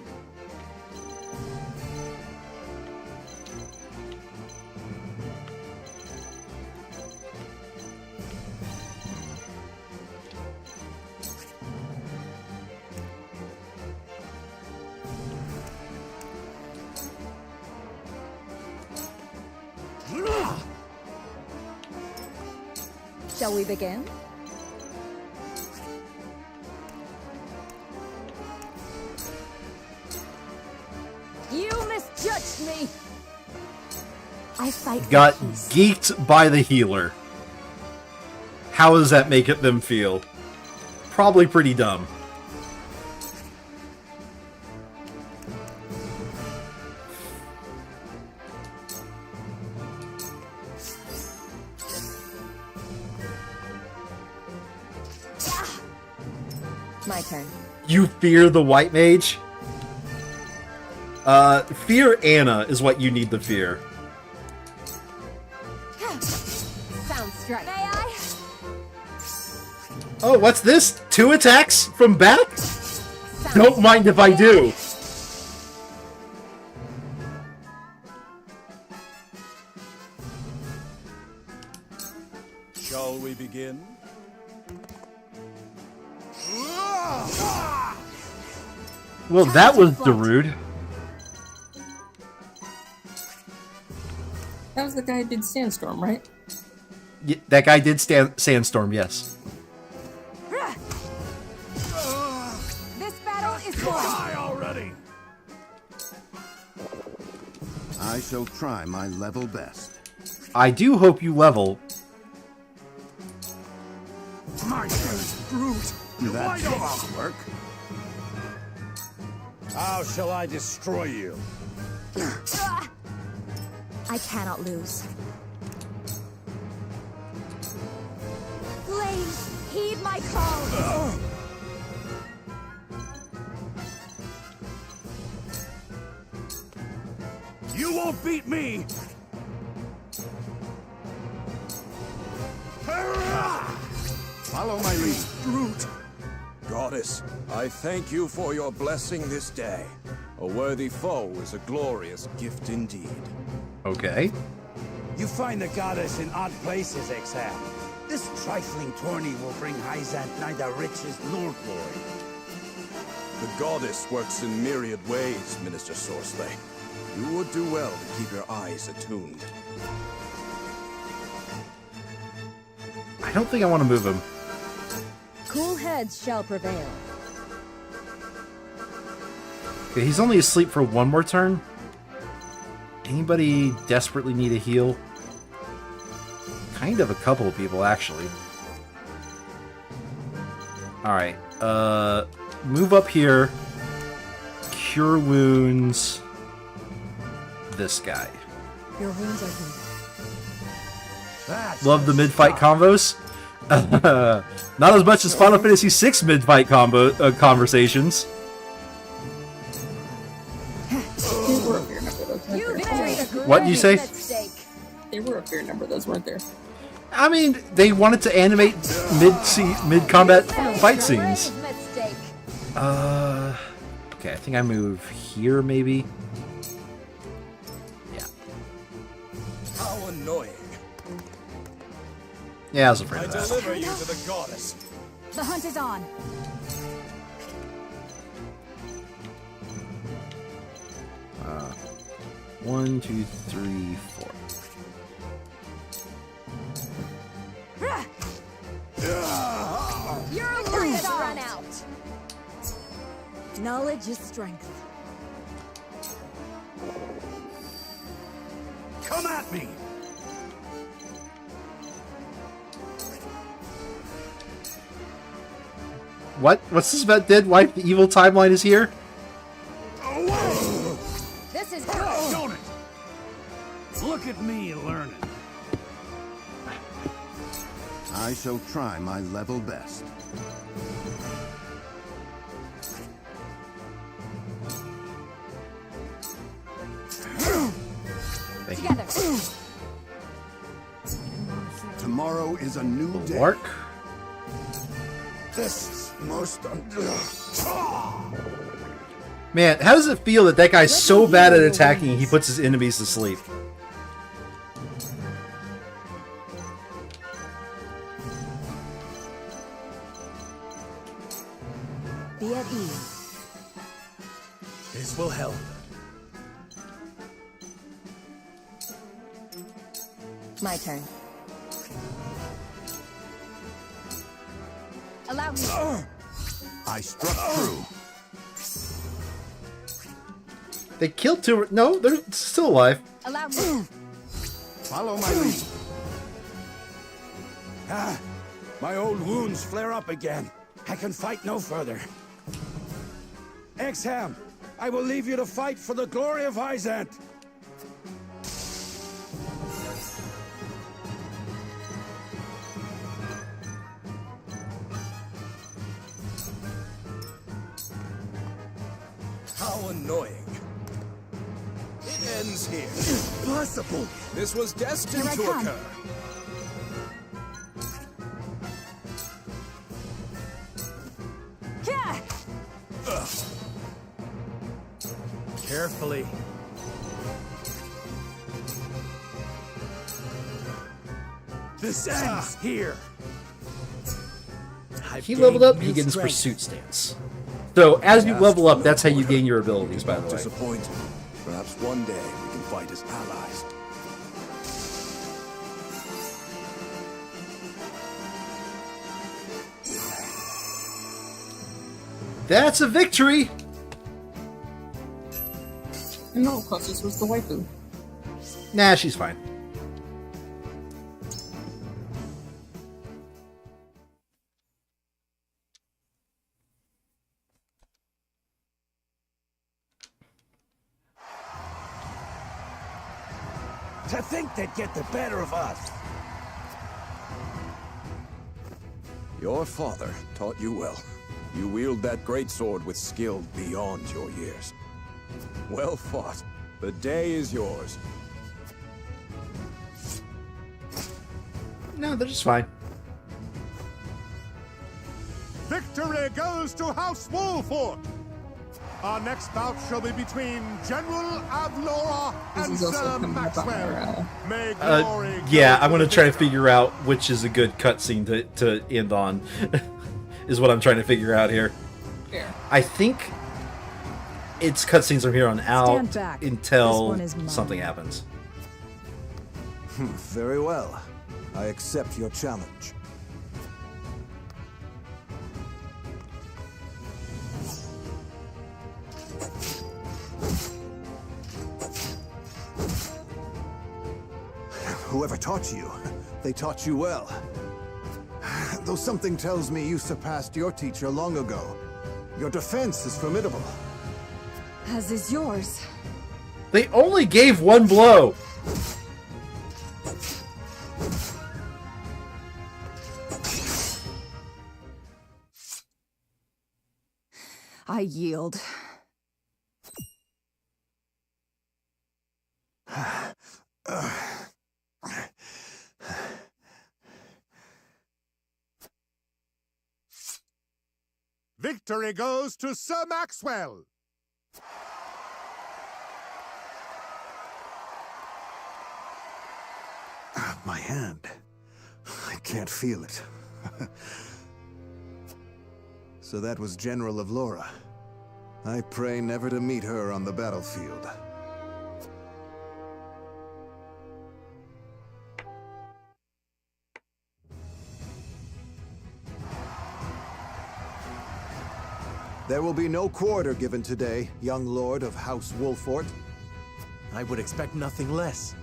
Shall we begin? You misjudged me! I fight for Got peace. geeked by the healer. How does that make it them feel? Probably pretty dumb. My turn. You fear the white mage? Fear Anna is what you need to fear. Sounds right. May I? Oh, what's this? 2 attacks from back? Don't mind if I do. Shall we begin? Well, that was Darude. That was the guy who did Sandstorm, right? Yeah, that guy did Sandstorm, yes. This battle is won. Die already! I shall try my level best. I do hope you level. My brute! That should work. How shall I destroy you? I cannot lose. Flames, heed my call. won't beat me! Follow my lead. Brute! Goddess, I thank you for your blessing this day. A worthy foe is a glorious gift indeed. Okay. You find the goddess in odd places, Exam. This trifling tourney will bring Hyzant neither riches nor glory. The goddess works in myriad ways, Minister Sorcerer. You would do well to keep your eyes attuned. I don't think I want to move him. Cool heads shall prevail. Okay, he's only asleep for one more turn. Anybody desperately need a heal? Kind of a couple of people, actually. Alright, move up here. Cure wounds. This guy. Your wounds are healed. Love the mid-fight combos. Not as much as Final Fantasy VI mid-fight conversations. What did you say? There were a fair number of those, weren't there? I mean, they wanted to animate mid-combat fight scenes. Okay, I think I move here, maybe. Yeah. How annoying. Yeah, I was afraid of that. I deliver you to the goddess. The hunt is on. One, two, three, four. Your alliance run out. Knowledge is strength. Come at me! What? What's this about dead wife? The evil timeline is here? This is Don't it! Look at me learning. I shall try my level best. Thank you. Tomorrow is a new day. Work. This is most Man, how does it feel that that guy's so bad at attacking he puts his enemies to sleep? Be at ease. This will help. My turn. Allow me. I struck true. They killed two. No, they're still alive. Allow me. Follow my lead. Ah, my old wounds flare up again. I can fight no further. Exham, I will leave you to fight for the glory of Hyzant. How annoying. It ends here. Impossible! This was destined to occur. Carefully. This ends here. He leveled up, he gains pursuit stance. So as you level up, that's how you gain your abilities, by the way. Disappointed. Perhaps one day we can fight as allies. That's a victory! No, because this was the waifu. Nah, she's fine. To think they'd get the better of us. Your father taught you well. You wield that great sword with skill beyond your years. Well fought. The day is yours. No, they're just fine. Victory goes to House Wolfort! Our next bout shall be between General Avlora and Sir Maxwell. May glory Yeah, I'm gonna try to figure out which is a good cutscene to end on. Is what I'm trying to figure out here. Fair. I think it's cutscenes from here on out back. until This one is mine. something happens. Very well. I accept your challenge. Whoever taught you, they taught you well. Though something tells me you surpassed your teacher long ago. Your defense is formidable. As is yours. They only gave one blow. I yield. Victory goes to Sir Maxwell! My hand. I can't feel it. So that was General of Laura. I pray never to meet her on the battlefield. There will be no quarter given today, young lord of House Wolfort. I would expect nothing less.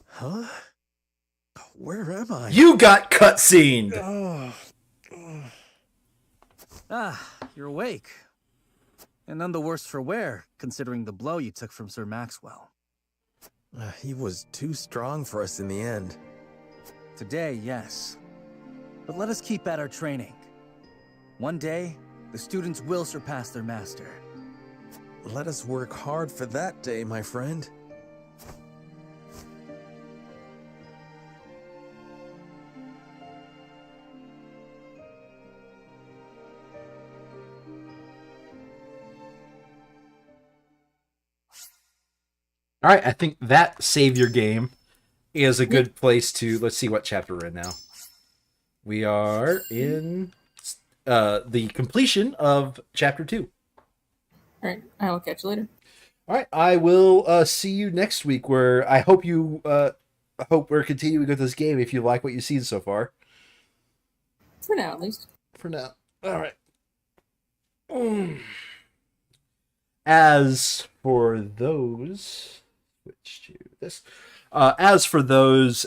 Huh? Where am I? You got cutscened! You're awake. And none the worse for wear, considering the blow you took from Sir Maxwell. He was too strong for us in the end. Today, yes. But let us keep at our training. One day, the students will surpass their master. Let us work hard for that day, my friend. All right, I think that Savior game is a good place to... Let's see what chapter we're in now. We are in the completion of Chapter 2. All right, I will catch you later. All right, I will see you next week, where I hope you... I hope we're continuing with this game if you like what you've seen so far. For now, at least. For now. All right. As for those... Switch to this. As for those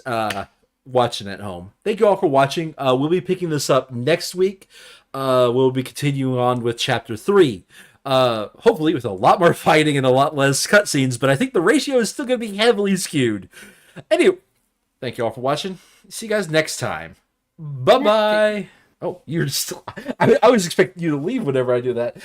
watching at home, thank you all for watching. We'll be picking this up next week. We'll be continuing on with Chapter 3. Hopefully with a lot more fighting and a lot less cutscenes, but I think the ratio is still going to be heavily skewed. Anyway, thank you all for watching. See you guys next time. Bye-bye. Oh, you're still... I was expecting you to leave whenever I do that.